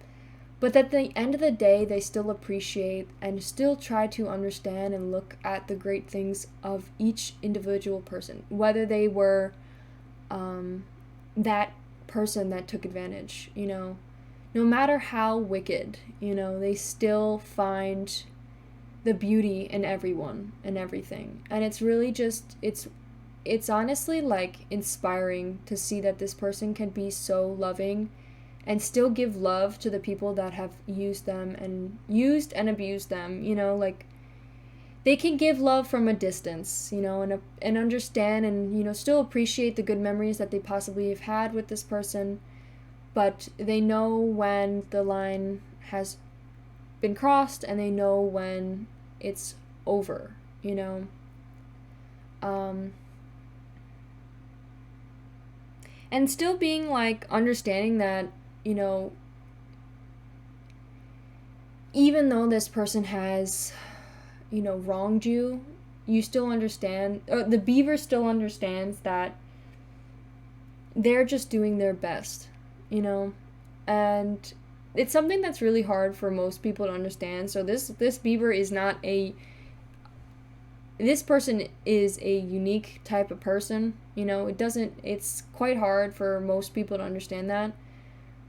but at the end of the day they still appreciate and still try to understand and look at the great things of each individual person, whether they were that person that took advantage. No matter how wicked, they still find the beauty in everyone and everything. And it's really just, it's honestly inspiring to see that this person can be so loving and still give love to the people that have used and abused them. They can give love from a distance, and understand and, still appreciate the good memories that they possibly have had with this person. But they know when the line has been crossed, and they know when it's over, you know. And still being like understanding that, you know, even though this person has, you know, wronged you, you still understand, or the beaver still understands that they're just doing their best, you know. And it's something that's really hard for most people to understand. So this beaver is not a, this person is a unique type of person, you know. It's quite hard for most people to understand that,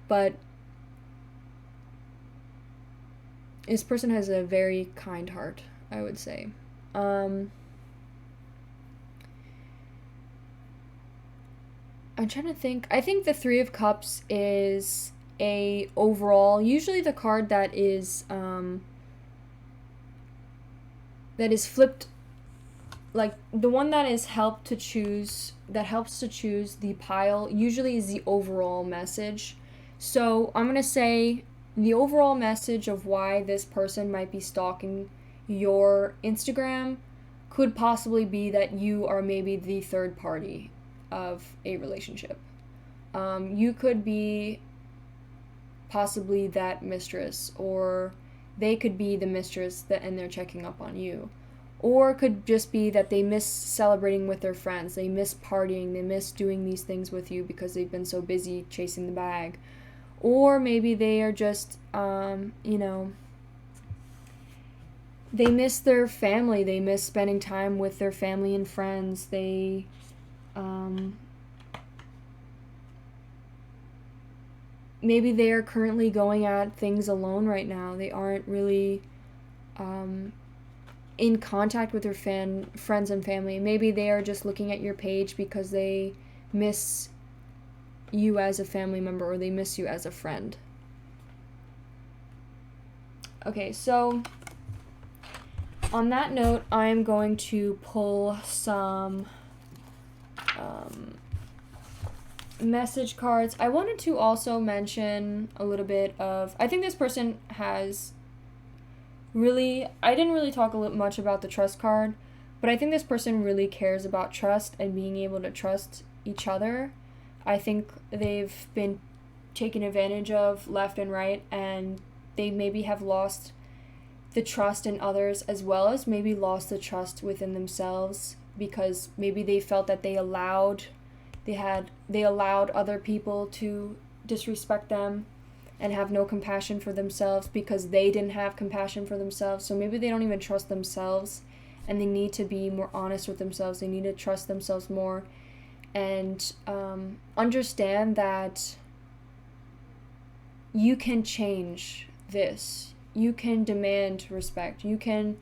but this person has a very kind heart, I would say. I'm trying to think. I think the Three of Cups is a overall, usually the card that is flipped, like the one that is helps to choose the pile usually is the overall message. So I'm going to say the overall message of why this person might be stalking your Instagram could possibly be that you are maybe the third party of a relationship. You could be possibly that mistress, or they could be the mistress and they're checking up on you. Or it could just be that they miss celebrating with their friends, they miss partying, they miss doing these things with you because they've been so busy chasing the bag. Or maybe they are just, you know, they miss their family, they miss spending time with their family and friends, they, maybe they are currently going at things alone right now. They aren't really in contact with their friends and family. Maybe they are just looking at your page because they miss you as a family member, or they miss you as a friend. Okay, so on that note, I'm going to pull some message cards. I wanted to also mention a little bit of, I think this person has really, I didn't really talk much about the trust card, but I think this person really cares about trust and being able to trust each other. I think they've been taken advantage of left and right, and they maybe have lost the trust in others, as well as maybe lost the trust within themselves, because maybe they felt that they allowed other people to disrespect them and have no compassion for themselves because they didn't have compassion for themselves. So maybe they don't even trust themselves, and they need to be more honest with themselves. They need to trust themselves more and understand that you can change this. You can demand respect. You can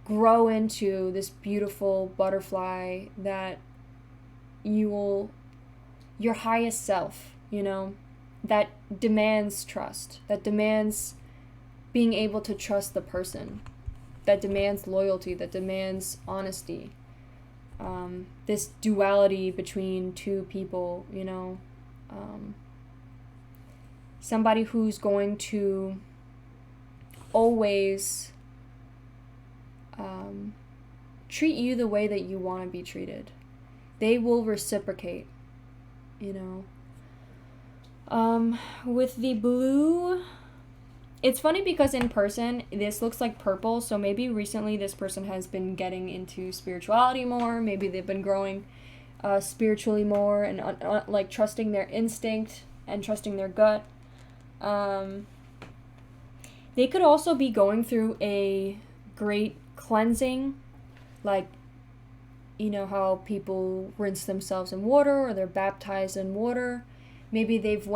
grow into this beautiful butterfly that your highest self, you know, that demands trust, that demands being able to trust the person, that demands loyalty, that demands honesty. This duality between two people, you know, somebody who's going to always treat you the way that you want to be treated. They will reciprocate, you know. With the blue, it's funny because in person this looks like purple, so maybe recently this person has been getting into spirituality more. Maybe they've been growing spiritually more and like trusting their instinct and trusting their gut. They could also be going through a great cleansing, like, you know how people rinse themselves in water or they're baptized in water. Maybe they've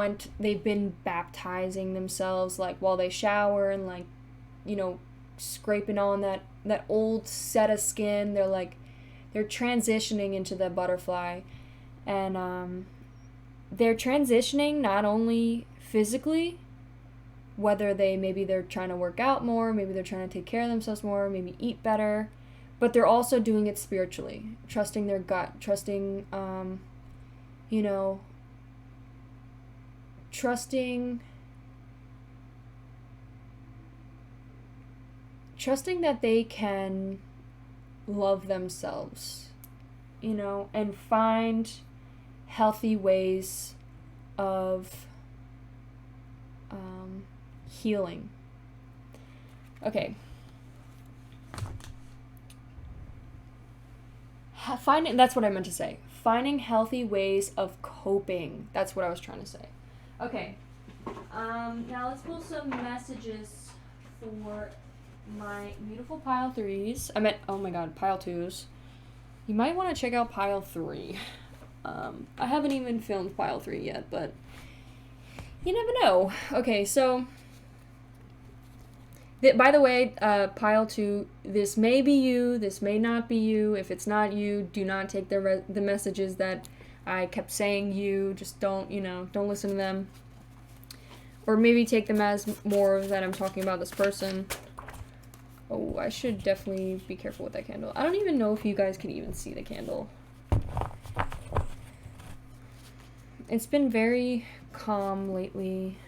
been baptizing themselves like while they shower and like, you know, scraping on that old set of skin. They're transitioning into the butterfly, and they're transitioning not only physically, whether they're trying to work out more, maybe they're trying to take care of themselves more, maybe eat better, but they're also doing it spiritually, trusting their gut, trusting, you know, trusting trusting that they can love themselves, you know, and find healthy ways of healing. Okay. That's what I meant to say. Finding healthy ways of coping. That's what I was trying to say. Okay. Now let's pull some messages for my beautiful pile 3s. Oh my god, pile 2s. You might want to check out pile 3. I haven't even filmed pile 3 yet, but you never know. Okay, so by the way, pile 2, this may be you, this may not be you. If it's not you, do not take the messages that I kept saying you. Just don't listen to them. Or maybe take them as more that I'm talking about this person. Oh, I should definitely be careful with that candle. I don't even know if you guys can even see the candle. It's been very calm lately.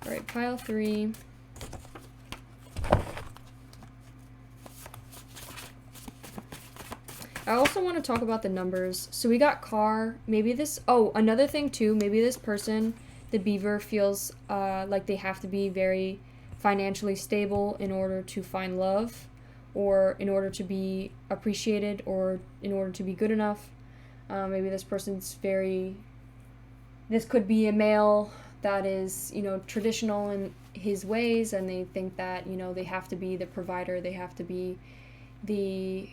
Alright, pile 3. I also want to talk about the numbers. So we got car. Maybe this... Oh, another thing too. Maybe this person, the beaver, feels like they have to be very financially stable in order to find love, or in order to be appreciated, or in order to be good enough. Maybe this person's very... This could be a male that is, traditional in his ways, and they think that, they have to be the provider, they have to be the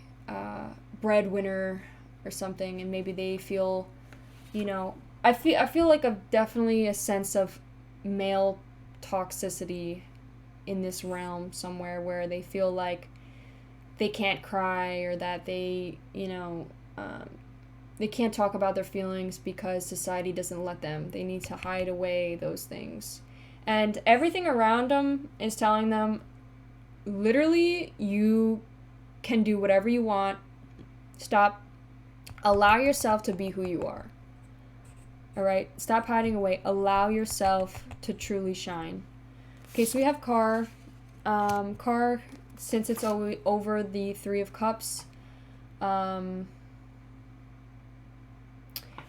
breadwinner or something, and maybe they feel, I feel like definitely a sense of male toxicity in this realm somewhere, where they feel like they can't cry, or that they can't talk about their feelings because society doesn't let them. They need to hide away those things. And everything around them is telling them, literally, you can do whatever you want. Stop. Allow yourself to be who you are. All right? Stop hiding away. Allow yourself to truly shine. Okay, so we have car. Car, since it's over the 3 of Cups,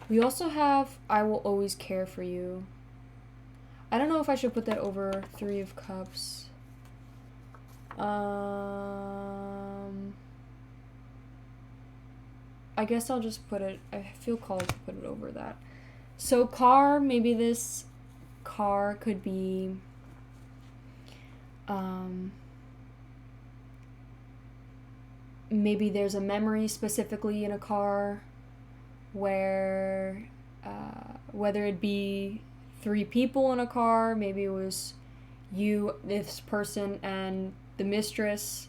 we also have I will always care for you. I don't know if I should put that over 3 of Cups. I guess I'll just put it, I feel called to put it over that. So car, maybe this car could be maybe there's a memory specifically in a car where whether it be 3 people in a car, maybe it was you, this person, and the mistress,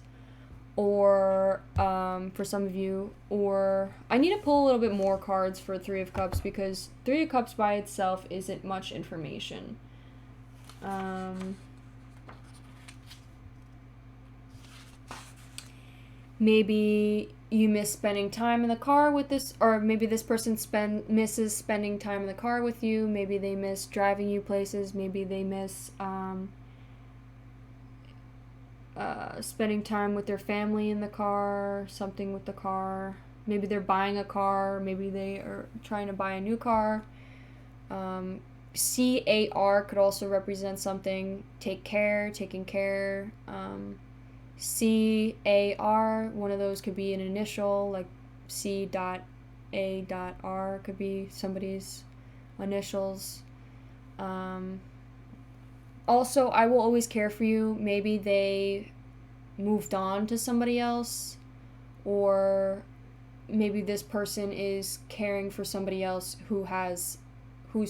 or for some of you, or I need to pull a little bit more cards for 3 of Cups, because 3 of Cups by itself isn't much information. Maybe you miss spending time in the car with this, or maybe this person misses spending time in the car with you. Maybe they miss driving you places. Maybe they miss spending time with their family in the car, something with the car. Maybe they're buying a car. Maybe they are trying to buy a new car. CAR could also represent something. Take care, taking care. CAR, one of those could be an initial, like C.A.R. could be somebody's initials. Also, I will always care for you. Maybe they moved on to somebody else, or maybe this person is caring for somebody else who's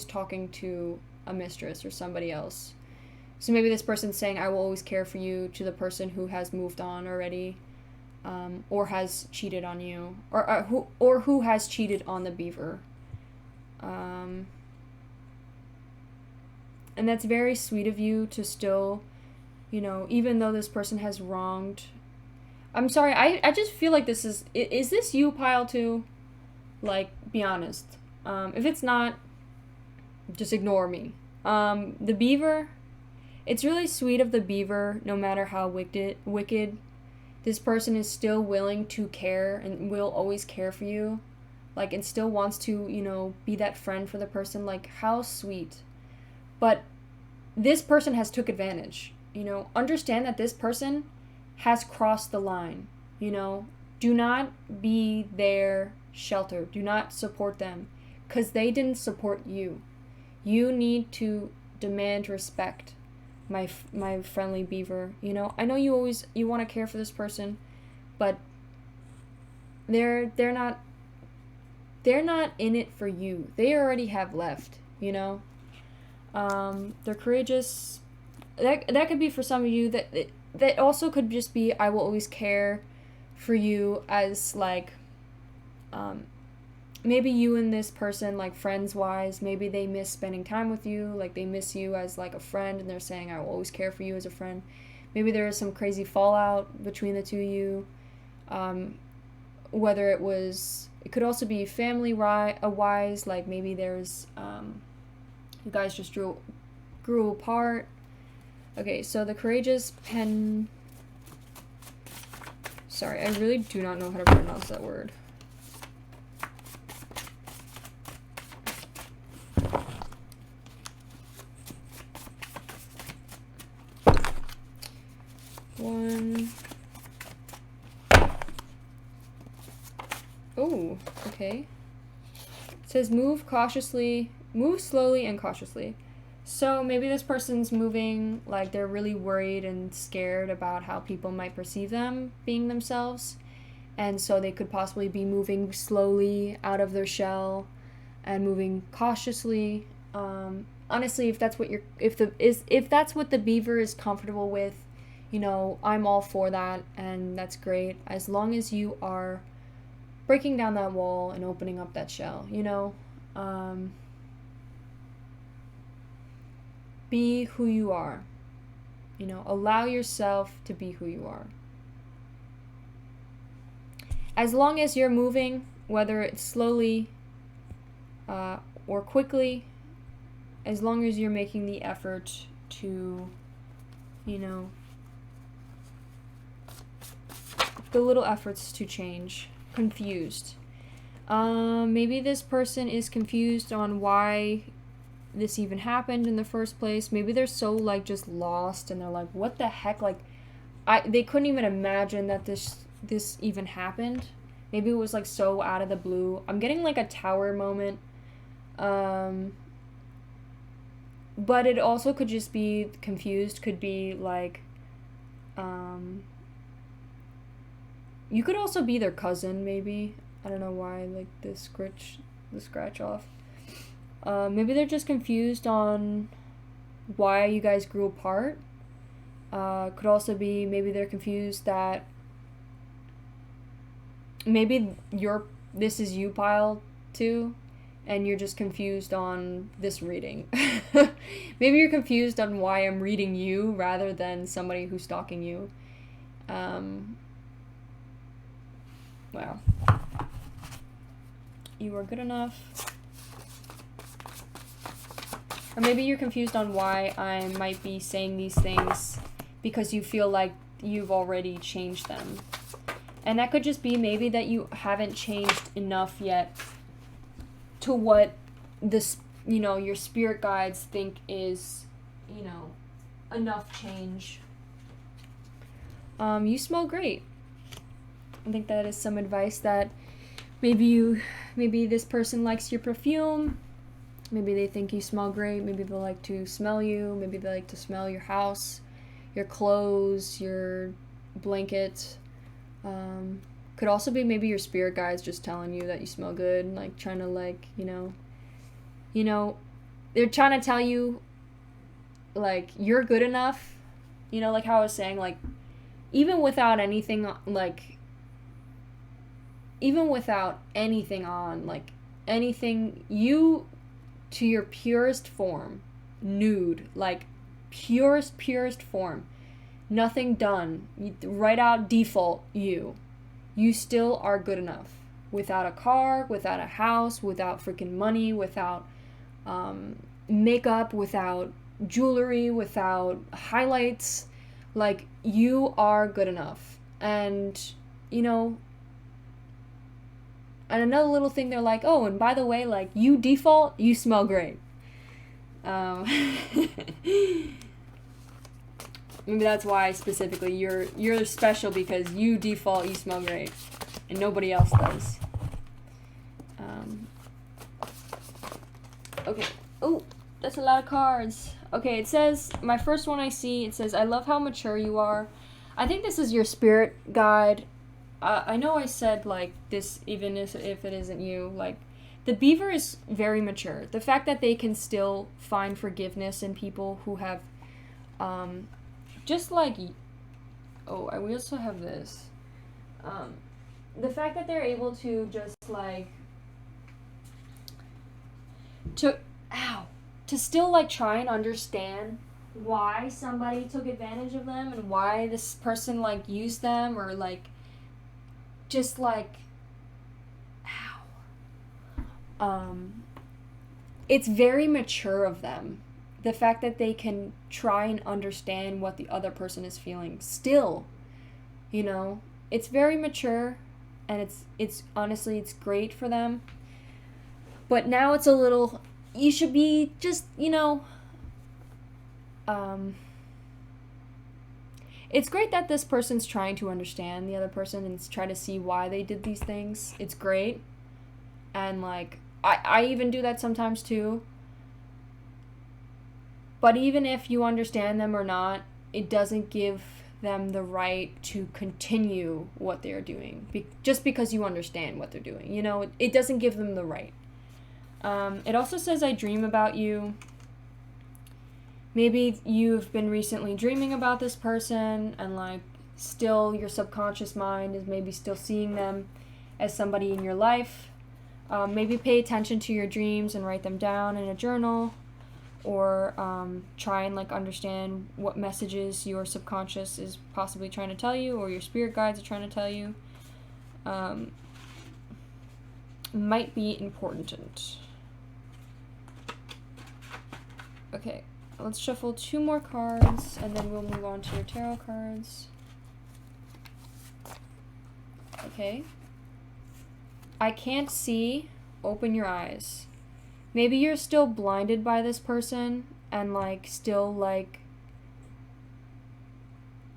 talking to a mistress or somebody else. So maybe this person's saying, I will always care for you, to the person who has moved on already, or has cheated on you, or who has cheated on the beaver. And that's very sweet of you to still, even though this person has wronged. I'm sorry, I just feel like this is this you, pile 2? Like, be honest. If it's not, just ignore me. The beaver, It's really sweet of the beaver, no matter how wicked, this person is still willing to care and will always care for you. Like, and still wants to, you know, be that friend for the person. Like, how sweet. But this person has took advantage, you know. Understand that this person has crossed the line, you know. Do not be their shelter. Do not support them, because they didn't support you. You need to demand respect, my friendly beaver. You know, I know you want to care for this person, but they're not in it for you. They already have left, you know. They're courageous. That could be for some of you. That also could just be, I will always care for you, as like, maybe you and this person, like, friends wise, maybe they miss spending time with you, like they miss you as like a friend, and they're saying, I will always care for you as a friend. Maybe there is some crazy fallout between the two of you, whether it could also be family wise, like maybe there's you guys just grew apart. Okay, so the courageous sorry, I really do not know how to pronounce that word. Oh, okay. It says move slowly and cautiously. So maybe this person's moving, like they're really worried and scared about how people might perceive them being themselves. And so they could possibly be moving slowly out of their shell and moving cautiously. Honestly, if that's what if that's what the beaver is comfortable with, you know, I'm all for that, and that's great, as long as you are breaking down that wall and opening up that shell, you know. Be who you are, you know, allow yourself to be who you are. As long as you're moving, whether it's slowly or quickly, as long as you're making the effort to, you know, the little efforts to change. Confused. Maybe this person is confused on why this even happened in the first place. Maybe they're so, like, just lost, and they're like, what the heck? Like, they couldn't even imagine that this even happened. Maybe it was, like, so out of the blue. I'm getting, like, a tower moment. But it also could just be confused. Could be, like, you could also be their cousin, maybe. I don't know why, like, the scratch off. Maybe they're just confused on why you guys grew apart. Could also be, maybe they're confused that maybe this is you, pile 2, and you're just confused on this reading. Maybe you're confused on why I'm reading you rather than somebody who's stalking you. Wow. You are good enough. Or maybe you're confused on why I might be saying these things because you feel like you've already changed them. And that could just be maybe that you haven't changed enough yet to what this, you know, your spirit guides think is, you know, enough change. You smell great. I think that is some advice that maybe this person likes your perfume. Maybe they think you smell great. Maybe they like to smell you. Maybe they like to smell your house, your clothes, your blanket. Could also be maybe your spirit guides just telling you that you smell good, and like trying to, like, you know, they're trying to tell you, like, you're good enough. You know, like how I was saying, like, even without anything on, like, anything, you, to your purest form, nude, like, purest form, nothing done, right out default, you still are good enough. Without a car, without a house, without freaking money, without makeup, without jewelry, without highlights. Like, you are good enough. And, you know, and another little thing, they're like, oh, and by the way, like, you default, you smell great. Maybe that's why specifically you're special, because you default, you smell great, and nobody else does. Okay. Oh, that's a lot of cards. Okay, it says, my first one I see, it says, I love how mature you are. I think this is your spirit guide. I know I said, like, this, even if it isn't you, like, the beaver is very mature. The fact that they can still find forgiveness in people who have, just like, oh, we also have this. The fact that they're able to just, like, to still, like, try and understand why somebody took advantage of them and why this person, like, used them, or, like, just, like, it's very mature of them. The fact that they can try and understand what the other person is feeling still, you know, it's very mature, and it's honestly, it's great for them. But now it's a little, you should be just, you know, it's great that this person's trying to understand the other person and try to see why they did these things. It's great. And, like, I even do that sometimes too. But even if you understand them or not, it doesn't give them the right to continue what they're doing. Just because you understand what they're doing. You know, it doesn't give them the right. It also says, I dream about you. Maybe you've been recently dreaming about this person, and, like, still your subconscious mind is maybe still seeing them as somebody in your life. Maybe pay attention to your dreams and write them down in a journal, or try and, like, understand what messages your subconscious is possibly trying to tell you, or your spirit guides are trying to tell you. Might be important. Okay, let's shuffle 2 more cards, and then we'll move on to your tarot cards. Okay. I can't see. Open your eyes. Maybe you're still blinded by this person, and, like, still, like,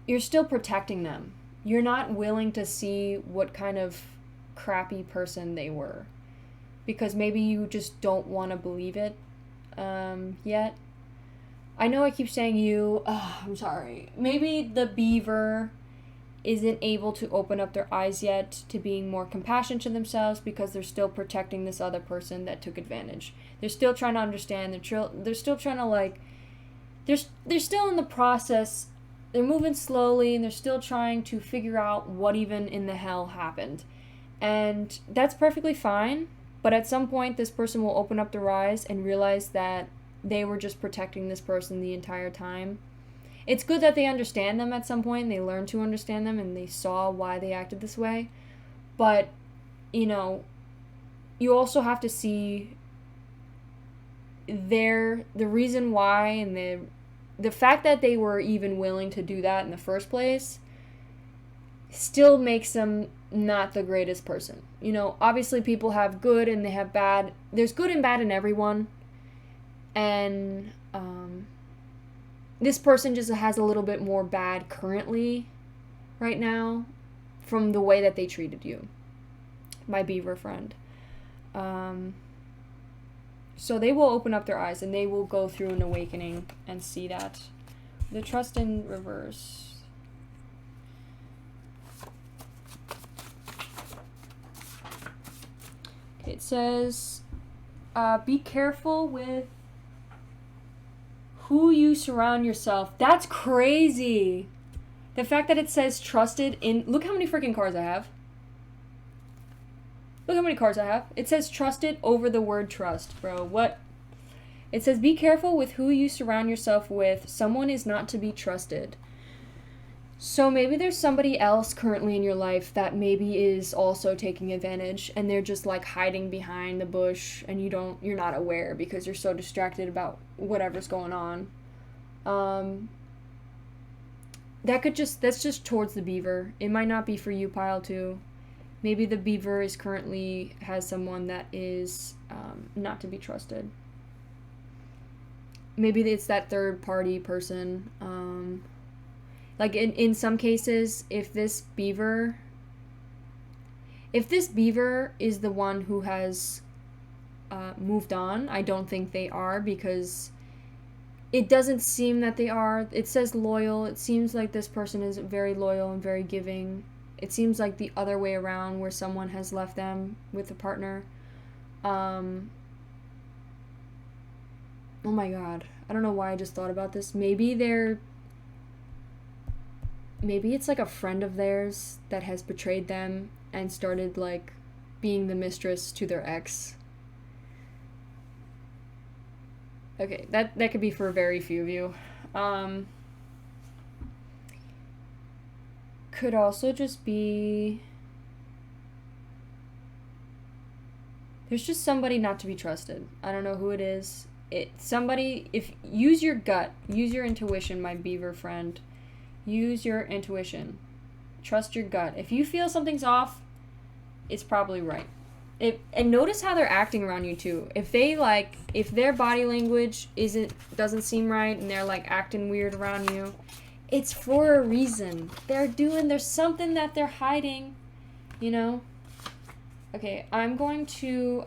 you're still protecting them. You're not willing to see what kind of crappy person they were, because maybe you just don't want to believe it yet. I know I keep saying you. I'm sorry. Maybe the beaver isn't able to open up their eyes yet to being more compassionate to themselves, because they're still protecting this other person that took advantage. They're still trying to understand. They're still trying to, like, they're still in the process. They're moving slowly, and they're still trying to figure out what even in the hell happened. And that's perfectly fine, but at some point this person will open up their eyes and realize that they were just protecting this person the entire time. It's good that they understand them at some point, and they learn to understand them, and they saw why they acted this way. But, you know, you also have to see the reason why, and the fact that they were even willing to do that in the first place still makes them not the greatest person. You know, obviously people have good and they have bad. There's good and bad in everyone. And this person just has a little bit more bad currently, right now, from the way that they treated you, my beaver friend. So they will open up their eyes, and they will go through an awakening and see that. The trust in reverse. Okay, it says, be careful with who you surround yourself. That's crazy. The fact that it says trusted in... Look how many freaking cards I have. Look how many cards I have. It says trusted over the word trust, bro. What? It says be careful with who you surround yourself with. Someone is not to be trusted. So maybe there's somebody else currently in your life that maybe is also taking advantage, and they're just, like, hiding behind the bush, and you're not aware because you're so distracted about whatever's going on. That's just towards the beaver. It might not be for you, pile 2. Maybe the beaver is currently has someone that is not to be trusted. Maybe it's that third party person. Like in some cases, if this beaver is the one who has moved on, I don't think they are, because it doesn't seem that they are. It says loyal. It seems like this person is very loyal and very giving. It seems like the other way around, where someone has left them with a partner. Oh my god. I don't know why I just thought about this. Maybe it's like a friend of theirs that has betrayed them and started like being the mistress to their ex. Okay, that could be for very few of you. Could also just be... There's just somebody not to be trusted. I don't know who it is. Use your gut. Use your intuition, my beaver friend. Use your intuition. Trust your gut. If you feel something's off, it's probably right. And notice how they're acting around you too. If their body language doesn't seem right and they're like acting weird around you, it's for a reason. There's something that they're hiding, you know? Okay, I'm going to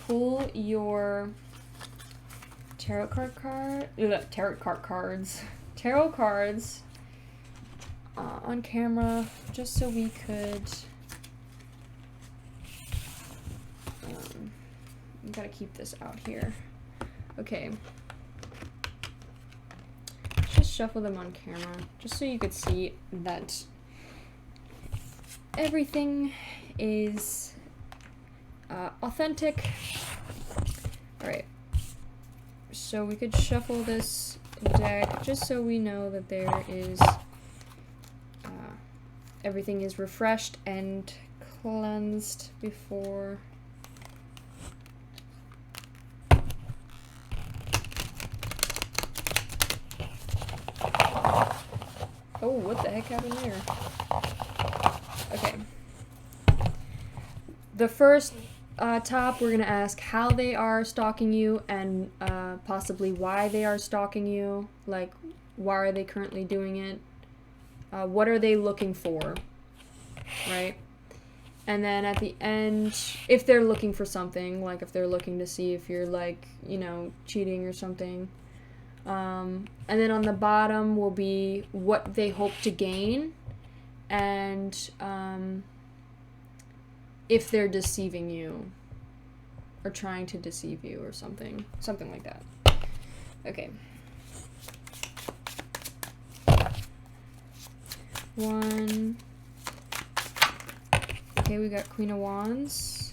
pull your tarot cards on camera, just so we could gotta keep this out here. Okay, just shuffle them on camera, just so you could see that everything is authentic. Alright, so we could shuffle this deck just so we know that there is everything is refreshed and cleansed before. Oh, what the heck happened there? Okay. The first top, we're going to ask how they are stalking you and possibly why they are stalking you. Like, why are they currently doing it? What are they looking for? Right? And then at the end, if they're looking for something, like if they're looking to see if you're like, you know, cheating or something. And then on the bottom will be what they hope to gain and if they're deceiving you or trying to deceive you or something like that. Okay. 1. Okay, we got Queen of Wands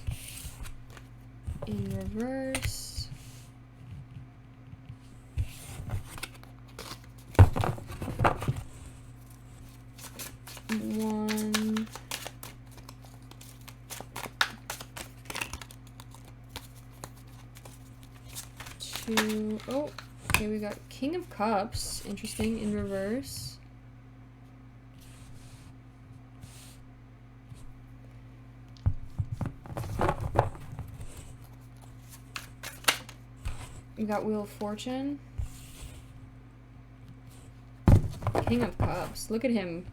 in reverse. 1. 2. Oh, okay, we got King of Cups, interesting, in reverse. We got Wheel of Fortune. King of Cups. Look at him.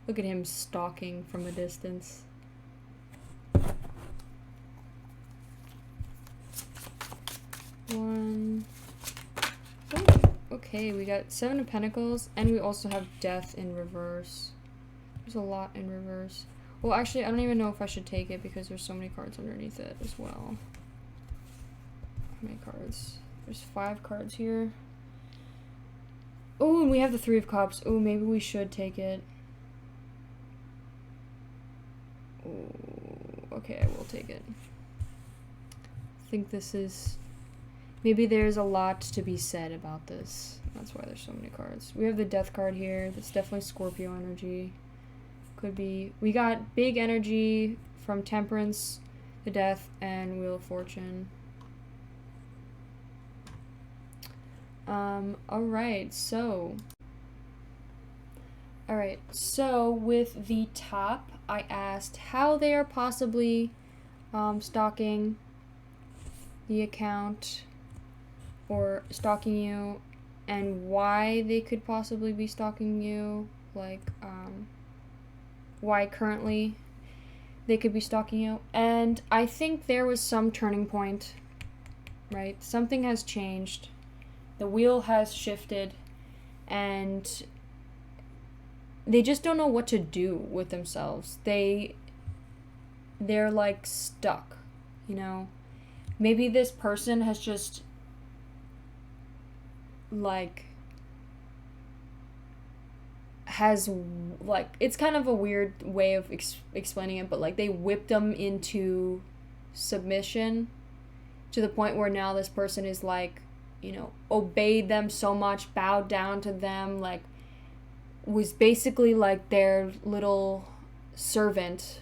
Look at him stalking from a distance. One. Oh, okay, we got 7 of Pentacles, and we also have Death in reverse. There's a lot in reverse. Well, actually, I don't even know if I should take it because there's so many cards underneath it as well. How many cards? There's 5 cards here. Oh, and we have the 3 of Cups. Oh, maybe we should take it. Oh, okay, I will take it. I think this is... Maybe there's a lot to be said about this. That's why there's so many cards. We have the Death card here. That's definitely Scorpio energy. Could be... We got big energy from Temperance, the Death, and Wheel of Fortune. Alright, so with the top, I asked how they are possibly stalking the account or stalking you, and why they could possibly be stalking you, like why currently they could be stalking you. And I think there was some turning point, right? Something has changed. The wheel has shifted, and they just don't know what to do with themselves. They're like stuck, you know? Maybe this person has just like has like, it's kind of a weird way of explaining it, but like they whipped them into submission to the point where now this person is like, you know, obeyed them so much, bowed down to them, like was basically like their little servant,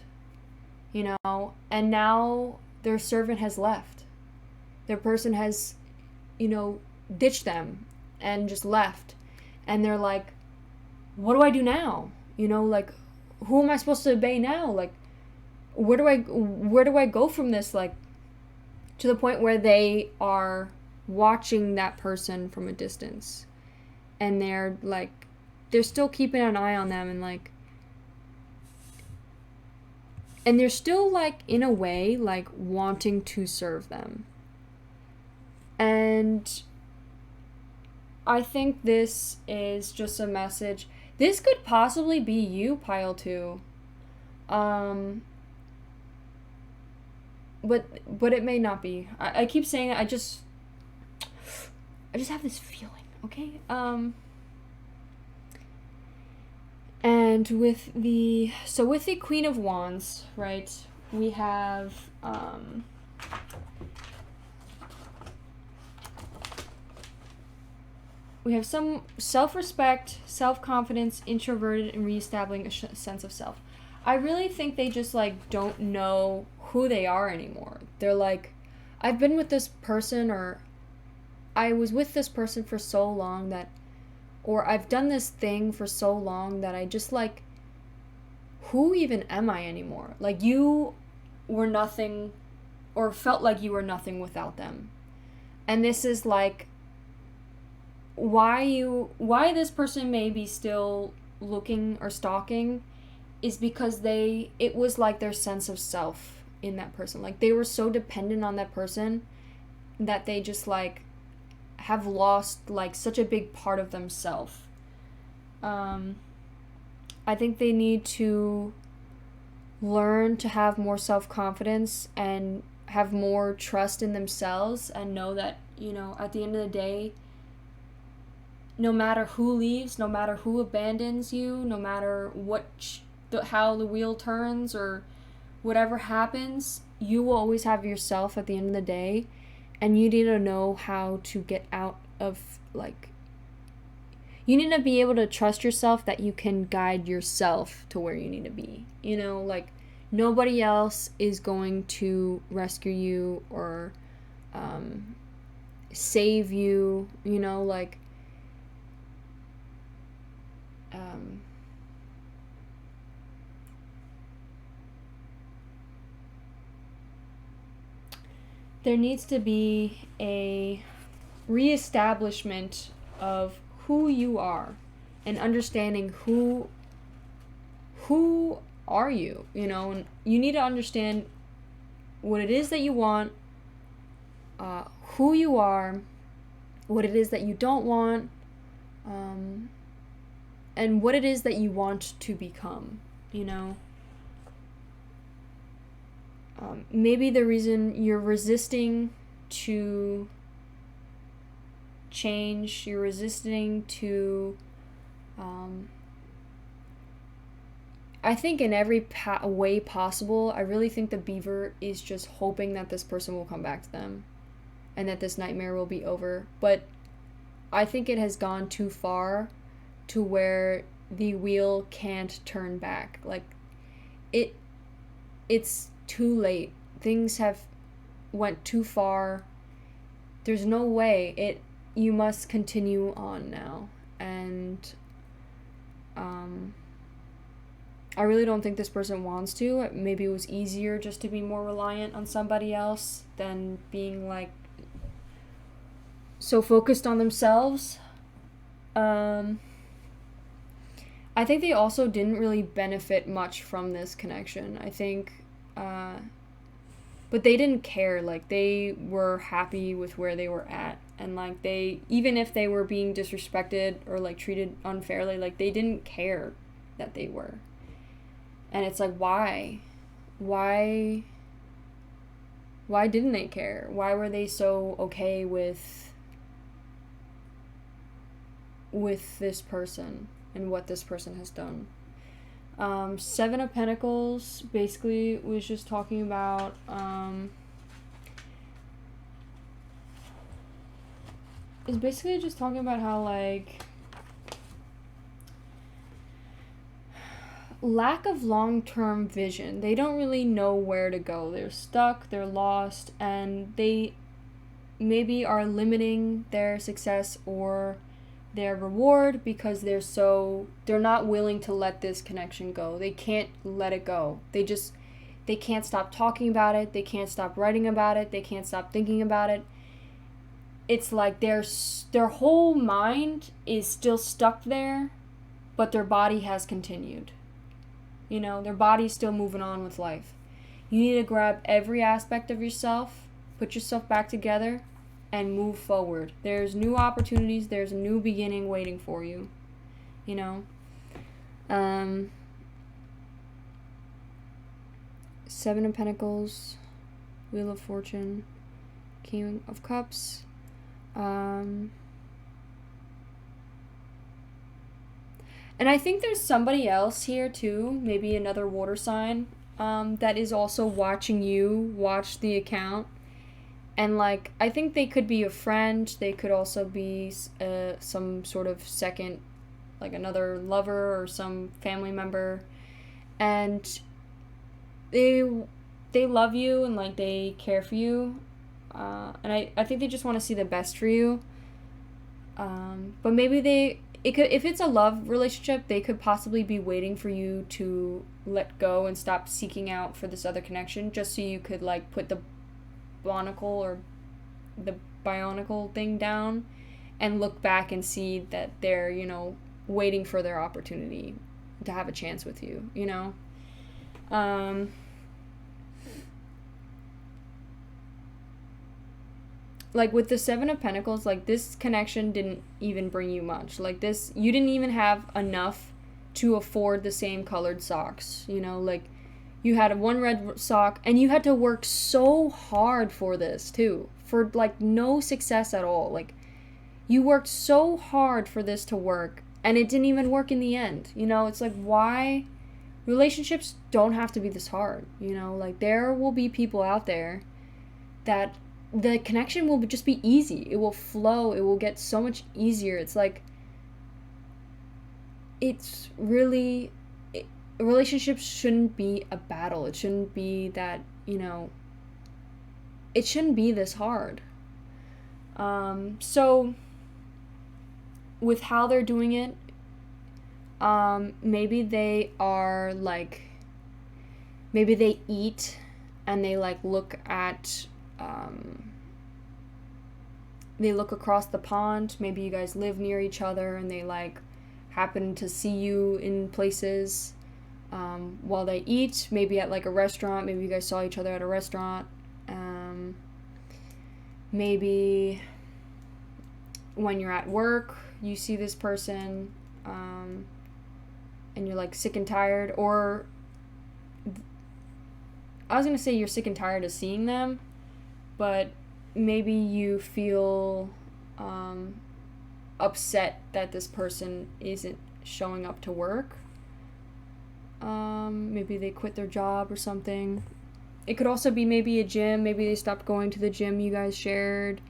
you know, and now their servant has left. Their person has, you know, ditched them and just left. And they're like, what do I do now? You know, like, who am I supposed to obey now? Like, where do I go from this? Like, to the point where they are watching that person from a distance, and they're like, they're still keeping an eye on them, and like, and they're still like, in a way, like wanting to serve them. And I think this is just a message. This could possibly be you, pile 2. But it may not be. I keep saying it. I just have this feeling, okay? And with the Queen of Wands, right? We have some self-respect, self-confidence, introverted, and reestablishing a sense of self. I really think they just like don't know who they are anymore. They're like, I've been with this person, or I was with this person for so long that, or I've done this thing for so long that I just like, who even am I anymore? Like, you were nothing, or felt like you were nothing without them. And this is like why this person may be still looking or stalking is because it was like their sense of self in that person. Like, they were so dependent on that person that they just like have lost like such a big part of themselves. I think they need to learn to have more self-confidence and have more trust in themselves, and know that, you know, at the end of the day, no matter who leaves, no matter who abandons you, no matter how the wheel turns or whatever happens, you will always have yourself at the end of the day, and you need to know how to get out of, like, you need to be able to trust yourself that you can guide yourself to where you need to be. You know, like, nobody else is going to rescue you or save you, you know, like, there needs to be a reestablishment of who you are and understanding who are you, you know, and you need to understand what it is that you want, who you are, what it is that you don't want, and what it is that you want to become, you know. Maybe the reason you're resisting to change, you're resisting to, I think in every way possible, I really think the beaver is just hoping that this person will come back to them and that this nightmare will be over. But I think it has gone too far to where the wheel can't turn back. Like, it's too late. Things have went too far. There's no way. you must continue on now. And I really don't think this person wants to. Maybe it was easier just to be more reliant on somebody else than being like so focused on themselves. I think they also didn't really benefit much from this connection. I think, but they didn't care. Like, they were happy with where they were at. And, like, they, even if they were being disrespected or, like, treated unfairly, like, they didn't care that they were. And it's like, why? Why didn't they care? Why were they so okay with this person and what this person has done? Seven of Pentacles basically was just talking about is basically just talking about how, like, lack of long-term vision. They don't really know where to go. They're stuck, they're lost, and they maybe are limiting their success or their reward because they're not willing to let this connection go. They can't let it go. They can't stop talking about it. They can't stop writing about it. They can't stop thinking about it. It's like their whole mind is still stuck there, but their body has continued. You know, their body's still moving on with life. You need to grab every aspect of yourself, put yourself back together, and move forward. There's new opportunities. There's a new beginning waiting for you. You know? Seven of Pentacles, Wheel of Fortune, King of Cups. And I think there's somebody else here too, maybe another water sign, that is also watching you watch the account. And, like, I think they could be a friend. They could also be some sort of second, like another lover or some family member. And they love you and, like, they care for you. And I think they just want to see the best for you. But maybe if it's a love relationship, they could possibly be waiting for you to let go and stop seeking out for this other connection, just so you could, like, put the bionicle thing down and look back and see that they're, you know, waiting for their opportunity to have a chance with you, you know? Like, with the Seven of Pentacles, like, this connection didn't even bring you much. Like, this, you didn't even have enough to afford the same colored socks, you know? Like, you had one red sock, and you had to work so hard for this, too. For, like, no success at all. Like, you worked so hard for this to work, and it didn't even work in the end, you know? It's like, why? Relationships don't have to be this hard, you know? Like, there will be people out there that the connection will just be easy. It will flow. It will get so much easier. It's like, it's really, relationships shouldn't be a battle. It shouldn't be that, you know, it shouldn't be this hard. So with how they're doing it, maybe they are like, maybe they eat and they, like, look at, they look across the pond. Maybe you guys live near each other and they, like, happen to see you in places while they eat, maybe at, like, a restaurant. Maybe you guys saw each other at a restaurant. Maybe when you're at work, you see this person and you're, like, sick and tired, or I was going to say you're sick and tired of seeing them, but maybe you feel upset that this person isn't showing up to work. Maybe they quit their job or something. It could also be maybe a gym. Maybe they stopped going to the gym you guys shared,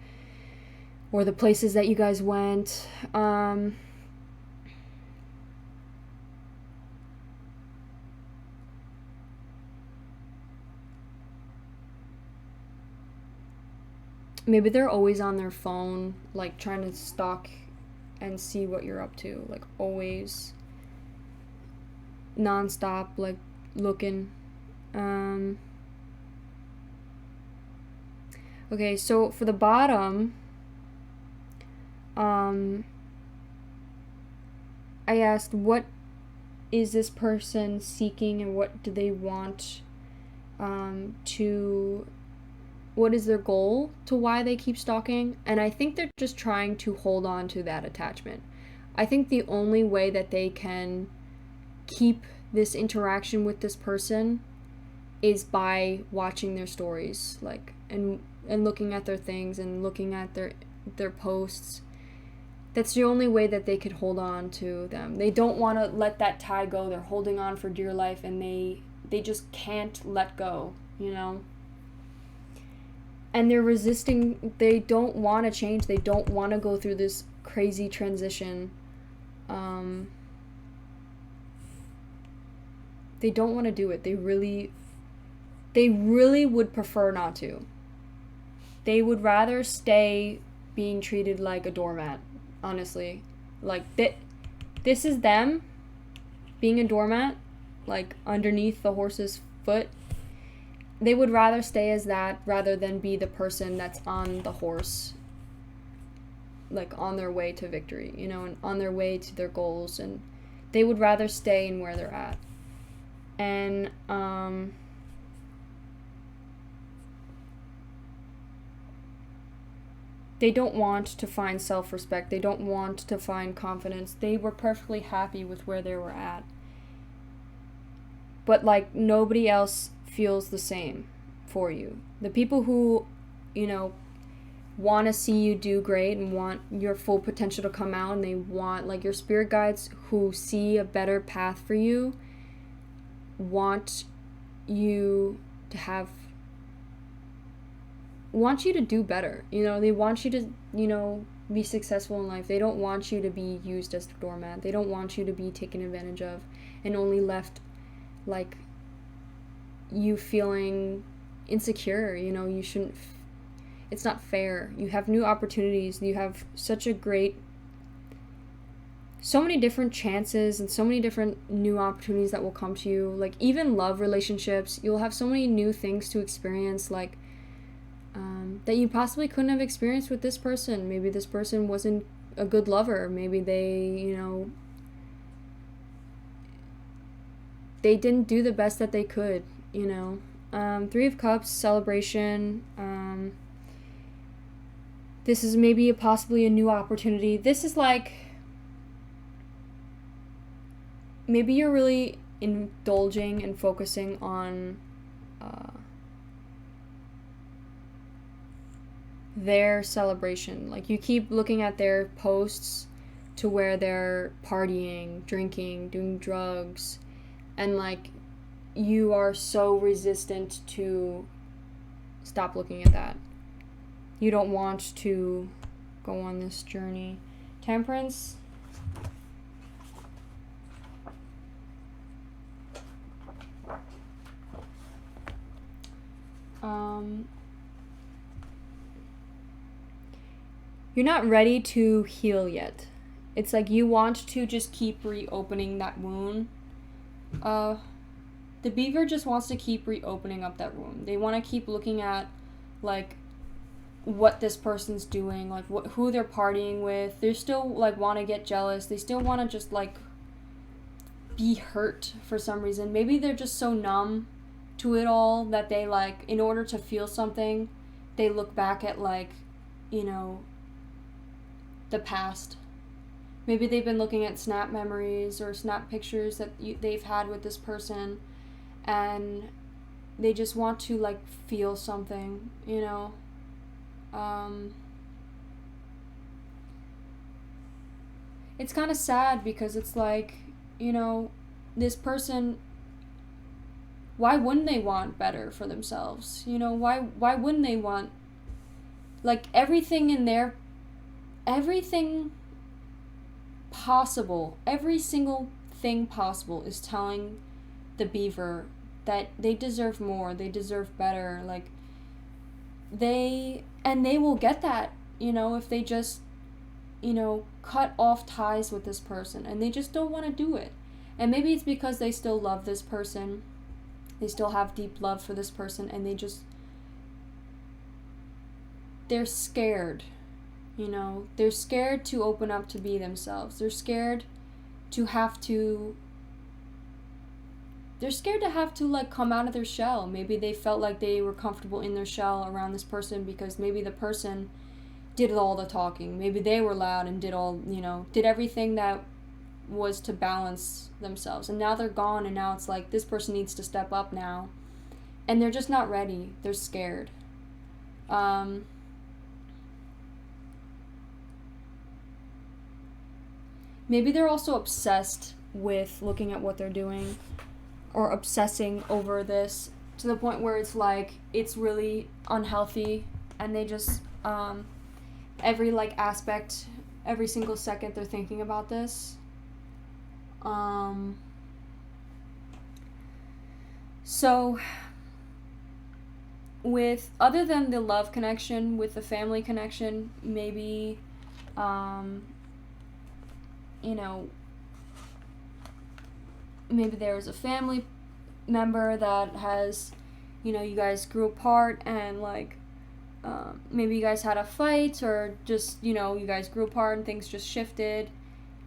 or the places that you guys went. maybe they're always on their phone, like trying to stalk and see what you're up to, like always nonstop, like looking. Okay, so for the bottom, I asked, what is this person seeking and what do they want what is their goal to why they keep stalking? And I think they're just trying to hold on to that attachment. I think the only way that they can keep this interaction with this person is by watching their stories, like, and looking at their things and looking at their posts. That's the only way that they could hold on to them. They don't want to let that tie go. They're holding on for dear life, and they just can't let go, you know? And they're resisting. They don't want to change. They don't want to go through this crazy transition. They don't want to do it. They really would prefer not to. They would rather stay being treated like a doormat, honestly. Like, this is them being a doormat, like underneath the horse's foot. They would rather stay as that rather than be the person that's on the horse, like on their way to victory, you know, and on their way to their goals. And they would rather stay in where they're at. And they don't want to find self-respect. They don't want to find confidence. They were perfectly happy with where they were at. But, like, nobody else feels the same for you. The people who, you know, want to see you do great and want your full potential to come out, and they want, like, your spirit guides who see a better path for you, want you to do better. You know, they want you to, you know, be successful in life. They don't want you to be used as a doormat. They don't want you to be taken advantage of and only left, like, you feeling insecure. You know, you shouldn't, it's not fair. You have new opportunities. You have such a great, so many different chances and so many different new opportunities that will come to you. Like, even love relationships, you'll have so many new things to experience, like, that you possibly couldn't have experienced with this person. Maybe this person wasn't a good lover. Maybe they, you know, they didn't do the best that they could, you know. 3 of Cups, celebration. This is maybe possibly a new opportunity. This is like, maybe you're really indulging and focusing on their celebration. Like, you keep looking at their posts to where they're partying, drinking, doing drugs, and, like, you are so resistant to stop looking at that. You don't want to go on this journey. Temperance. You're not ready to heal yet. It's like you want to just keep reopening that wound. The beaver just wants to keep reopening up that wound. They want to keep looking at, like, what this person's doing, like, who they're partying with. They still, like, want to get jealous. They still want to just, like, be hurt for some reason. Maybe they're just so numb to it all that they, like, in order to feel something, they look back at, like, you know, the past. Maybe they've been looking at snap memories or snap pictures that they've had with this person, and they just want to, like, feel something, you know. It's kind of sad because it's like, you know, this person, why wouldn't they want better for themselves? You know, why wouldn't they want, like, everything possible, every single thing possible is telling the beaver that they deserve more, they deserve better. Like, they will get that, you know, if they just, you know, cut off ties with this person and they just don't want to do it. And maybe it's because they still love this person, they still have deep love for this person, and they're scared, you know, they're scared to open up to be themselves. They're scared to have to like come out of their shell. Maybe they felt like they were comfortable in their shell around this person because maybe the person did all the talking. Maybe they were loud and did all, you know, did everything that was to balance themselves. And now they're gone, and now it's like this person needs to step up now. And they're just not ready. They're scared. Maybe they're also obsessed with looking at what they're doing, or obsessing over this to the point where it's like it's really unhealthy, and they just every like aspect, every single second they're thinking about this. So with, other than the love connection, with the family connection, maybe you know, maybe there's a family member that has, you know, you guys grew apart, and like maybe you guys had a fight, or just, you know, you guys grew apart and things just shifted,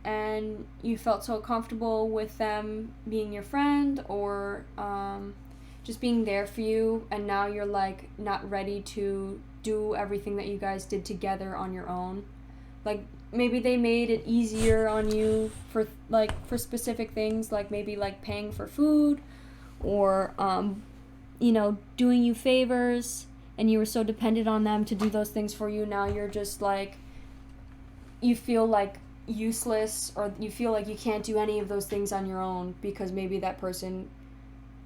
and you felt so comfortable with them being your friend, or just being there for you, and now you're like not ready to do everything that you guys did together on your own. Like maybe they made it easier on you for specific things, like maybe like paying for food, or you know, doing you favors, and you were so dependent on them to do those things for you. Now you're just like, you feel like useless, or you feel like you can't do any of those things on your own because maybe that person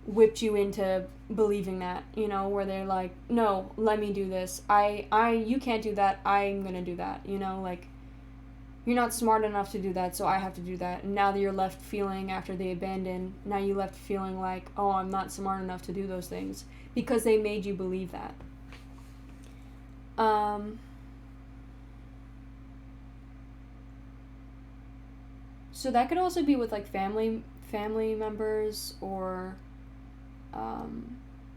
whipped you into believing that, you know, where they're like, no, let me do this. You can't do that. I'm gonna do that, you know, like, you're not smart enough to do that, so I have to do that. And now that you're left feeling, after they abandon, now you left feeling like, oh, I'm not smart enough to do those things because they made you believe that. So that could also be with like family members, or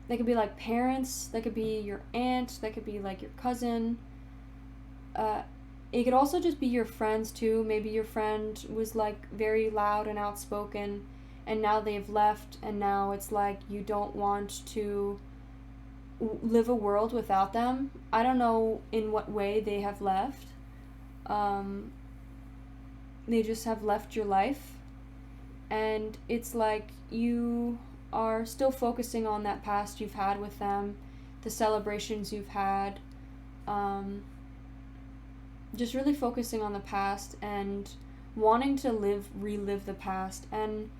they could be like parents, that could be your aunt, that could be like your cousin. It could also just be your friends too. Maybe your friend was like very loud and outspoken, and now they've left, and now it's like you don't want to live a world without them. I don't know in what way they have left. They just have left your life, and it's like you are still focusing on that past you've had with them, the celebrations you've had, just really focusing on the past and wanting to relive the past. And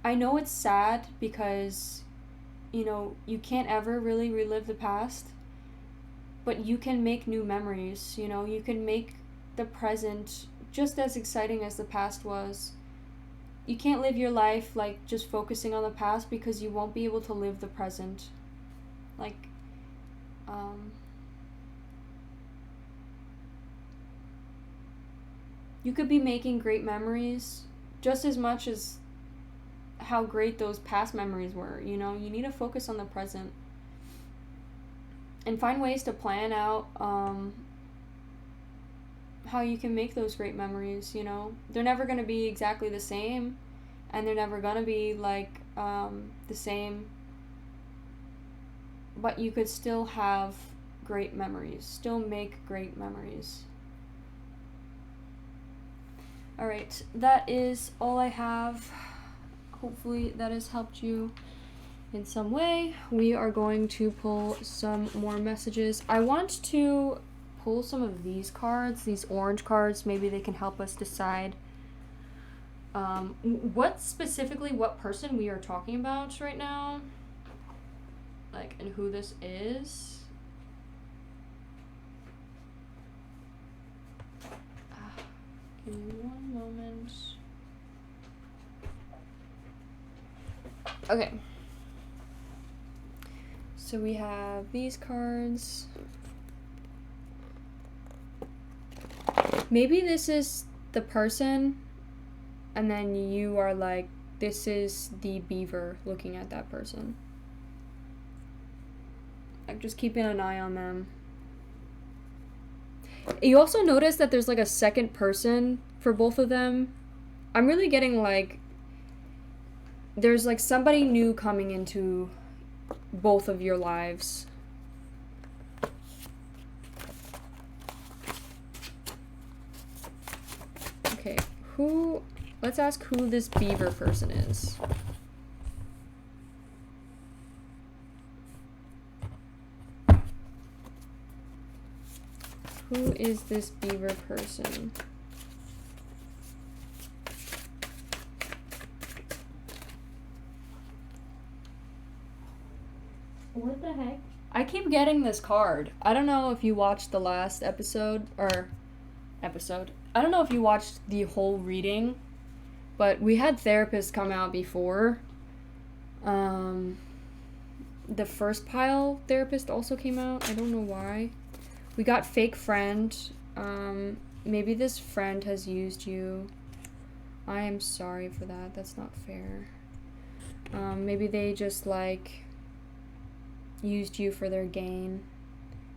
I know it's sad because, you know, you can't ever really relive the past, but you can make new memories, you know, you can make the present just as exciting as the past was. You can't live your life like just focusing on the past, because you won't be able to live the present. Like, you could be making great memories just as much as how great those past memories were, you know? You need to focus on the present and find ways to plan out how you can make those great memories, you know? They're never going to be exactly the same, and they're never going to be like the same, but you could still have great memories, still make great memories. Alright, that is all I have. Hopefully that has helped you in some way. We are going to pull some more messages. I want to pull some of these cards, these orange cards. Maybe they can help us decide what person we are talking about right now, like, and who this is. Give me one moment. Okay. So we have these cards Maybe this is the person, and then you are like, this is the beaver looking at that person. Like, just keeping an eye on them. You also notice that there's like a second person for both of them. I'm really getting like, there's like somebody new coming into both of your lives. Okay, let's ask who this beaver person is. Who is this beaver person? What the heck? I keep getting this card. I don't know if you watched the last episode. I don't know if you watched the whole reading, but we had therapists come out before. The first pile therapist also came out. I don't know why. We got fake friend. Maybe this friend has used you. I am sorry for that. That's not fair. Maybe they just like used you for their gain.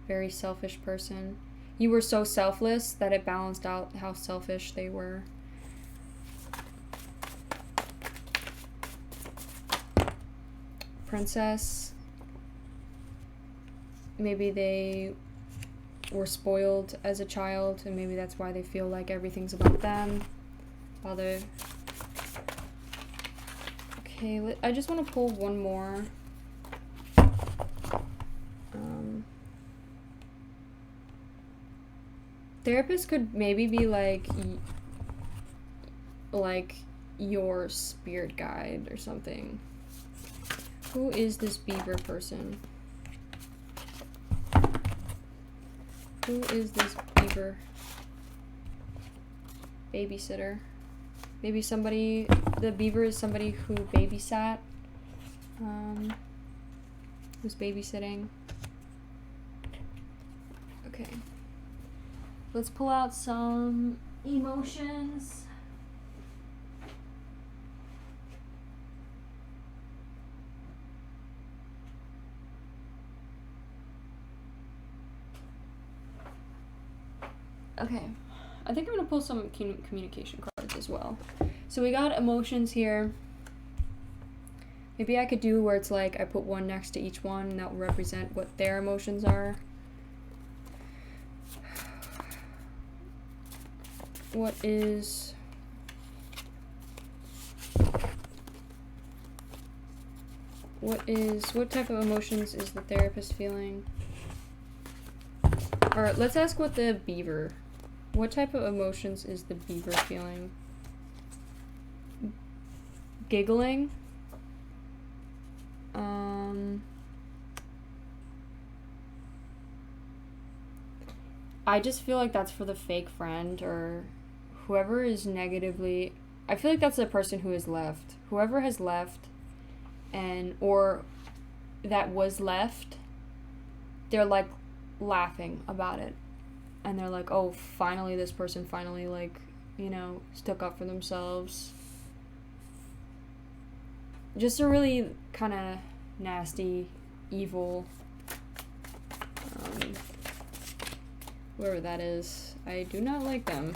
Very selfish person. You were so selfless that it balanced out how selfish they were. Princess. Maybe they were spoiled as a child, and maybe that's why they feel like everything's about them. Okay, I just want to pull one more. Therapist could maybe be like your spirit guide or something. Who is this beaver person? Who is this beaver? Babysitter. Maybe somebody, the beaver is somebody who babysat. Who's babysitting. Okay. Let's pull out some emotions. Okay, I think I'm gonna pull some communication cards as well. So we got emotions here. Maybe I could do where it's like I put one next to each one and that will represent what their emotions are. What type of emotions is the therapist feeling? Or let's ask what type of emotions is the beaver feeling? Giggling? I just feel like that's for the fake friend or whoever is negatively. I feel like that's the person who has left. Whoever has left or that was left, they're like laughing about it. And they're like, oh, finally this person finally stuck up for themselves. Just a really kind of nasty, evil, whoever that is. I do not like them.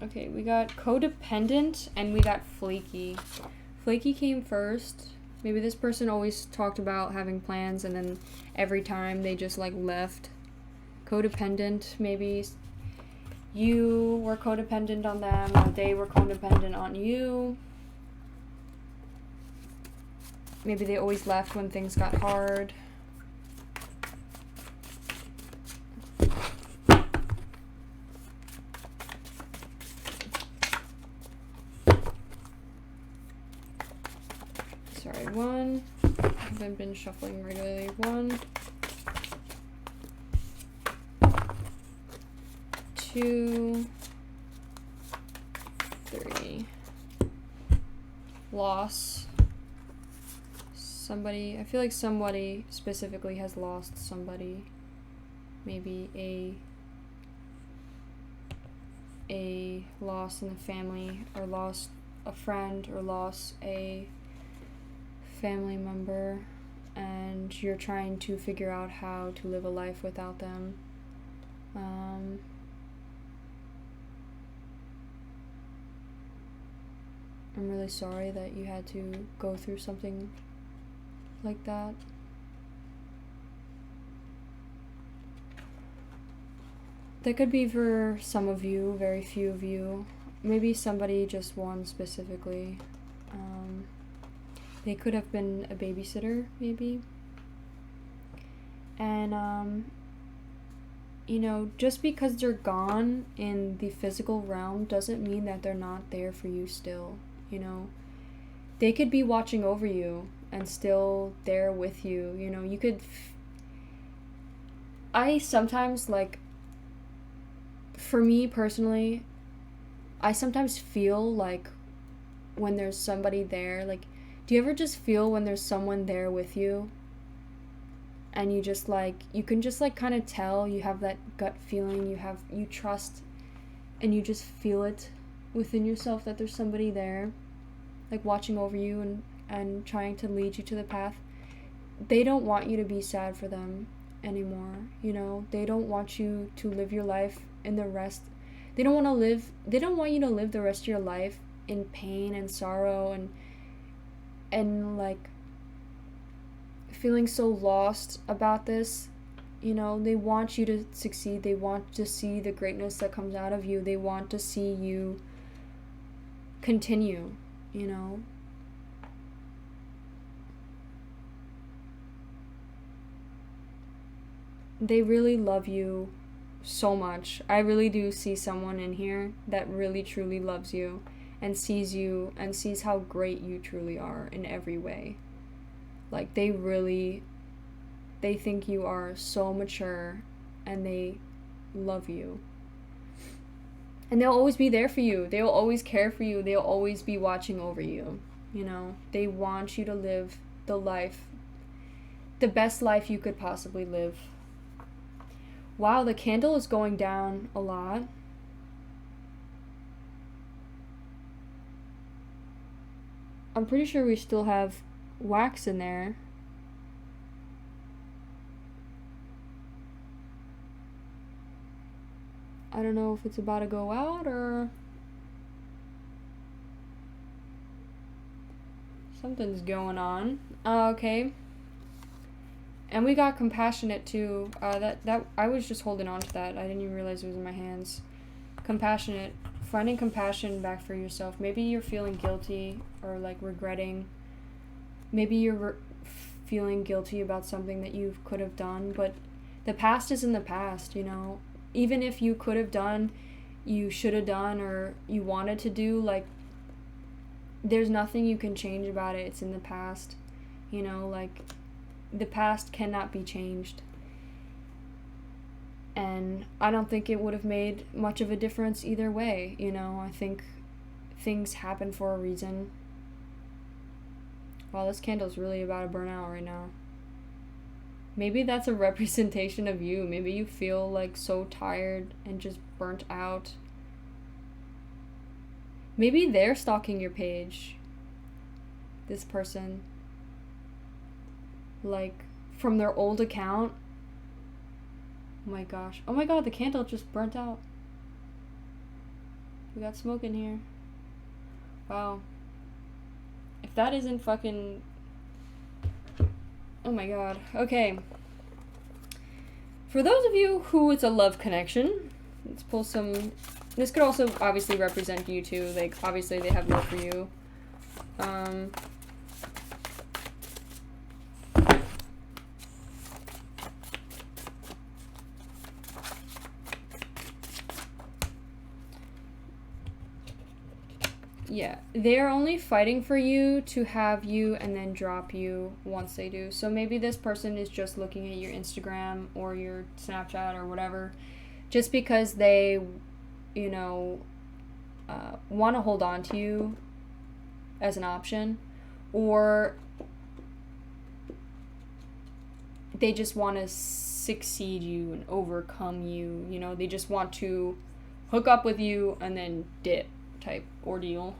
Okay, we got codependent and we got flaky. Flaky came first. Maybe this person always talked about having plans and then every time they just left. Codependent, maybe you were codependent on them or they were codependent on you. Maybe they always left when things got hard. Sorry, one. I haven't been shuffling regularly. 1, 2, 3. Loss. Somebody, I feel like somebody specifically has lost somebody. maybe a loss in the family, or lost a friend, or lost a family member, and you're trying to figure out how to live a life without them. I'm really sorry that you had to go through something like that. That could be for some of you, very few of you. Maybe somebody, just one specifically. They could have been a babysitter, maybe. And, you know, just because they're gone in the physical realm doesn't mean that they're not there for you still, you know. They could be watching over you and still there with you, you know. You could... I sometimes, like... For me, personally, I sometimes feel like when there's somebody there, like... Do you ever just feel when there's someone there with you? And you just, like, you can just, like, kind of tell, you have that gut feeling, you trust, and you just feel it within yourself that there's somebody there, like, watching over you and trying to lead you to the path. They don't want you to be sad for them anymore, you know? They don't want you to live your life in the rest. They don't want you to live the rest of your life in pain and sorrow and like, feeling so lost about this, you know. They want you to succeed. They want to see the greatness that comes out of you. They want to see you continue, you know. They really love you so much. I really do see someone in here that really truly loves you and sees you and sees how great you truly are in every way. Like, they think you are so mature, and they love you. And they'll always be there for you. They'll always care for you. They'll always be watching over you, you know. They want you to live the best life you could possibly live. Wow, the candle is going down a lot. I'm pretty sure we still have wax in there. I don't know if it's about to go out or something's going on. Okay. And we got compassionate too. That I was just holding on to that. I didn't even realize it was in my hands. Compassionate. Finding compassion back for yourself. Maybe you're feeling guilty or like regretting. Maybe you're feeling guilty about something that you could have done, but the past is in the past, you know. Even if you could have done, you should have done, or you wanted to do, like, there's nothing you can change about it. It's in the past, you know, like, the past cannot be changed. And I don't think it would have made much of a difference either way, you know. I think things happen for a reason. Wow, this candle's really about to burn out right now. Maybe that's a representation of you. Maybe you feel like so tired and just burnt out. Maybe they're stalking your page. This person. Like, from their old account. Oh my gosh. Oh my god, the candle just burnt out. We got smoke in here. Wow. If that isn't fucking... Oh my god. Okay. For those of you who it's a love connection, let's pull some... This could also obviously represent you too. Like, obviously they have love for you. Yeah, they're only fighting for you to have you and then drop you once they do. So maybe this person is just looking at your Instagram or your Snapchat or whatever, just because they, you know, want to hold on to you as an option, or they just want to succeed you and overcome you. You know, they just want to hook up with you and then dip type ordeal.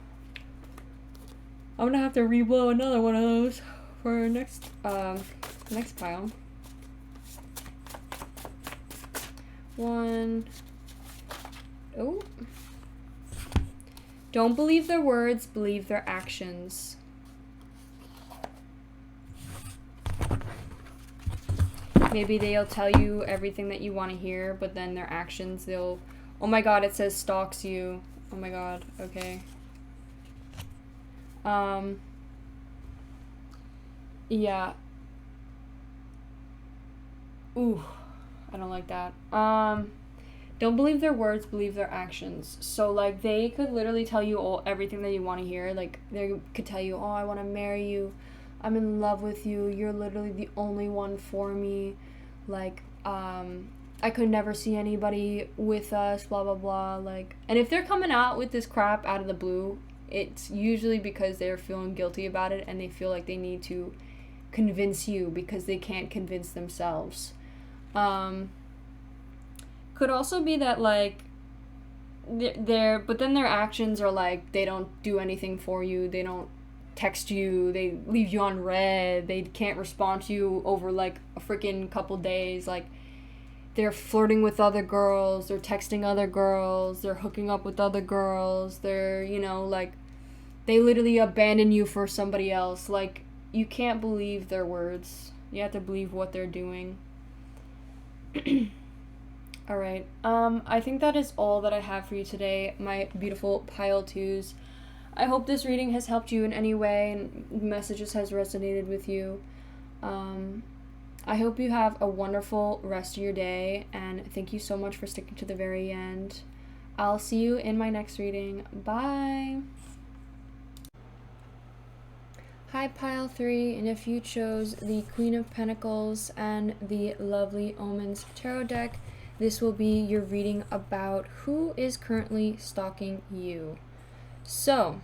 I'm gonna have to reblow another one of those for our next pile. One. Oh. Don't believe their words, believe their actions. Maybe they'll tell you everything that you want to hear, but then their actions, they'll... Oh my god, it says stalks you. Oh my god, okay. Yeah. Ooh, I don't like that. Don't believe their words, believe their actions. So, like, they could literally tell you everything that you want to hear. Like, they could tell you, oh, I want to marry you. I'm in love with you. You're literally the only one for me. Like, I could never see anybody with us, blah, blah, blah. Like, and if they're coming out with this crap out of the blue, it's usually because they're feeling guilty about it and they feel like they need to convince you because they can't convince themselves. Could also be that, like, but then their actions are like, they don't do anything for you, they don't text you, they leave you on red, they can't respond to you over, like, a freaking couple days, like, they're flirting with other girls, they're texting other girls, they're hooking up with other girls, they're, you know, like, they literally abandon you for somebody else. Like, you can't believe their words, you have to believe what they're doing. Alright, I think that is all that I have for you today, my beautiful pile twos. I hope this reading has helped you in any way and messages has resonated with you. I hope you have a wonderful rest of your day, and thank you so much for sticking to the very end. I'll see you in my next reading. Bye! Hi Pile 3, and if you chose the Queen of Pentacles and the Lovely Omens Tarot deck, this will be your reading about who is currently stalking you. So,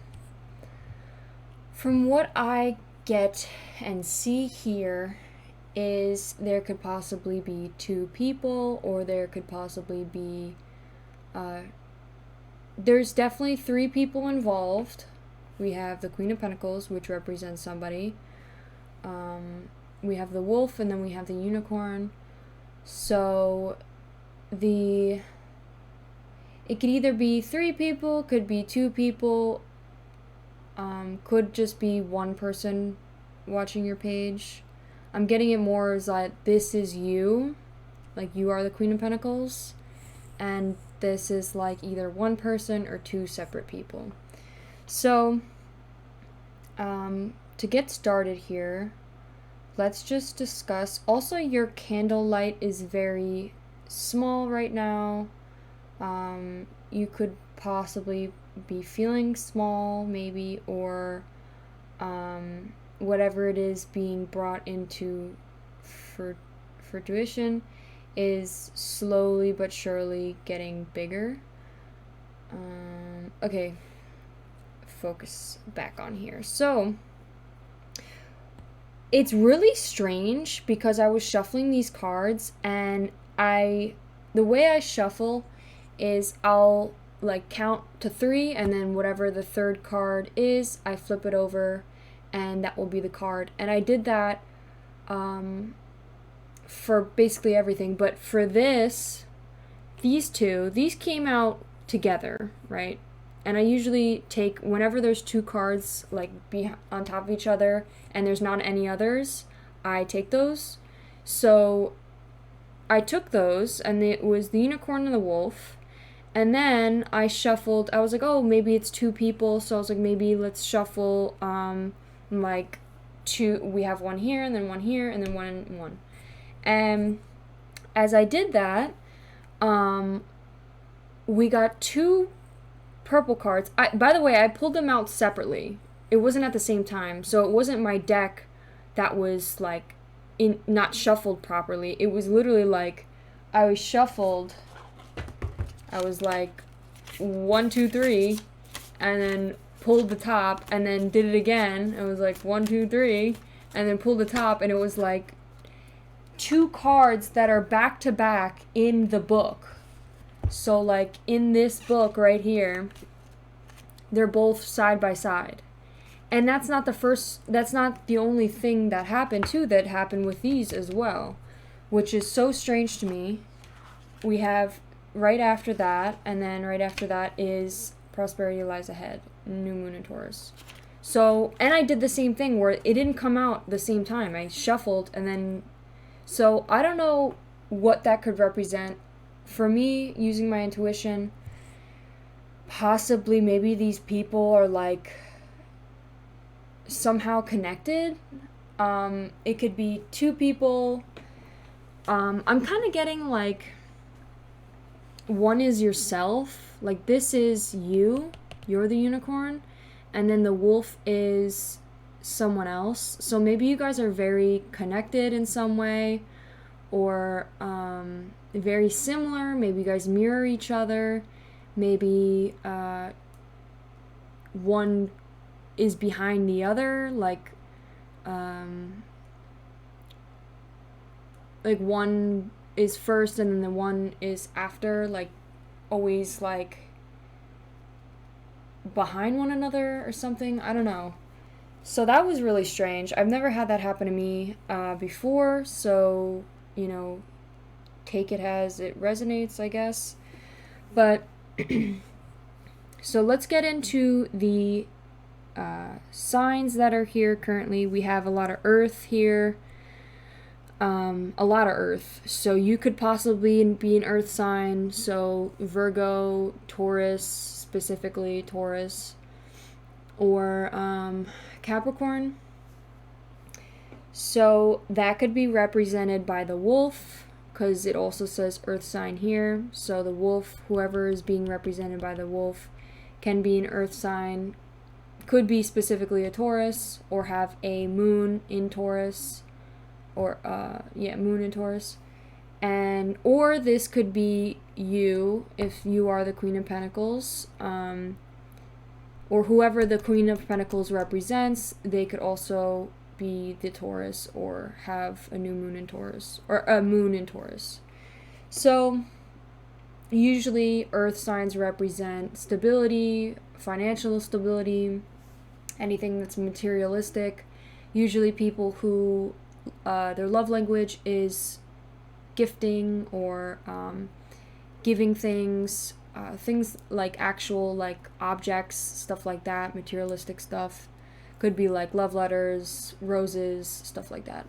from what I get and see here is there could possibly be two people, or there could possibly be, there's definitely three people involved. We have the Queen of Pentacles, which represents somebody. We have the wolf, and then we have the unicorn. So it could either be three people, could be two people, could just be one person watching your page. I'm getting it more as that this is you, like you are the Queen of Pentacles, and this is like either one person or two separate people. So, to get started here, let's just discuss. Also, your candlelight is very small right now. You could possibly be feeling small, maybe, or whatever it is being brought into fruition is slowly but surely getting bigger. Okay, focus back on here. So it's really strange because I was shuffling these cards, and the way I shuffle is I'll like count to 3, and then whatever the third card is, I flip it over, and that will be the card. And I did that for basically everything, but for these came out together, right? And I usually take, whenever there's two cards like on top of each other and there's not any others, I take those. So I took those, and it was the unicorn and the wolf. And then I shuffled, I was like, oh, maybe it's two people. So I was like, maybe let's shuffle, like two, we have one here, and then one here, and then one and one. And as I did that, we got two purple cards. By the way, I pulled them out separately. It wasn't at the same time. So it wasn't my deck that was like not shuffled properly. It was literally like I was like 1, 2, 3, and then pulled the top, and then did it again. It was like 1, 2, 3, and then pulled the top, and it was like two cards that are back to back in the book. So like in this book right here, they're both side by side. And that's not the only thing that happened too, that happened with these as well, which is so strange to me. We have right after that, and then right after that is prosperity lies ahead, new moon in Taurus. So, and I did the same thing where it didn't come out the same time. I shuffled and then, so I don't know what that could represent. For me, using my intuition, possibly maybe these people are like somehow connected. It could be two people. I'm kind of getting like one is yourself, like this is you're the unicorn, and then the wolf is someone else. So maybe you guys are very connected in some way, or very similar. Maybe you guys mirror each other. Maybe one is behind the other, like one is first and then the one is after, like always like behind one another or something. I don't know. So that was really strange. I've never had that happen to me before, so take it as it resonates, I guess. But so let's get into the signs that are here currently. We have a lot of earth here. A lot of earth. So you could possibly be an earth sign. So Virgo, Taurus, specifically Taurus, or Capricorn. So that could be represented by the wolf, because it also says earth sign here. So the wolf, whoever is being represented by the wolf, can be an earth sign. Could be specifically a Taurus, or have a moon in Taurus, or moon in Taurus. And or this could be you, if you are the Queen of Pentacles, or whoever the Queen of Pentacles represents. They could also be the Taurus, or have a new moon in Taurus, or a moon in Taurus. So usually earth signs represent stability, financial stability, anything that's materialistic. Usually people who their love language is gifting, or giving things, things like actual like objects, stuff like that, materialistic stuff. Could be like love letters, roses, stuff like that.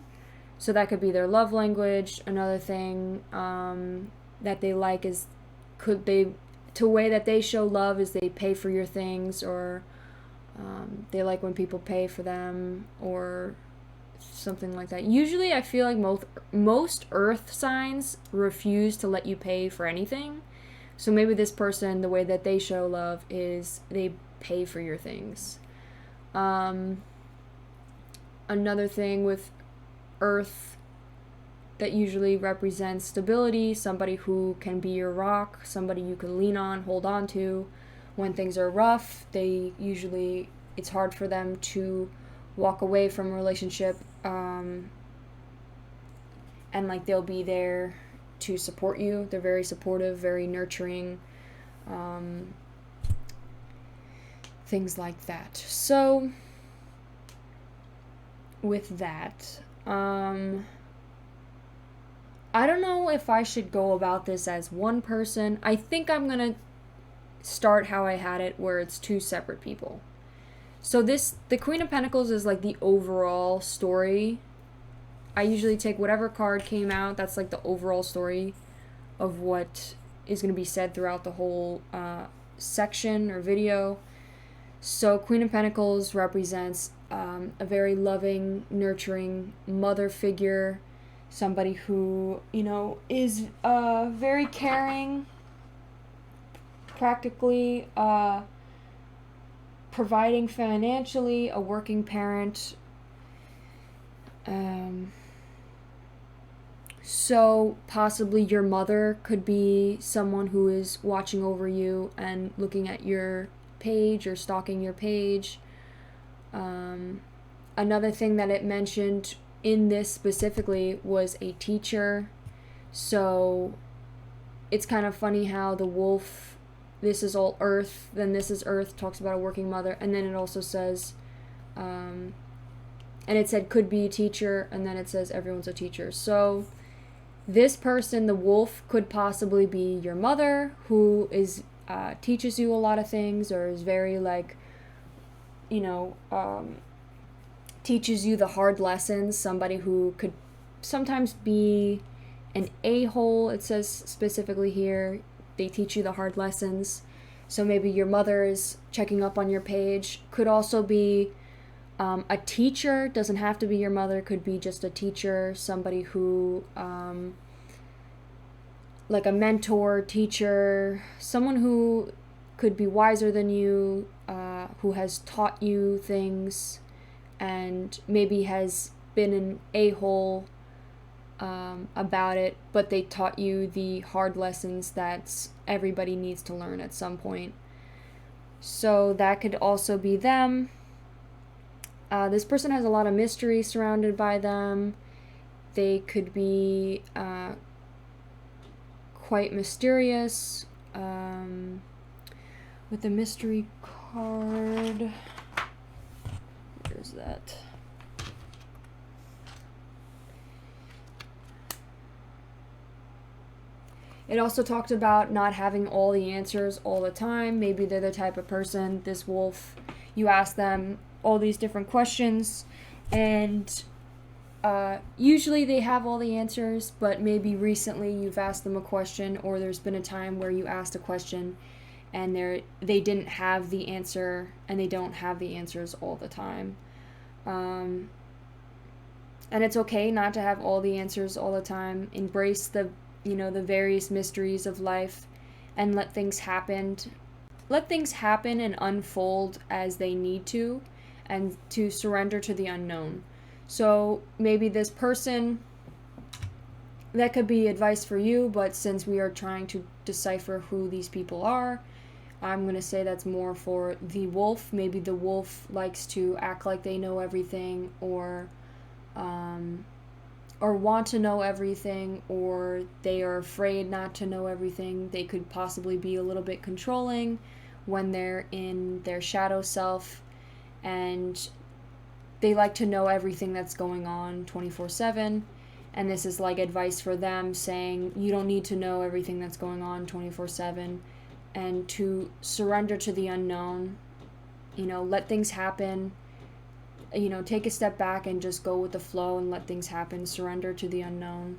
So that could be their love language. Another thing that they like is, to way that they show love is they pay for your things, or they like when people pay for them, or something like that. Usually I feel like most earth signs refuse to let you pay for anything. So maybe this person, the way that they show love is they pay for your things. Another thing with earth that usually represents stability, somebody who can be your rock, somebody you can lean on, hold on to when things are rough. It's hard for them to walk away from a relationship, and like they'll be there to support you. They're very supportive, very nurturing, things like that. So with that, I don't know if I should go about this as one person. I think I'm gonna start how I had it, where it's two separate people. So the Queen of Pentacles is like the overall story. I usually take whatever card came out, that's like the overall story of what is going to be said throughout the whole section or video. So Queen of Pentacles represents a very loving, nurturing mother figure, somebody who, is very caring, practically providing financially, a working parent. So possibly your mother could be someone who is watching over you and looking at your page or stalking your page. Another thing that it mentioned in this specifically was a teacher. So it's kind of funny how the wolf, this is all earth, then this is earth, talks about a working mother, and then it also says, and it said could be a teacher, and then it says everyone's a teacher. So this person, the wolf, could possibly be your mother, who is teaches you a lot of things, or is very like, teaches you the hard lessons. Somebody who could sometimes be an a-hole, it says specifically here. They teach you the hard lessons. So maybe your mother is checking up on your page. Could also be a teacher. Doesn't have to be your mother. Could be just a teacher. Somebody who, like a mentor, teacher. Someone who could be wiser than you, who has taught you things, and maybe has been an a-hole about it, but they taught you the hard lessons that everybody needs to learn at some point. So that could also be them. This person has a lot of mystery surrounded by them. They could be quite mysterious. With the mystery card, where's that? It also talked about not having all the answers all the time. Maybe they're the type of person, this wolf, you ask them all these different questions, and usually they have all the answers, but maybe recently you've asked them a question, or there's been a time where you asked a question and they didn't have the answer, and they don't have the answers all the time. And it's okay not to have all the answers all the time. Embrace the various mysteries of life, and let things happen and unfold as they need to, and to surrender to the unknown. So maybe this person, that could be advice for you, but since we are trying to decipher who these people are, I'm going to say that's more for the wolf. Maybe the wolf likes to act like they know everything, or want to know everything, or they are afraid not to know everything. They could possibly be a little bit controlling when they're in their shadow self, and they like to know everything that's going on 24/7. And this is like advice for them, saying you don't need to know everything that's going on 24/7, and to surrender to the unknown. Let things happen. Take a step back and just go with the flow and let things happen. Surrender to the unknown.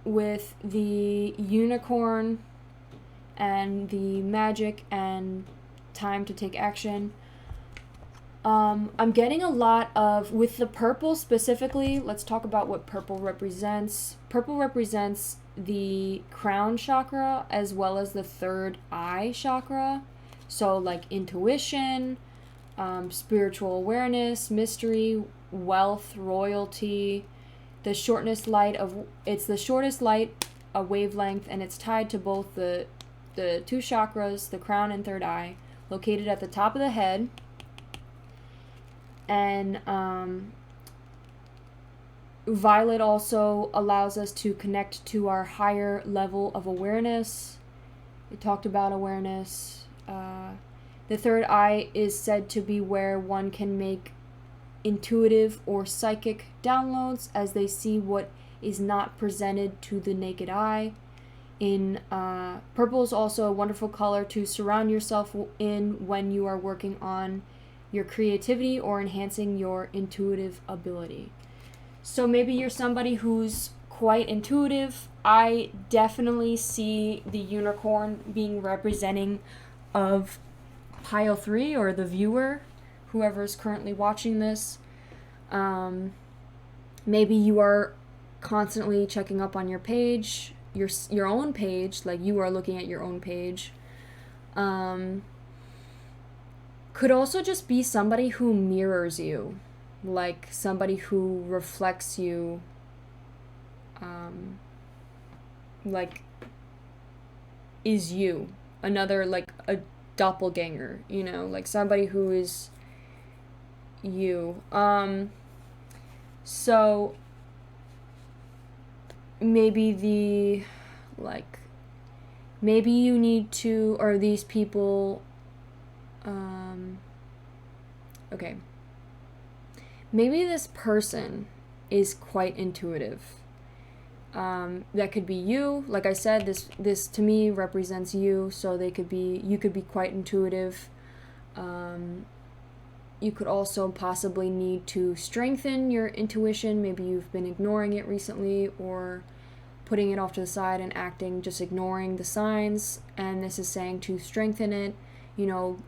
With the unicorn and the magic and time to take action, I'm getting a lot of, with the purple specifically, let's talk about what purple represents. Purple represents the crown chakra as well as the third eye chakra. So like intuition, spiritual awareness, mystery, wealth, royalty. The shortest light, a wavelength, and it's tied to both the two chakras, the crown and third eye, located at the top of the head. And violet also allows us to connect to our higher level of awareness. We talked about awareness. The third eye is said to be where one can make intuitive or psychic downloads as they see what is not presented to the naked eye. Purple is also a wonderful color to surround yourself in when you are working on your creativity or enhancing your intuitive ability. So maybe you're somebody who's quite intuitive. I definitely see the unicorn being representing of pile 3, or the viewer, whoever is currently watching this. Maybe you are constantly checking up on your page, your own page, like you are looking at your own page. Could also just be somebody who mirrors you, like somebody who reflects you, like is you, another, like a doppelganger, like somebody who is you. So maybe maybe you need to, or these people, okay. Maybe this person is quite intuitive. That could be you. Like I said, this to me represents you, so you could be quite intuitive. You could also possibly need to strengthen your intuition. Maybe you've been ignoring it recently, or putting it off to the side and just ignoring the signs, and this is saying to strengthen it.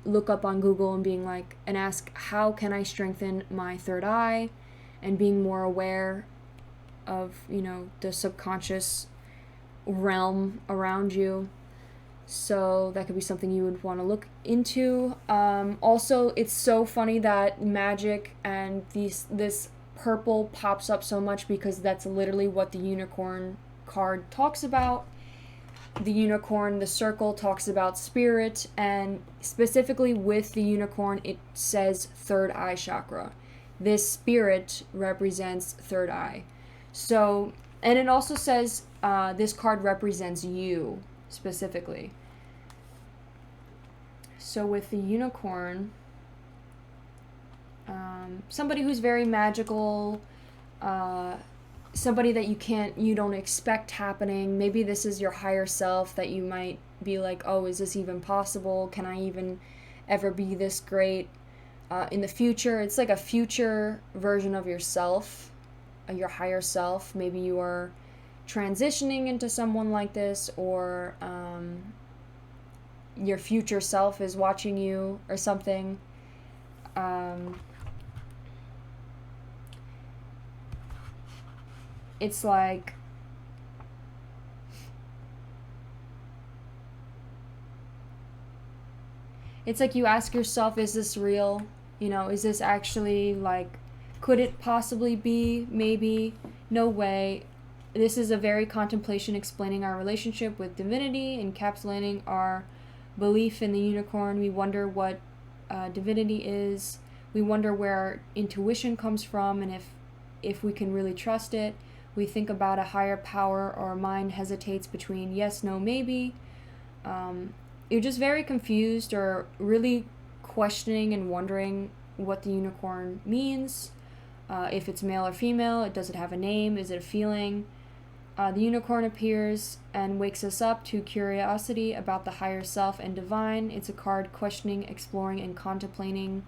Look up on Google and ask, how can I strengthen my third eye, and being more aware of, the subconscious realm around you. So that could be something you would want to look into. Also, it's so funny that magic and this purple pops up so much, because that's literally what the unicorn card talks about. The unicorn, the circle, talks about spirit, and specifically with the unicorn, it says third eye chakra. This spirit represents third eye. So, and it also says this card represents you specifically. So with the unicorn, somebody who's very magical, somebody that you don't expect happening. Maybe this is your higher self that you might be like, oh, is this even possible? Can I even ever be this great in the future? It's like a future version of yourself, your higher self. Maybe you are transitioning into someone like this, or your future self is watching you or something. It's like you ask yourself, is this real? Is this actually, could it possibly be? Maybe. No way. This is a very contemplation explaining our relationship with divinity, encapsulating our belief in the unicorn. We wonder what divinity is. We wonder where our intuition comes from, and if we can really trust it. We think about a higher power, or our mind hesitates between yes, no, maybe. You're just very confused, or really questioning and wondering what the unicorn means. If it's male or female, does it have a name? Is it a feeling? The unicorn appears and wakes us up to curiosity about the higher self and divine. It's a card questioning, exploring, and contemplating.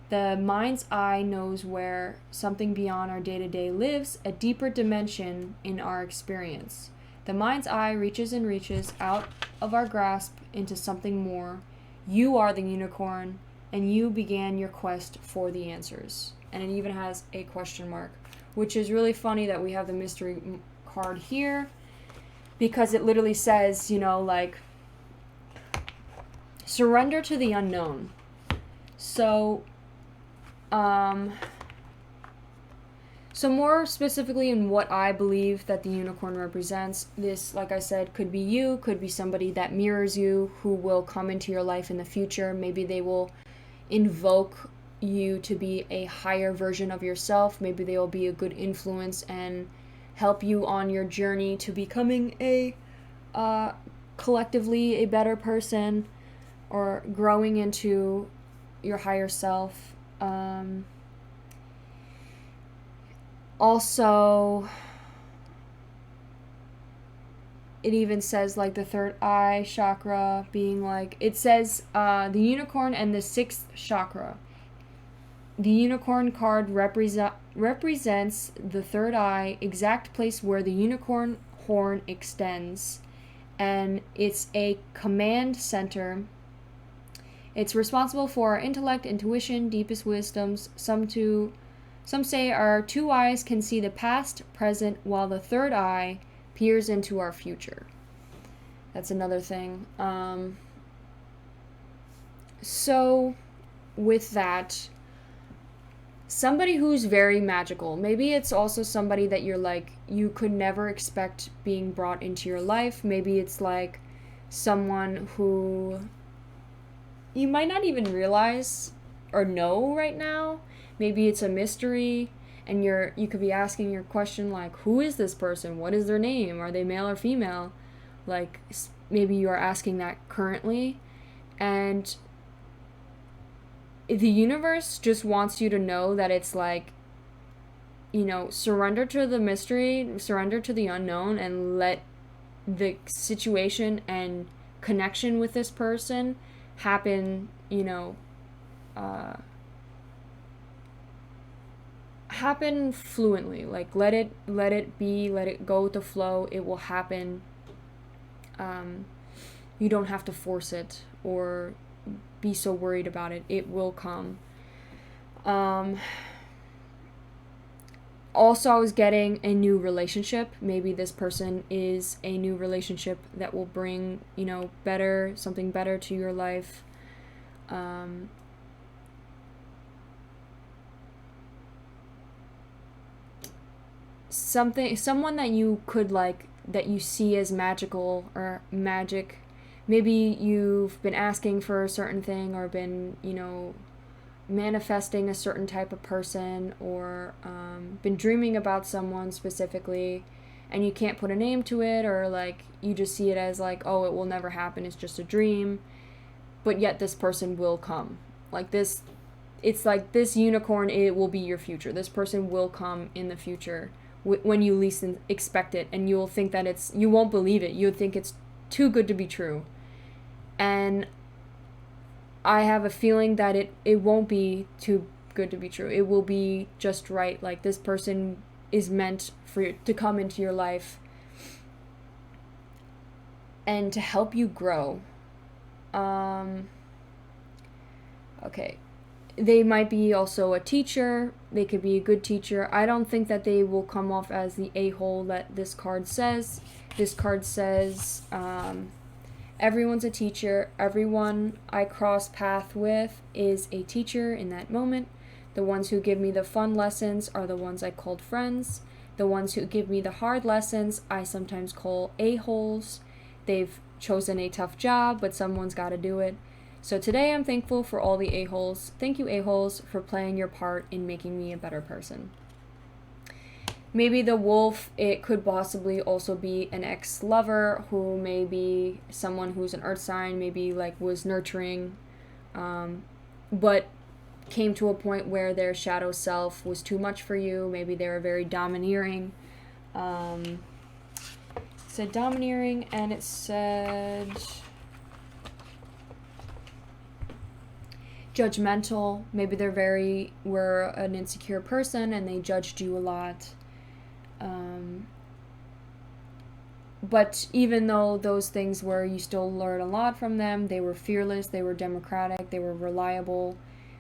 The mind's eye knows where something beyond our day-to-day lives, a deeper dimension in our experience. The mind's eye reaches and reaches out of our grasp into something more. You are the unicorn, and you began your quest for the answers. And it even has a question mark, which is really funny that we have the mystery card here, because it literally says, surrender to the unknown. So more specifically in what I believe that the unicorn represents, this, like I said, could be you, could be somebody that mirrors you, who will come into your life in the future. Maybe they will invoke you to be a higher version of yourself. Maybe they will be a good influence and help you on your journey to becoming collectively a better person, or growing into your higher self. Also, it even says the third eye chakra being it says the unicorn and the sixth chakra. The unicorn card represents the third eye, exact place where the unicorn horn extends, and it's a command center. It's responsible for our intellect, intuition, deepest wisdoms. Some say our two eyes can see the past, present, while the third eye peers into our future. That's another thing. So, with that, somebody who's very magical. Maybe it's also somebody that you're you could never expect being brought into your life. Maybe it's someone who you might not even realize, or know right now. Maybe it's a mystery, and you could be asking your question like, who is this person? What is their name? Are they male or female? Like, maybe you are asking that currently, and the universe just wants you to know that it's like, surrender to the mystery, surrender to the unknown, and let the situation and connection with this person happen, happen fluently. Like, let it be, let it go with the flow. It will happen. You don't have to force it or be so worried about it. It will come. Also, I was getting a new relationship. Maybe this person is a new relationship that will bring, something better to your life. Someone that you could that you see as magical or magic. Maybe you've been asking for a certain thing, or been, manifesting a certain type of person, or been dreaming about someone specifically, and you can't put a name to it, or you just see it as oh, it will never happen, it's just a dream, but yet this person will come. It's like this unicorn, it will be your future. This person will come in the future when you least expect it, and you'll think that you won't believe it. You'll think it's too good to be true. And I have a feeling that it won't be too good to be true. It will be just right. This person is meant for you to come into your life and to help you grow. Okay. They might be also a teacher. They could be a good teacher. I don't think that they will come off as the a-hole that this card says. This card says, everyone's a teacher. Everyone I cross path with is a teacher in that moment. The ones who give me the fun lessons are the ones I called friends. The ones who give me the hard lessons I sometimes call a-holes. They've chosen a tough job, but someone's got to do it. So today I'm thankful for all the a-holes. Thank you, a-holes, for playing your part in making me a better person. Maybe the wolf, it could possibly also be an ex-lover who may be someone who's an earth sign, maybe was nurturing, but came to a point where their shadow self was too much for you. Maybe they were very domineering. It said domineering, and it said judgmental. Maybe they were an insecure person and they judged you a lot. But even though those things you still learn a lot from them. They were fearless, they were democratic, they were reliable.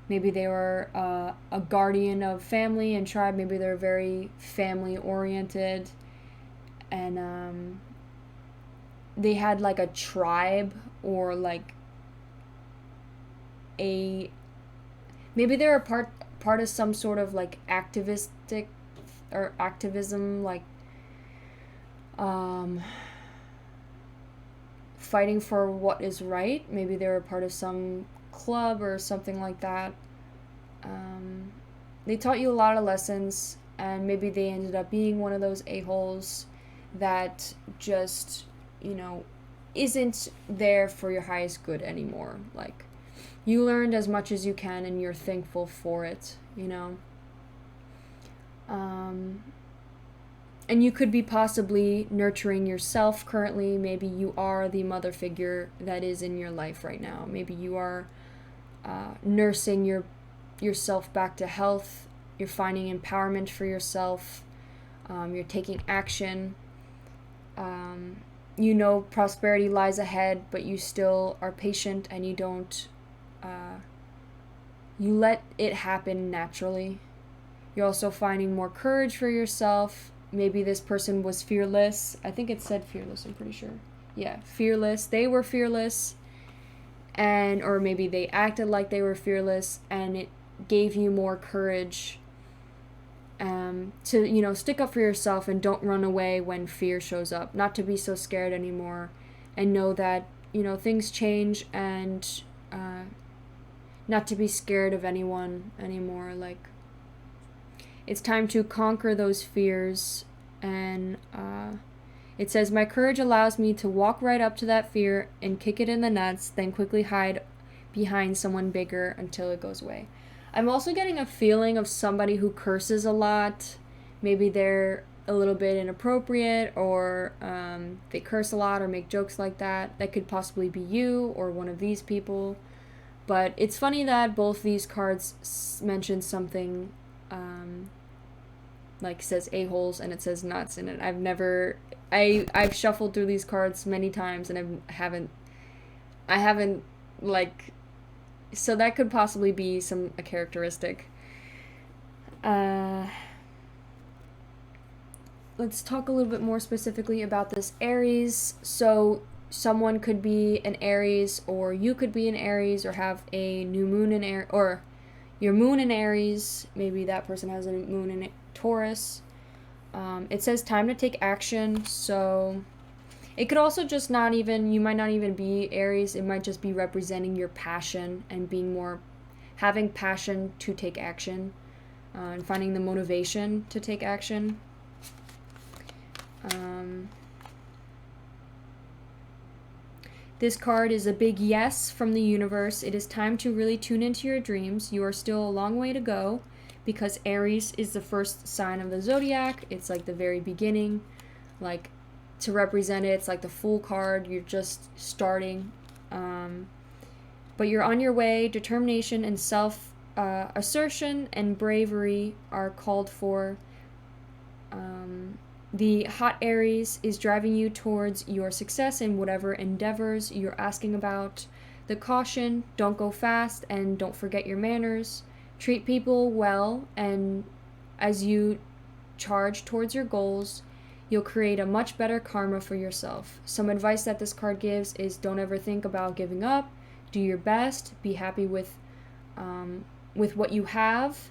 Maybe they were a guardian of family and tribe. Maybe they're very family oriented, and they had a tribe, or maybe they're a part of some sort of activistic or activism, fighting for what is right. Maybe they're a part of some club or something like that. They taught you a lot of lessons, and maybe they ended up being one of those a-holes that just, isn't there for your highest good anymore. You learned as much as you can, and you're thankful for it, and you could be possibly nurturing yourself currently. Maybe you are the mother figure that is in your life right now. Maybe you are nursing yourself back to health. You're finding empowerment for yourself. You're taking action. Prosperity lies ahead, but you still are patient, and you don't you let it happen naturally. You're also finding more courage for yourself. Maybe this person was fearless. I think it said fearless, I'm pretty sure. Yeah, fearless. They were fearless, or maybe they acted like they were fearless, and it gave you more courage to stick up for yourself and don't run away when fear shows up. Not to be so scared anymore, and know that things change, and not to be scared of anyone anymore. Like, it's time to conquer those fears. And it says, my courage allows me to walk right up to that fear and kick it in the nuts, then quickly hide behind someone bigger until it goes away. I'm also getting a feeling of somebody who curses a lot. Maybe they're a little bit inappropriate, or they curse a lot or make jokes like that. That could possibly be you or one of these people. But it's funny that both these cards mention something like says a-holes and it says nuts in it. I've shuffled through these cards many times and I haven't like, so that could possibly be a characteristic. Let's talk a little bit more specifically about this Aries. So someone could be an Aries, or you could be an Aries, or have a new moon in Aries, or your moon in Aries. Maybe that person has a moon in Taurus. It says time to take action. So it could also just you might not even be Aries. It might just be representing your passion and having passion to take action, and finding the motivation to take action. This card is a big yes from the universe. It is time to really tune into your dreams. You are still a long way to go, because Aries is the first sign of the zodiac. It's like the very beginning. Like, to represent it, it's like the Fool card. You're just starting. But you're on your way. Determination and self-assertion and bravery are called for. The hot Aries is driving you towards your success in whatever endeavors you're asking about. The caution, don't go fast and don't forget your manners. Treat people well, and as you charge towards your goals, you'll create a much better karma for yourself. Some advice that this card gives is don't ever think about giving up. Do your best. Be happy with what you have,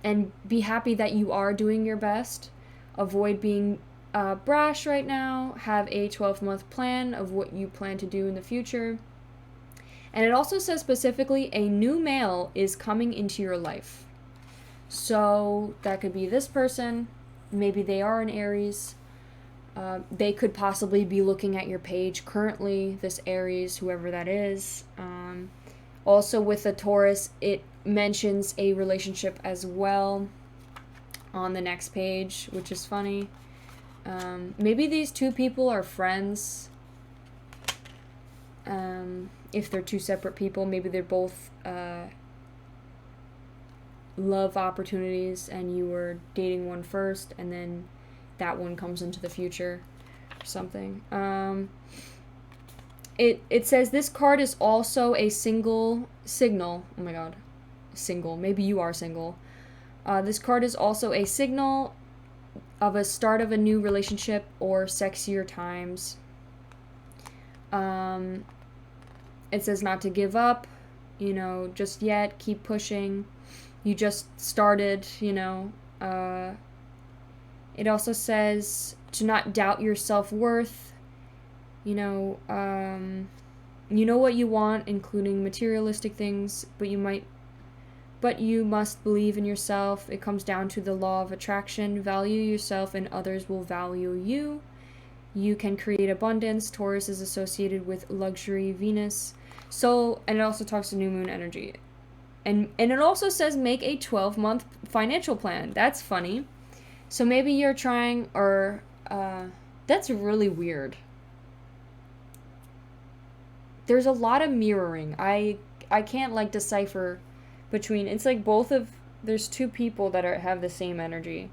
and be happy that you are doing your best. Avoid being brash right now. Have a 12-month plan of what you plan to do in the future. And it also says specifically a new male is coming into your life. So that could be this person. Maybe they are an Aries. They could possibly be looking at your page currently, this Aries, whoever that is. Also with the Taurus, it mentions a relationship as well on the next page, which is funny. Maybe these two people are friends. If they're two separate people, maybe they're both love opportunities, and you were dating one first and then that one comes into the future or something. It says this card is also a signal. Oh my god. Single. Maybe you are single. This card is also a signal of a start of a new relationship or sexier times. It says not to give up, just yet. Keep pushing. You just started, It also says to not doubt your self-worth. You know what you want, including materialistic things, but you must believe in yourself. It comes down to the law of attraction. Value yourself and others will value you. You can create abundance. Taurus is associated with luxury, Venus. So, and it also talks to new moon energy. And it also says make a 12-month financial plan. That's funny. So maybe you're trying, or that's really weird. There's a lot of mirroring. I can't decipher between, it's like there's two people that have the same energy.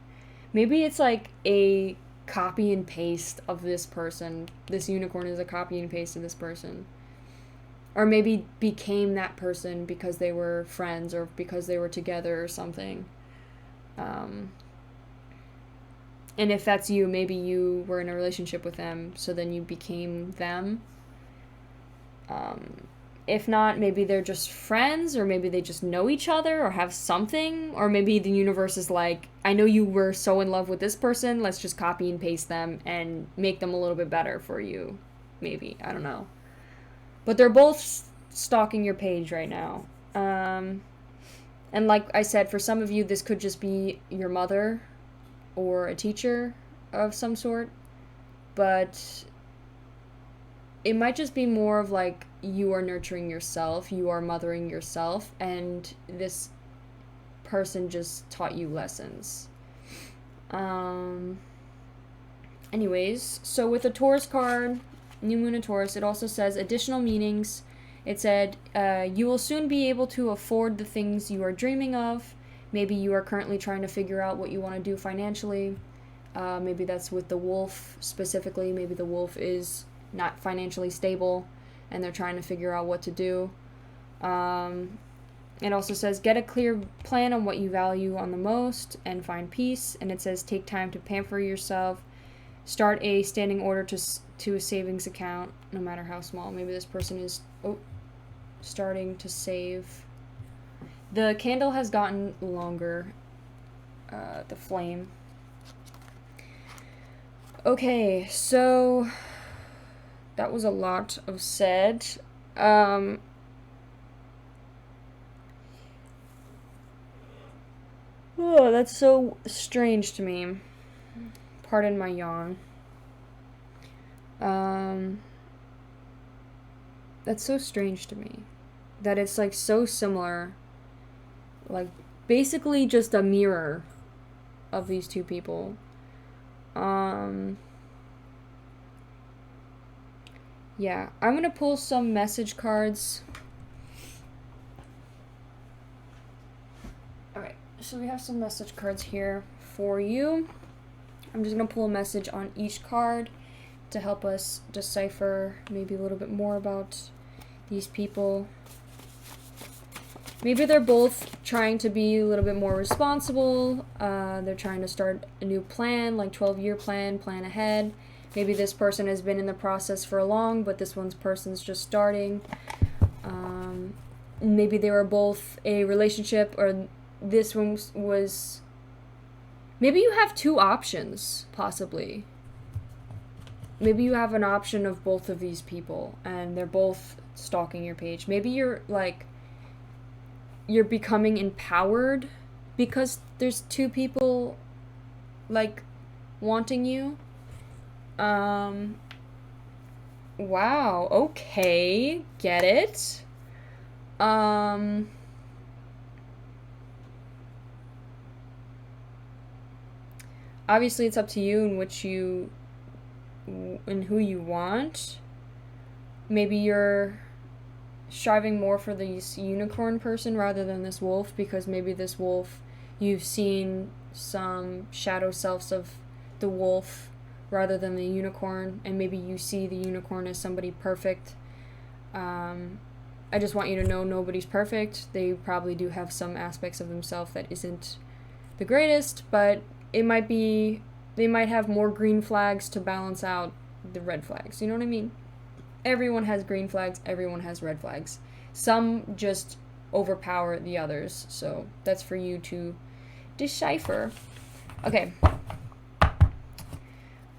Maybe it's like a copy and paste of this person. This unicorn is a copy and paste of this person. Or maybe became that person because they were friends or because they were together or something. And if that's you, maybe you were in a relationship with them, so then you became them. If not, maybe they're just friends, or maybe they just know each other or have something, or maybe the universe is like, I know you were so in love with this person, let's just copy and paste them and make them a little bit better for you. Maybe, I don't know. But they're both stalking your page right now. And like I said, for some of you, this could just be your mother or a teacher of some sort. But it might just be more of like you are nurturing yourself, you are mothering yourself, and this person just taught you lessons. Anyways, so with the Taurus card, New Moon in Taurus, it also says additional meanings. It said, you will soon be able to afford the things you are dreaming of. Maybe you are currently trying to figure out what you want to do financially. Maybe that's with the wolf specifically. Maybe the wolf is not financially stable and they're trying to figure out what to do. It also says, get a clear plan on what you value on the most and find peace. And it says, take time to pamper yourself. Start a standing order to a savings account, no matter how small. Maybe this person is starting to save. The candle has gotten longer, the flame. Okay, so that was a lot of said. Oh, that's so strange to me. Pardon my yawn. That's so strange to me. That it's like so similar. Like basically just a mirror of these two people. Yeah, I'm gonna pull some message cards. Alright, so we have some message cards here for you. I'm just gonna pull a message on each card to help us decipher maybe a little bit more about these people. Maybe they're both trying to be a little bit more responsible. They're trying to start a new plan, like 12-year plan ahead. Maybe this person has been in the process for long, but this person's just starting. Maybe they were both a relationship, or this one was... Maybe you have two options, possibly. Maybe you have an option of both of these people, and they're both stalking your page. Maybe you're, like... You're becoming empowered because there's two people, like, wanting you. Wow, okay, get it. Obviously it's up to you and who you want. Maybe you're striving more for this unicorn person rather than this wolf, because maybe this wolf, you've seen some shadow selves of the wolf rather than the unicorn, and maybe you see the unicorn as somebody perfect. I just want you to know nobody's perfect. They probably do have some aspects of themselves that isn't the greatest, but they might have more green flags to balance out the red flags. You know what I mean? Everyone has green flags, everyone has red flags. Some just overpower the others, so that's for you to decipher. Okay.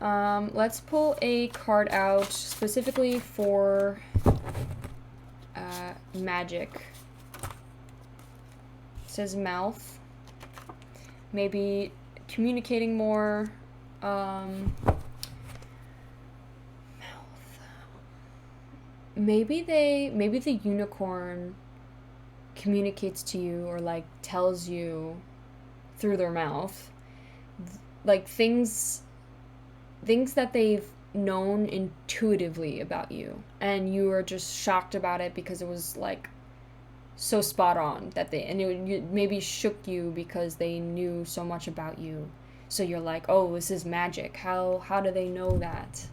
Let's pull a card out specifically for magic. It says mouth. Maybe communicating more. Maybe the unicorn communicates to you, or like tells you through their mouth, like things that they've known intuitively about you, and you are just shocked about it because it was like so spot on that it maybe shook you because they knew so much about you. So you're like, oh, this is magic. How do they know that?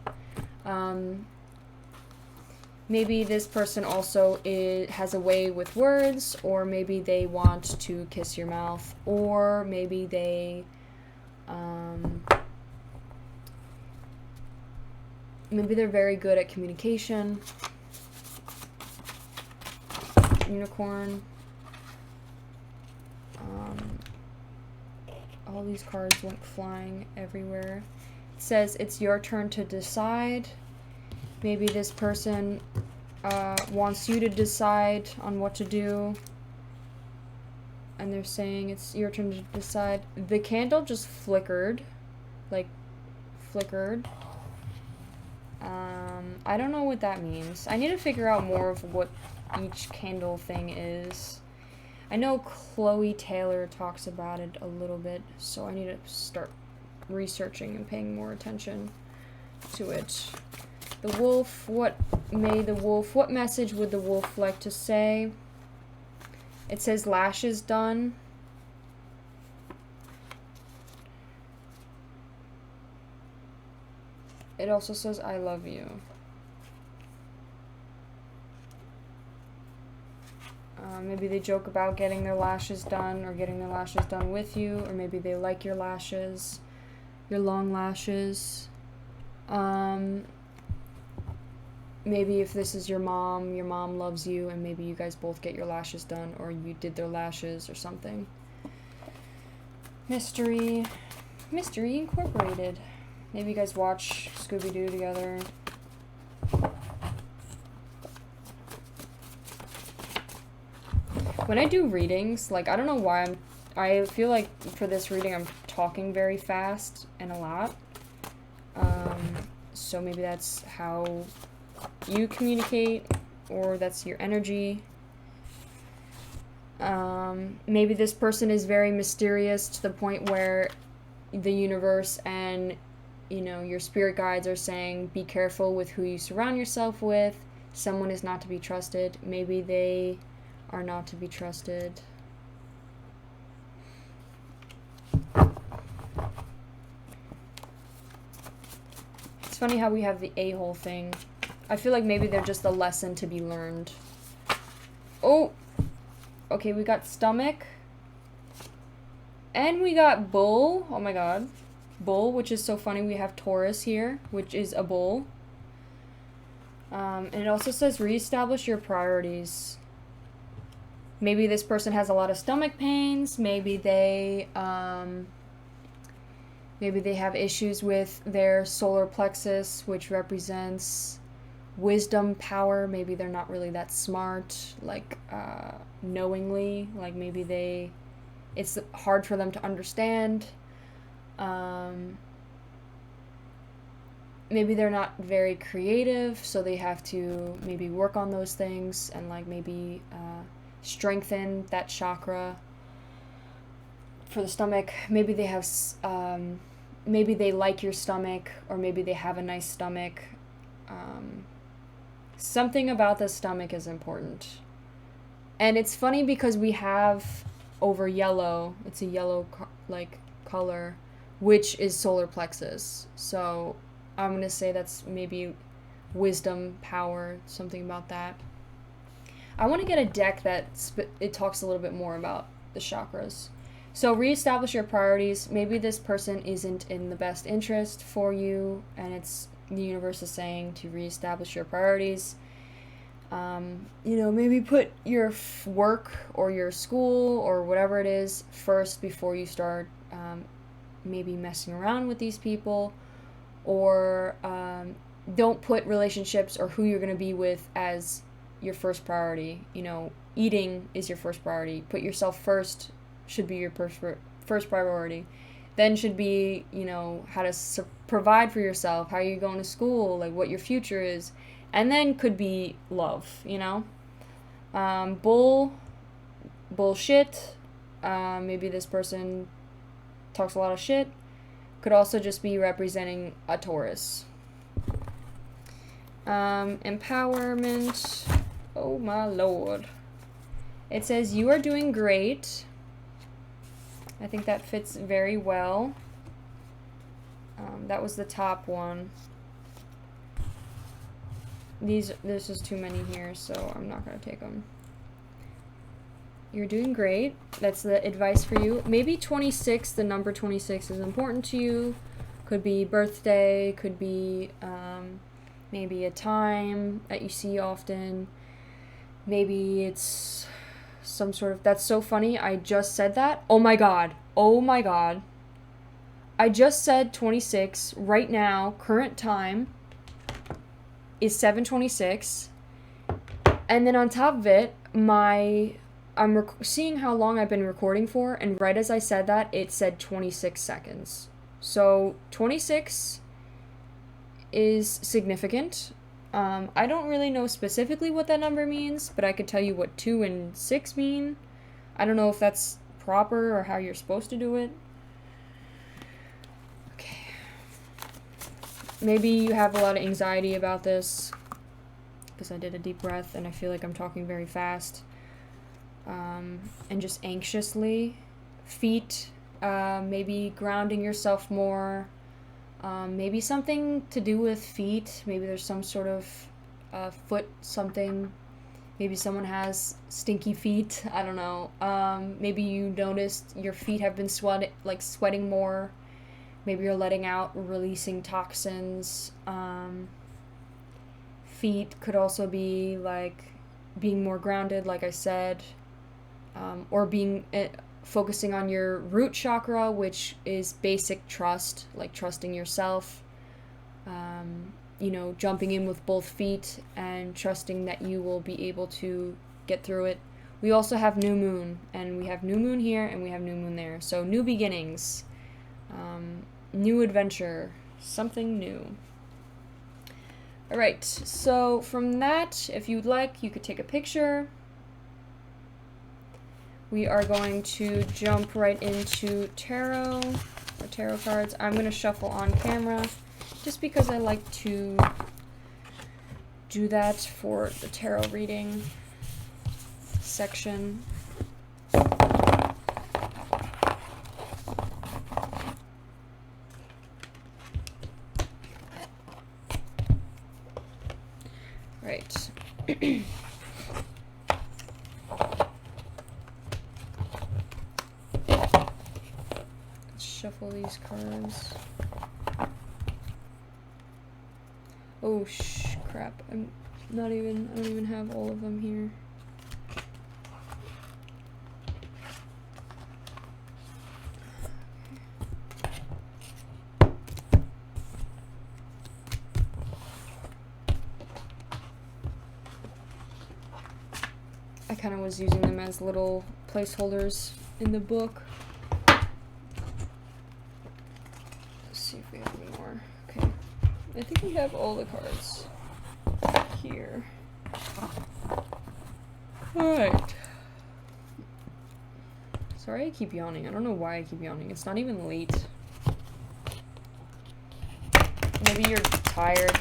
Maybe this person also has a way with words, or maybe they want to kiss your mouth, or maybe they, maybe they're very good at communication. Unicorn. All these cards went flying everywhere. It says it's your turn to decide. Maybe this person wants you to decide on what to do. and they're saying it's your turn to decide. The candle just flickered. Like, flickered. I don't know what that means. I need to figure out more of what each candle thing is. I know Kloe Taylor talks about it a little bit, so I need to start researching and paying more attention to it. The wolf, what message would the wolf like to say? It says lashes done. It also says I love you. Maybe they joke about getting their lashes done or getting their lashes done with you, or maybe they like your lashes, your long lashes. Maybe if this is your mom loves you, and maybe you guys both get your lashes done, or you did their lashes or something. Mystery Incorporated. Maybe you guys watch Scooby-Doo together. When I do readings, like, I don't know why I feel like for this reading I'm talking very fast and a lot. So maybe that's how you communicate, or that's your energy. Maybe this person is very mysterious to the point where the universe and, you know, your spirit guides are saying, be careful with who you surround yourself with. Someone is not to be trusted. Maybe they are not to be trusted. It's funny how we have the a-hole thing. I feel like maybe they're just a lesson to be learned. Oh! Okay, we got stomach. And we got bull. Oh my god. Bull, which is so funny. We have Taurus here, which is a bull. And it also says reestablish your priorities. Maybe this person has a lot of stomach pains. Maybe they have issues with their solar plexus, which represents wisdom, power. Maybe they're not really that smart, like, knowingly. Like, maybe it's hard for them to understand. Maybe they're not very creative, so they have to maybe work on those things and, like, maybe strengthen that chakra for the stomach. Maybe they have, maybe they like your stomach, or maybe they have a nice stomach. Something about the stomach is important. And it's funny because we have over yellow, it's a yellow color, which is solar plexus. So I'm going to say that's maybe wisdom, power, something about that. I want to get a deck that it talks a little bit more about the chakras. So reestablish your priorities. Maybe this person isn't in the best interest for you, and it's the universe is saying to reestablish your priorities. You know, maybe put your work or your school or whatever it is first before you start maybe messing around with these people, or don't put relationships or who you're going to be with as your first priority. You know, eating is your first priority. Put yourself first should be your first priority. Then should be, you know, how to provide for yourself, how you're going to school, like what your future is. And then could be love, you know. Bullshit. Maybe this person talks a lot of shit. Could also just be representing a Taurus. Empowerment. Oh my lord. It says you are doing great. I think that fits very well. That was the top one. There's just too many here, so I'm not going to take them. You're doing great. That's the advice for you. Maybe 26, the number 26 is important to you. Could be birthday, could be maybe a time that you see often. Maybe it's some sort of... That's so funny. I just said that. Oh my god. Oh my god. I just said 26. Right now, current time is 7:26. And then on top of it, my I'm seeing how long I've been recording for, and right as I said that, it said 26 seconds. So 26 is significant. I don't really know specifically what that number means, but I could tell you what 2 and 6 mean. I don't know if that's proper or how you're supposed to do it. Okay. Maybe you have a lot of anxiety about this, because I did a deep breath and I feel like I'm talking very fast. And just anxiously. Feet, maybe grounding yourself more. Maybe something to do with feet. Maybe there's some sort of foot something. Maybe someone has stinky feet. I don't know. Maybe you noticed your feet have been sweating more. Maybe you're letting out, releasing toxins. Feet could also be like being more grounded, like I said, or being focusing on your root chakra, which is basic trust, like trusting yourself. You know, jumping in with both feet and trusting that you will be able to get through it. We also have new moon, and we have new moon here and we have new moon there. So new beginnings, new adventure, something new. All right, so from that, if you'd like, you could take a picture. We are going to jump right into tarot, or tarot cards. I'm going to shuffle on camera, just because I like to do that for the tarot reading section. Right. Let's shuffle these cards. Oh, crap. I don't even have all of them here. I kind of was using them as little placeholders in the book. Let's see if we have any more. Okay. I think we have all the cards here. Alright. Sorry I keep yawning. I don't know why I keep yawning. It's not even late. Maybe you're tired.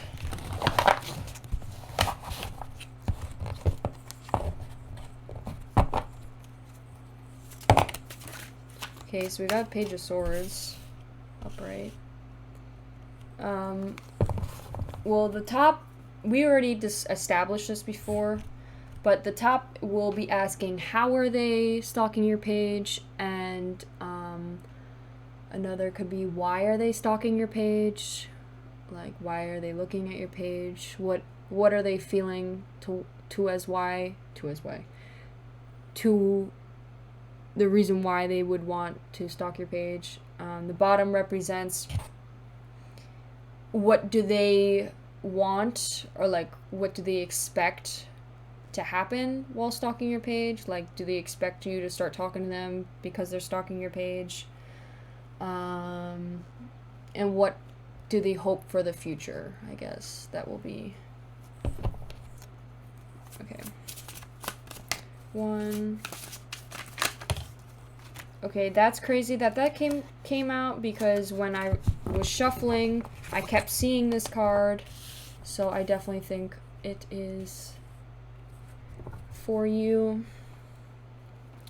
Okay, so we got Page of Swords upright. Well, the top, we already established this before, but the top will be asking how are they stalking your page, and another could be why are they stalking your page, like why are they looking at your page, what are they feeling to the reason why they would want to stalk your page. The bottom represents what do they want, or like what do they expect to happen while stalking your page. Like, do they expect you to start talking to them because they're stalking your page? And what do they hope for the future? I guess that will be okay. One. Okay, that's crazy that came out, because when I was shuffling, I kept seeing this card, so I definitely think it is for you.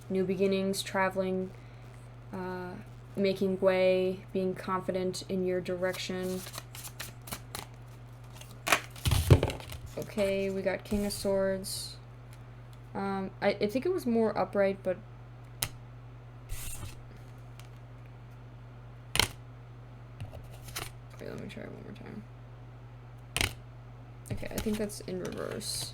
New beginnings, traveling, making way, being confident in your direction. Okay, we got King of Swords. I think it was more upright, but let me try it one more time. Okay, I think that's in reverse.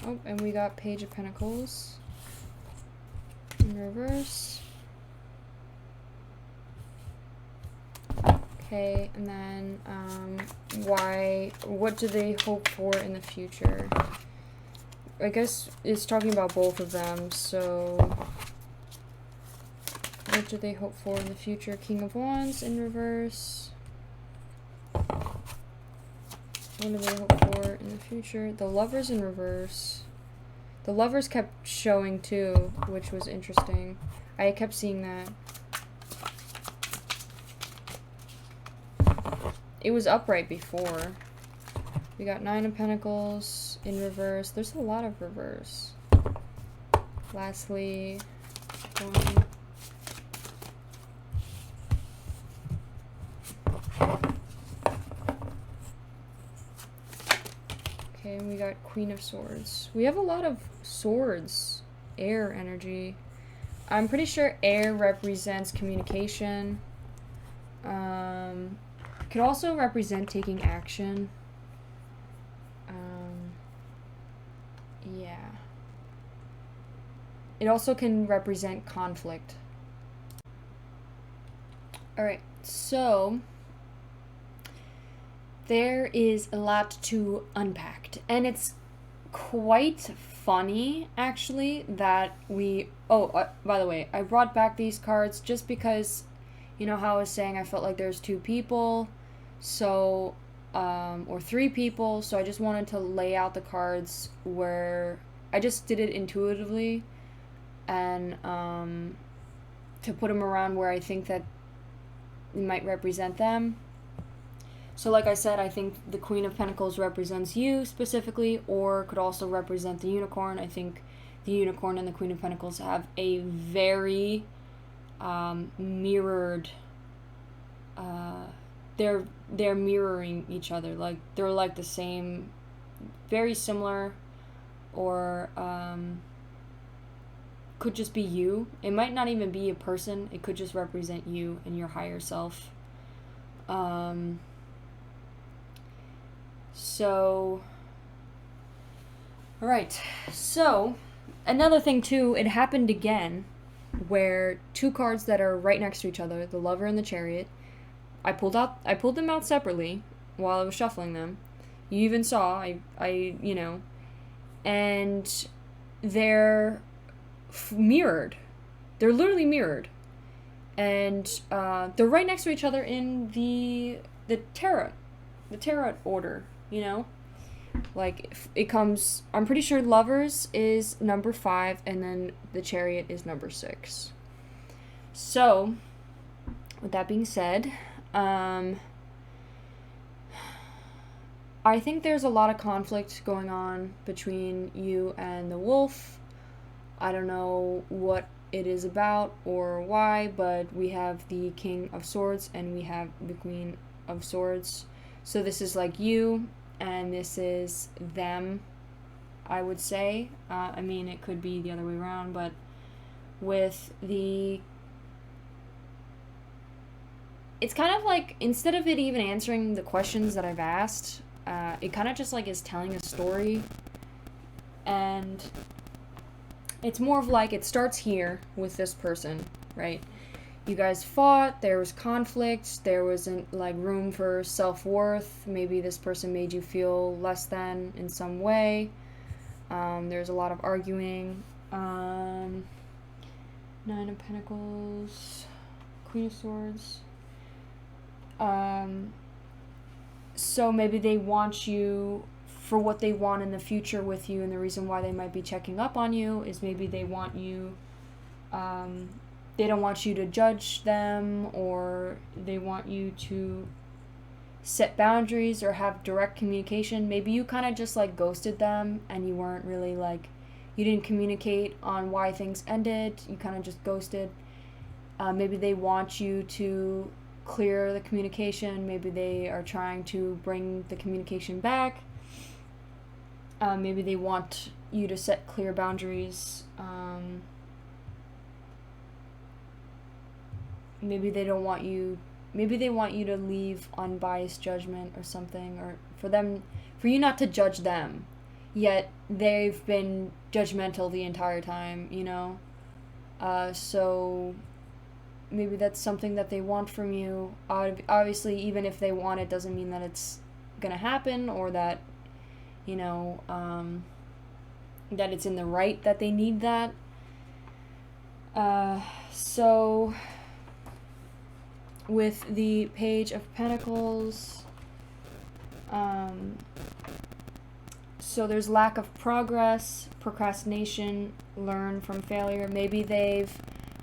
Oh, and we got Page of Pentacles in reverse. Okay, and then what do they hope for in the future? I guess it's talking about both of them, so what do they hope for in the future? King of Wands in reverse. What do they hope for in the future? The Lovers in reverse. The Lovers kept showing too, which was interesting. I kept seeing that. It was upright before. We got 9 of Pentacles in reverse. There's a lot of reverse. Lastly, 1. Okay, and we got Queen of Swords. We have a lot of swords. Air energy. I'm pretty sure air represents communication. Could also represent taking action. Yeah. It also can represent conflict. Alright, so there is a lot to unpack, and it's quite funny actually that by the way, I brought back these cards just because, you know how I was saying I felt like there's 2 people, so or 3 people, so I just wanted to lay out the cards where I just did it intuitively, and to put them around where I think that it might represent them. So like I said, I think the Queen of Pentacles represents you specifically, or could also represent the Unicorn. I think the Unicorn and the Queen of Pentacles have a very mirrored, they're mirroring each other. Like, they're like the same, very similar, or could just be you. It might not even be a person. It could just represent you and your higher self. So, alright, so, another thing too, it happened again, where 2 cards that are right next to each other, the Lover and the Chariot, I pulled them out separately while I was shuffling them. You even saw, you know, and they're mirrored. They're literally mirrored. And they're right next to each other in the tarot order. You know, like it comes, I'm pretty sure Lovers is number 5, and then the Chariot is number 6. So, with that being said, I think there's a lot of conflict going on between you and the Wolf. I don't know what it is about or why, but we have the King of Swords and we have the Queen of Swords. So this is like you, and this is them, I would say. I mean, it could be the other way around, but with the... It's kind of like, instead of it even answering the questions that I've asked, it kind of just like is telling a story. And it's more of like, it starts here with this person, right? You guys fought, there was conflict, there wasn't like room for self-worth, maybe this person made you feel less than in some way. There's a lot of arguing. 9 of Pentacles, Queen of Swords. So maybe they want you for what they want in the future with you, and the reason why they might be checking up on you is maybe they want you, they don't want you to judge them, or they want you to set boundaries or have direct communication. Maybe you kind of just like ghosted them, and you weren't really like, you didn't communicate on why things ended, you kind of just ghosted. Maybe they want you to clear the communication, maybe they are trying to bring the communication back. Maybe they want you to set clear boundaries. Maybe they don't want you, maybe they want you to leave unbiased judgment or something, or for you not to judge them, yet they've been judgmental the entire time, you know? So maybe that's something that they want from you. Obviously, even if they want it, doesn't mean that it's gonna happen, or that, you know, that it's in the right that they need that. So with the Page of Pentacles, so there's lack of progress, procrastination, learn from failure. Maybe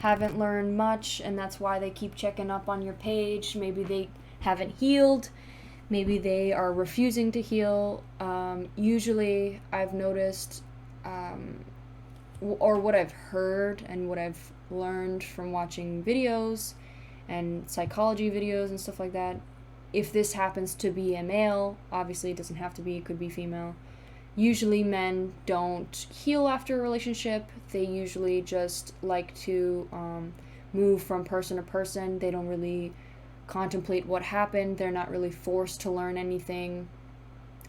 haven't learned much, and that's why they keep checking up on your page. Maybe they haven't healed. Maybe they are refusing to heal. Usually, I've noticed, or what I've heard and what I've learned from watching videos and psychology videos and stuff like that, if this happens to be a male, obviously it doesn't have to be, it could be female. Usually men don't heal after a relationship. They usually just like to move from person to person. They don't really contemplate what happened. They're not really forced to learn anything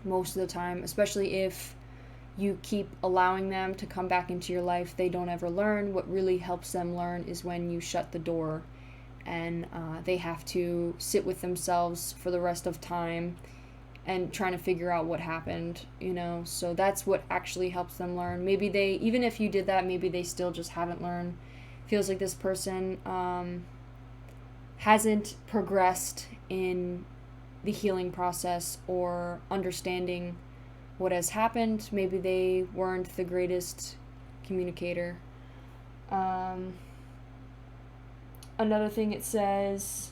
most of the time, especially if you keep allowing them to come back into your life. They don't ever learn. What really helps them learn is when you shut the door, and they have to sit with themselves for the rest of time and trying to figure out what happened, you know. So that's what actually helps them learn. Maybe even if you did that, maybe they still just haven't learned. Feels like this person hasn't progressed in the healing process or understanding what has happened. Maybe they weren't the greatest communicator. Another thing it says,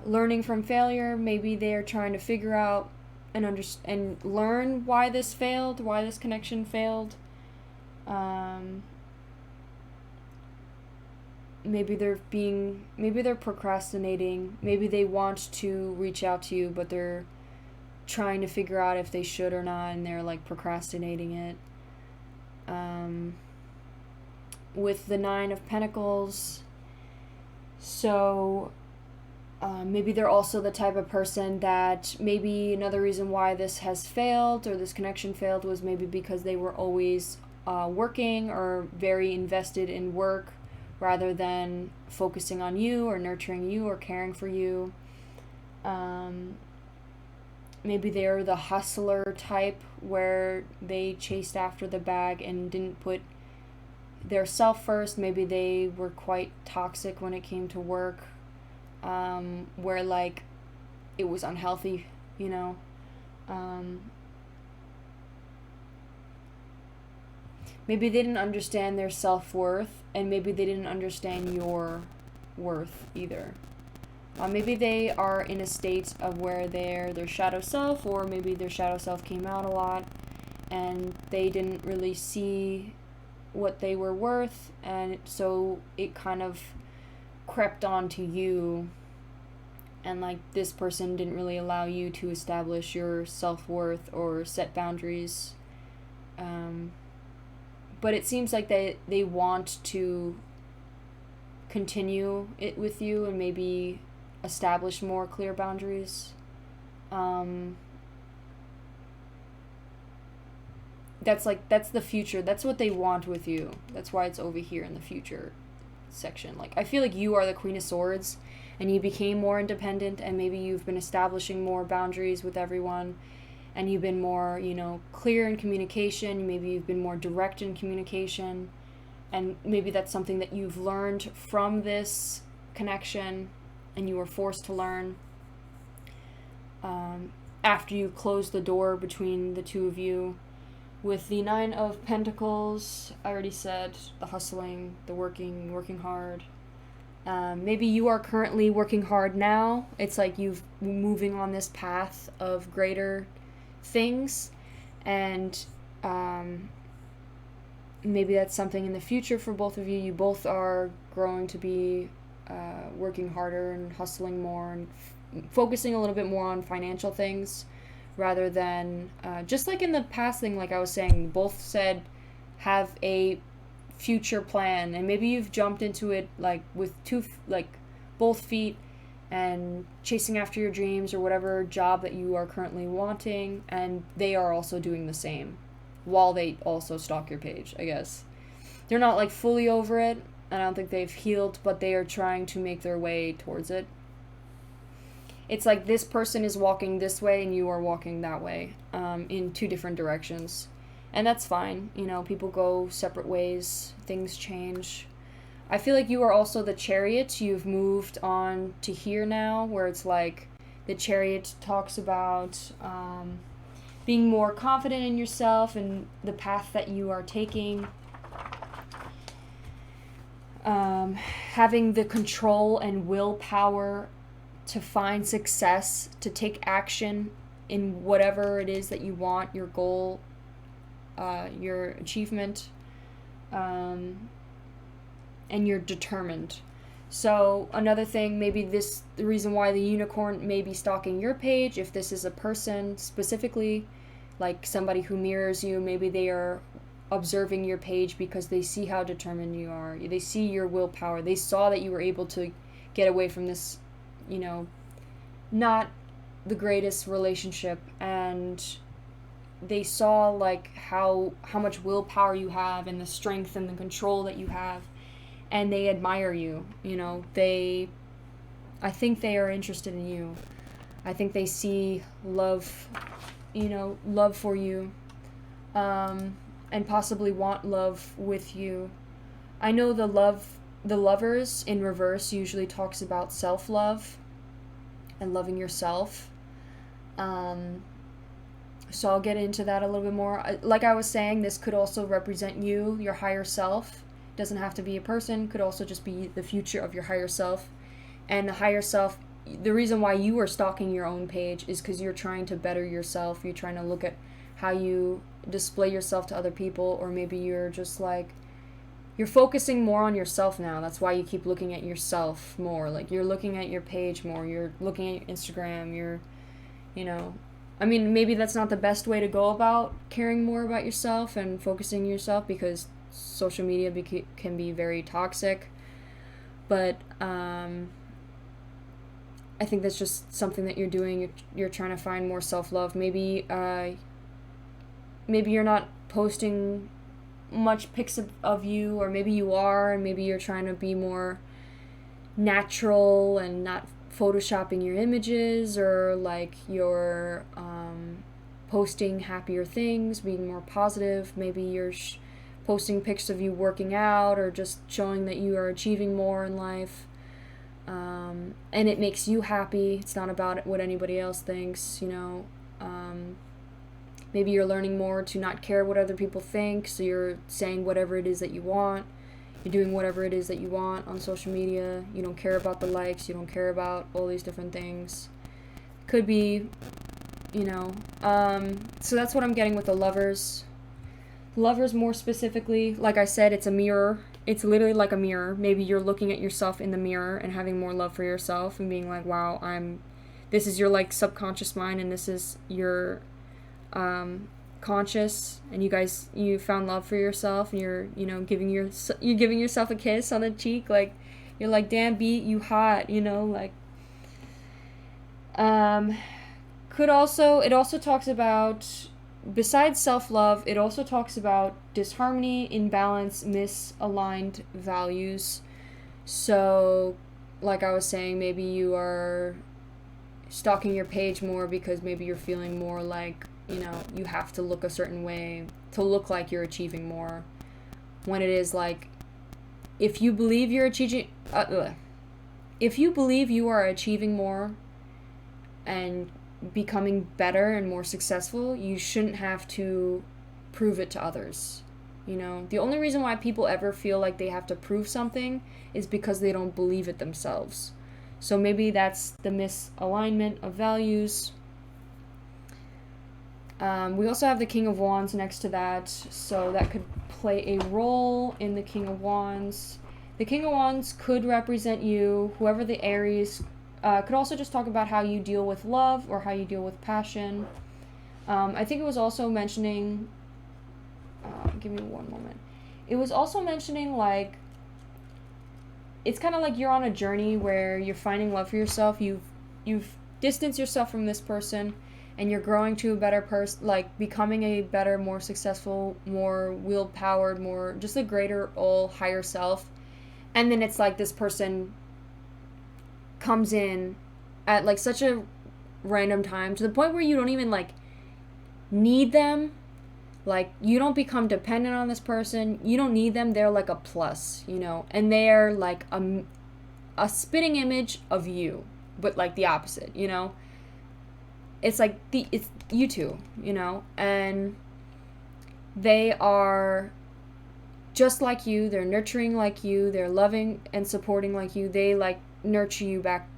learning from failure. Maybe they're trying to figure out and learn why this failed, why this connection failed. Maybe they're procrastinating. Maybe they want to reach out to you, but they're trying to figure out if they should or not, and they're like procrastinating it. With the 9 of Pentacles, so maybe they're also the type of person that, maybe another reason why this has failed or this connection failed was maybe because they were always working or very invested in work rather than focusing on you or nurturing you or caring for you. Maybe they're the hustler type where they chased after the bag and didn't put their self first. Maybe they were quite toxic when it came to work, where like it was unhealthy, you know. Maybe they didn't understand their self-worth, and maybe they didn't understand your worth either. Maybe they are in a state of where they're their shadow self, or maybe their shadow self came out a lot and they didn't really see what they were worth, and so it kind of crept onto you, and like this person didn't really allow you to establish your self-worth or set boundaries. But it seems like they want to continue it with you and maybe establish more clear boundaries. That's the future. That's what they want with you. That's why it's over here in the future section. Like, I feel like you are the Queen of Swords and you became more independent, and maybe you've been establishing more boundaries with everyone, and you've been more, you know, clear in communication. Maybe you've been more direct in communication, and maybe that's something that you've learned from this connection and you were forced to learn after you closed the door between the two of you. With the 9 of Pentacles, I already said the hustling, the working hard. Maybe you are currently working hard now. It's like you've moving on this path of greater things, and maybe that's something in the future for both of you. You both are growing to be working harder and hustling more and focusing a little bit more on financial things rather than just like in the past thing, like I was saying, both said have a future plan, and maybe you've jumped into it like with both feet and chasing after your dreams or whatever job that you are currently wanting, and they are also doing the same while they also stalk your page, I guess. They're not like fully over it, and I don't think they've healed, but they are trying to make their way towards it. It's like this person is walking this way and you are walking that way, in two different directions. And that's fine. You know, people go separate ways. Things change. I feel like you are also the Chariot. You've moved on to here now, where it's like the Chariot talks about being more confident in yourself and the path that you are taking. Having the control and willpower to find success, to take action in whatever it is that you want, your goal, your achievement, and you're determined. So another thing, maybe the reason why the unicorn may be stalking your page, if this is a person specifically, like somebody who mirrors you, maybe they are observing your page because they see how determined you are. They see your willpower. They saw that you were able to get away from this, you know, not the greatest relationship, and they saw like how much willpower you have and the strength and the control that you have, and they admire you. You know, I think they are interested in you. I think they see love, you know, love for you, and possibly want love with you. I know the Lovers in reverse usually talks about self-love and loving yourself. So I'll get into that a little bit more. Like I was saying, this could also represent you, your higher self. It doesn't have to be a person, could also just be the future of your higher self. And the higher self, the reason why you are stalking your own page is because you're trying to better yourself. You're trying to look at how you display yourself to other people, or maybe you're just like, you're focusing more on yourself now. That's why you keep looking at yourself more. Like, you're looking at your page more. You're looking at your Instagram. You're, you know, I mean, maybe that's not the best way to go about caring more about yourself and focusing on yourself, because social media can be very toxic. But I think that's just something that you're doing. You're trying to find more self-love. Maybe you're not posting much pics of you, or maybe you are, and maybe you're trying to be more natural and not photoshopping your images, or like you're posting happier things, being more positive. Maybe you're posting pics of you working out, or just showing that you are achieving more in life, and it makes you happy. It's not about what anybody else thinks, you know. Maybe you're learning more to not care what other people think, so you're saying whatever it is that you want. You're doing whatever it is that you want on social media. You don't care about the likes. You don't care about all these different things. Could be, you know. So that's what I'm getting with the Lovers. Lovers, more specifically, like I said, it's a mirror. It's literally like a mirror. Maybe you're looking at yourself in the mirror and having more love for yourself and being like, wow, this is your like subconscious mind, and this is your conscious, and you found love for yourself, and you're giving yourself a kiss on the cheek, like you're like, damn, beat, you hot, you know, like it also talks about, besides self-love, it also talks about disharmony, imbalance, misaligned values. So like I was saying, maybe you are stalking your page more because maybe you're feeling more like, you know, you have to look a certain way to look like you're achieving more, when it is like, if you believe you are achieving more and becoming better and more successful, you shouldn't have to prove it to others. You know, the only reason why people ever feel like they have to prove something is because they don't believe it themselves. So maybe that's the misalignment of values. We also have the King of Wands next to that, so that could play a role in the King of Wands. The King of Wands could represent you, whoever the Aries. Could also just talk about how you deal with love or how you deal with passion. I think it was also mentioning, give me one moment. It was also mentioning, like, it's kind of like you're on a journey where you're finding love for yourself. You've distanced yourself from this person, and you're growing to a better person, like becoming a better, more successful, more will-powered, more just a greater, all higher self. And then it's like this person comes in at like such a random time to the point where you don't even like need them. Like, you don't become dependent on this person. You don't need them. They're like a plus, you know, and they're like a spitting image of you, but like the opposite, you know. It's like it's you two, you know, and they are just like you. They're nurturing like you. They're loving and supporting like you. They like nurture you back.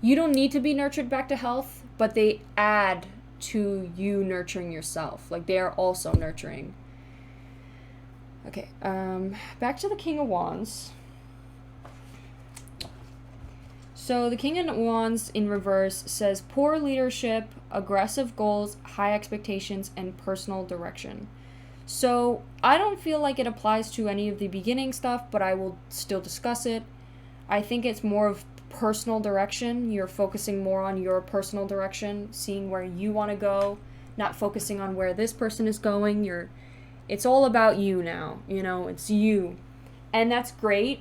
You don't need to be nurtured back to health, but they add to you nurturing yourself. Like, they are also nurturing. Okay, back to the King of Wands. So the King of Wands in reverse says poor leadership, aggressive goals, high expectations, and personal direction. So I don't feel like it applies to any of the beginning stuff, but I will still discuss it. I think it's more of personal direction. You're focusing more on your personal direction, seeing where you want to go, not focusing on where this person is going. It's all about you now, you know, it's you. And that's great.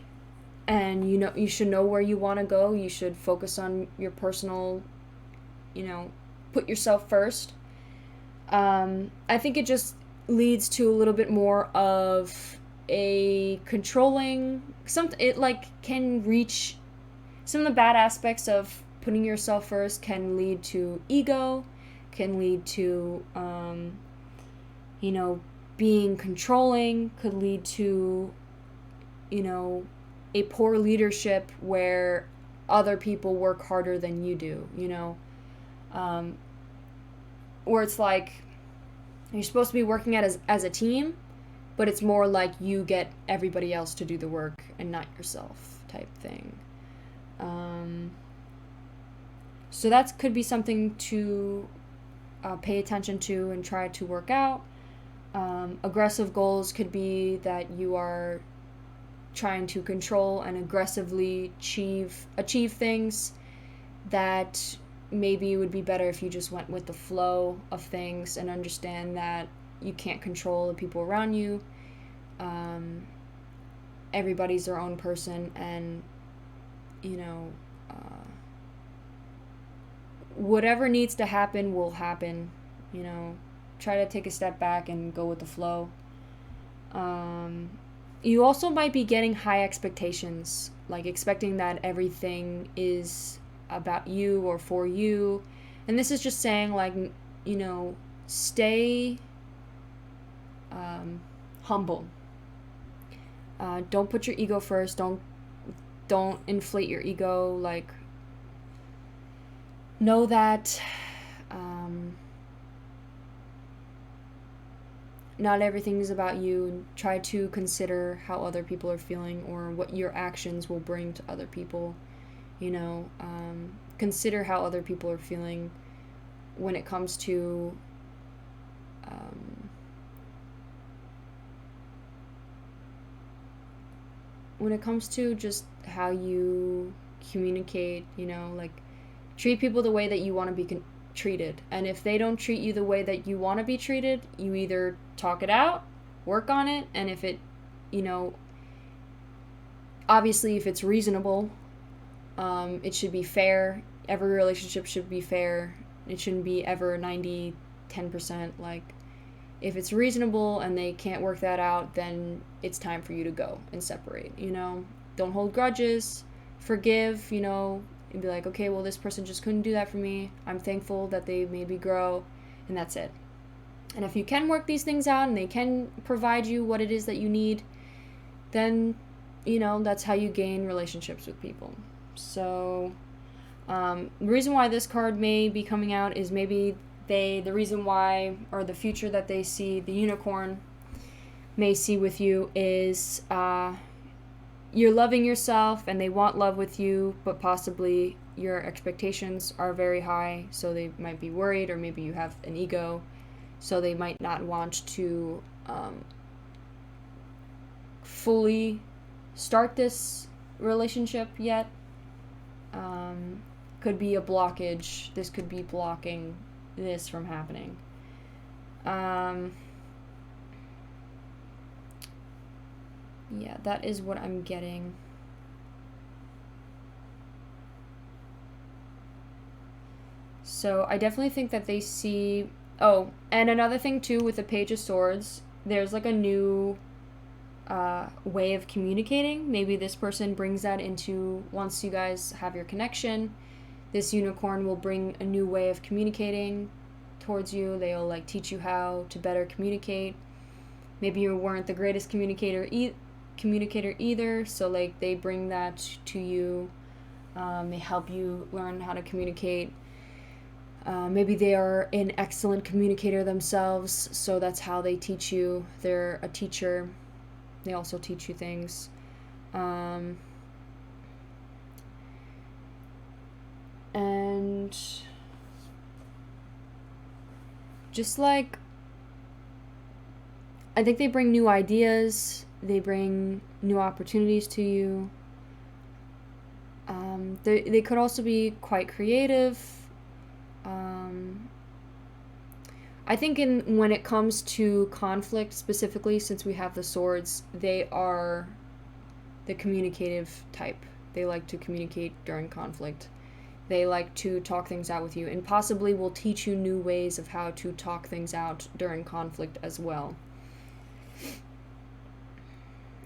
And you know, you should know where you want to go. You should focus on your personal, you know, put yourself first. I think it just leads to a little bit more of a controlling it like can reach some of the bad aspects of putting yourself first. Can lead to ego, can lead to you know, being controlling, could lead to, you know, a poor leadership where other people work harder than you do, you know, where it's like you're supposed to be working as a team, but it's more like you get everybody else to do the work and not yourself type thing. So that could be something to pay attention to and try to work out. Aggressive goals could be that you are trying to control and aggressively achieve things that maybe it would be better if you just went with the flow of things and understand that you can't control the people around you. Everybody's their own person, and you know, whatever needs to happen will happen. You know, try to take a step back and go with the flow. You also might be getting high expectations, like expecting that everything is about you or for you. And this is just saying, like, you know, stay humble. Don't put your ego first. Don't inflate your ego. Like, know that not everything is about you, and try to consider how other people are feeling or what your actions will bring to other people. You know, consider how other people are feeling when it comes to just how you communicate. You know, like, treat people the way that you want to be treated. And if they don't treat you the way that you want to be treated, you either talk it out, work on it, and if it, you know, obviously if it's reasonable, it should be fair. Every relationship should be fair. It shouldn't be ever 90-10%. Like, if it's reasonable and they can't work that out, then it's time for you to go and separate, you know. Don't hold grudges, forgive, you know, and be like, okay, well, this person just couldn't do that for me. I'm thankful that they made me grow, and that's it. And if you can work these things out and they can provide you what it is that you need, then, you know, that's how you gain relationships with people. So the reason why this card may be coming out is maybe the reason why, or the future that they see, the unicorn may see with you is you're loving yourself and they want love with you, but possibly your expectations are very high, so they might be worried, or maybe you have an ego, so they might not want to fully start this relationship yet. Could be a blockage. This could be blocking this from happening. Yeah, that is what I'm getting So I definitely think that they see... Oh, and another thing too with the Page of Swords, there's like a new way of communicating. Maybe this person brings that into, once you guys have your connection, this unicorn will bring a new way of communicating towards you. They'll like teach you how to better communicate. Maybe you weren't the greatest communicator either, so like they bring that to you. They help you learn how to communicate. Maybe they are an excellent communicator themselves, so that's how they teach you. They're a teacher. They also teach you things. And just like, I think they bring new ideas. They bring new opportunities to you. They could also be quite creative. I think when it comes to conflict specifically, since we have the swords, they are the communicative type. They like to communicate during conflict. They like to talk things out with you, and possibly will teach you new ways of how to talk things out during conflict as well.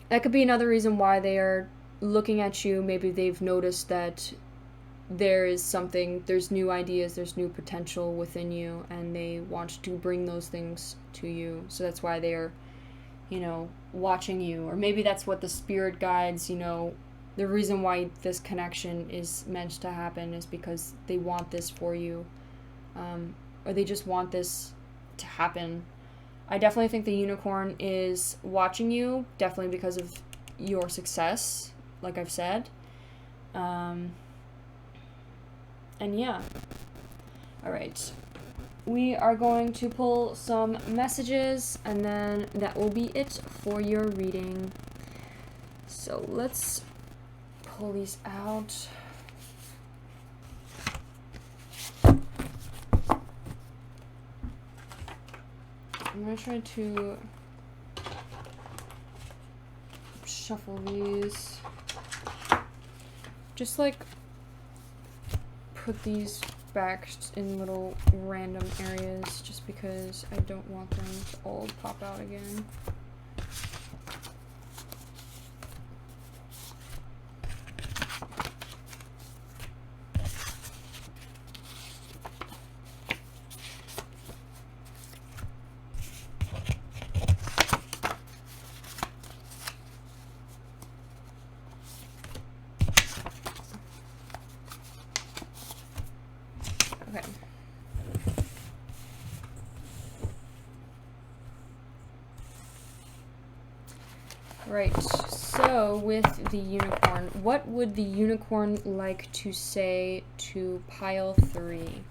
That could be another reason why they are looking at you. Maybe they've noticed that there is something, there's new ideas, there's new potential within you, and they want to bring those things to you. So that's why they're, watching you. Or maybe that's what the spirit guides, the reason why this connection is meant to happen is because they want this for you. Or they just want this to happen. I definitely think the unicorn is watching you, definitely because of your success, like I've said. And yeah. Alright. We are going to pull some messages, and then that will be it for your reading. So let's pull these out. I'm going to try to shuffle these. Just like put these back in little random areas just because I don't want them to all pop out again. Okay. Right, so with the unicorn, what would the unicorn like to say to pile 3?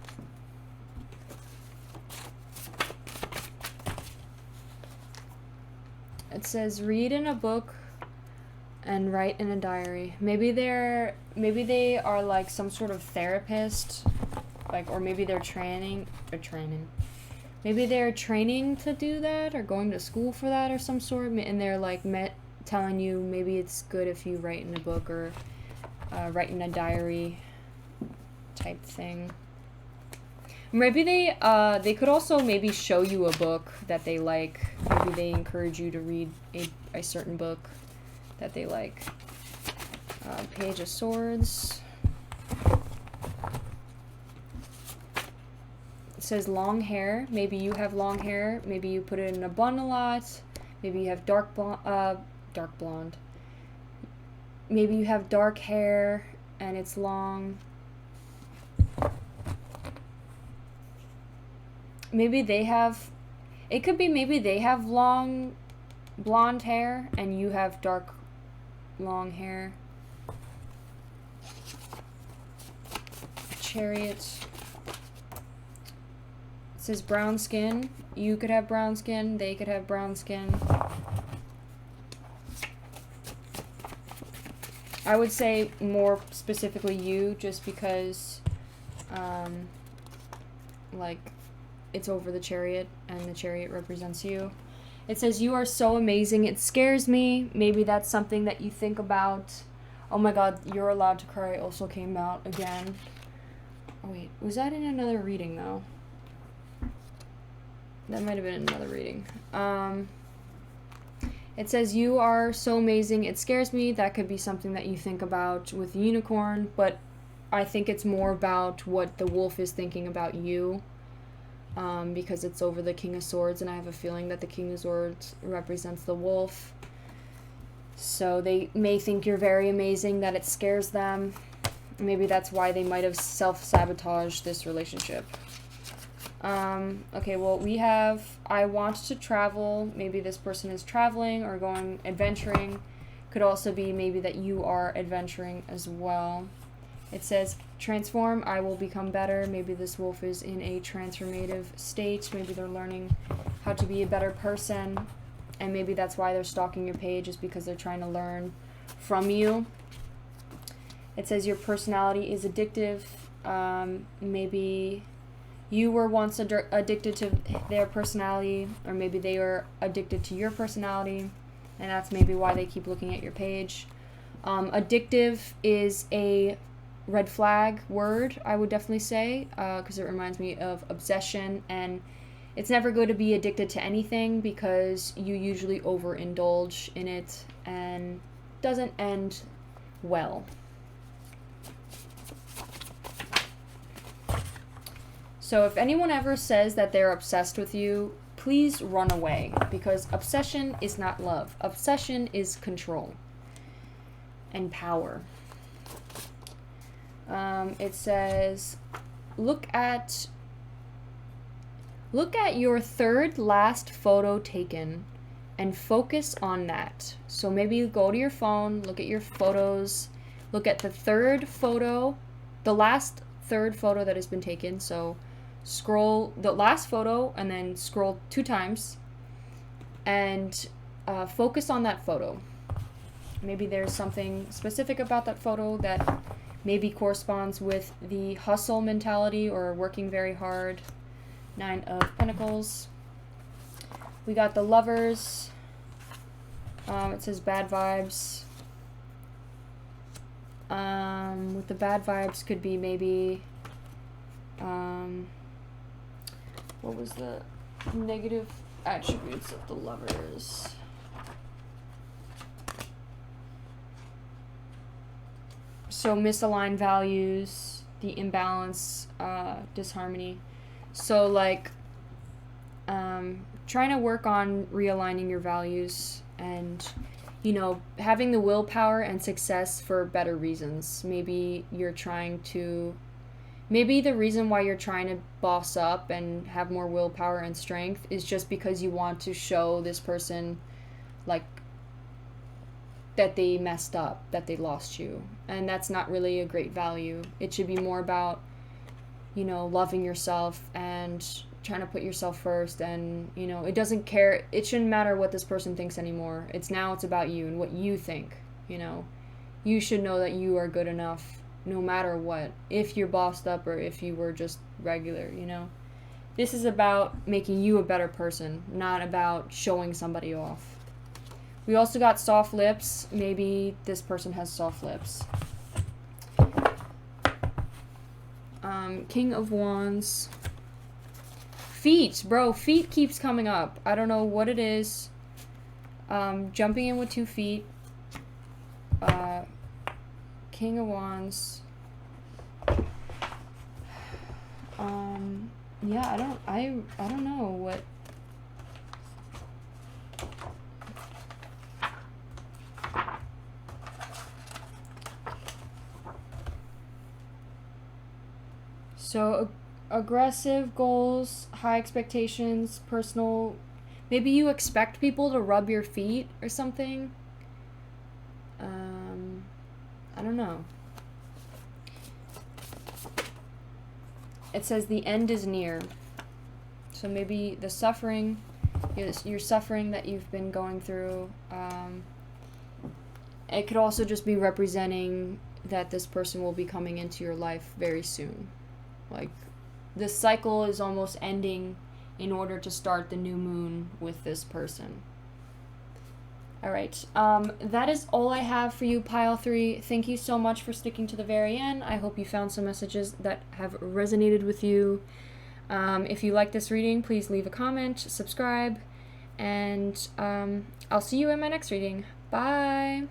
It says, read in a book and write in a diary. Maybe they are like some sort of therapist, like, or maybe they're training. Maybe they're training to do that, or going to school for that, or some sort. And they're like telling you maybe it's good if you write in a book or write in a diary type thing. Maybe they could also maybe show you a book that they like. Maybe they encourage you to read a certain book that they like. Page of Swords. It says long hair. Maybe you have long hair. Maybe you put it in a bun a lot. Maybe you have dark blonde. Maybe you have dark hair and it's long. Maybe they have long blonde hair and you have dark long hair. Chariot. It says brown skin. You could have brown skin. They could have brown skin. I would say more specifically you, just because, like, it's over the chariot, and the chariot represents you. It says, you are so amazing, it scares me. Maybe that's something that you think about. Oh my god, You're Allowed to Cry also came out again. Oh wait, was that in another reading though? That might have been another reading. It says, you are so amazing, it scares me. That could be something that you think about with the unicorn, but I think it's more about what the wolf is thinking about you, because it's over the King of Swords, and I have a feeling that the King of Swords represents the wolf. So they may think you're very amazing, that it scares them. Maybe that's why they might have self-sabotaged this relationship. Okay, well, we have, I want to travel. Maybe this person is traveling or going adventuring. Could also be maybe that you are adventuring as well. It says, transform, I will become better. Maybe this wolf is in a transformative state. Maybe they're learning how to be a better person. And maybe that's why they're stalking your page, is because they're trying to learn from you. It says your personality is addictive. Maybe you were once addicted to their personality, or maybe they were addicted to your personality, and that's maybe why they keep looking at your page. Addictive is a red flag word, I would definitely say, because it reminds me of obsession, and it's never good to be addicted to anything because you usually overindulge in it and doesn't end well. So if anyone ever says that they're obsessed with you, please run away, because obsession is not love. Obsession is control and power. It says, look at your third last photo taken and focus on that. So maybe you go to your phone, look at your photos, look at the third photo, the last third photo that has been taken. So scroll the last photo and then scroll 2 times and focus on that photo. Maybe there's something specific about that photo that maybe corresponds with the hustle mentality or working very hard. 9 of Pentacles. We got the Lovers. It says bad vibes. With the bad vibes could be maybe what was the negative attributes of the Lovers? So misaligned values, the imbalance, disharmony. So like trying to work on realigning your values and, you know, having the willpower and success for better reasons. Maybe you're trying to, maybe the reason why you're trying to boss up and have more willpower and strength is just because you want to show this person like that they messed up, that they lost you. And that's not really a great value. It should be more about, you know, loving yourself and trying to put yourself first, and, you know, it doesn't care, it shouldn't matter what this person thinks anymore. It's about you and what you think, you know. You should know that you are good enough no matter what, if you're bossed up or if you were just regular, you know. This is about making you a better person, not about showing somebody off. We also got soft lips. Maybe this person has soft lips. King of Wands. Feet, bro. Feet keeps coming up. I don't know what it is. Jumping in with 2 feet. King of Wands. Yeah, I don't know what. So aggressive goals, high expectations, personal. Maybe you expect people to rub your feet or something. I don't know. It says the end is near. So maybe the suffering, your suffering that you've been going through, it could also just be representing that this person will be coming into your life very soon. Like, the cycle is almost ending in order to start the new moon with this person. All right. That is all I have for you, pile 3. Thank you so much for sticking to the very end. I hope you found some messages that have resonated with you. If you like this reading, please leave a comment, subscribe, and I'll see you in my next reading. Bye!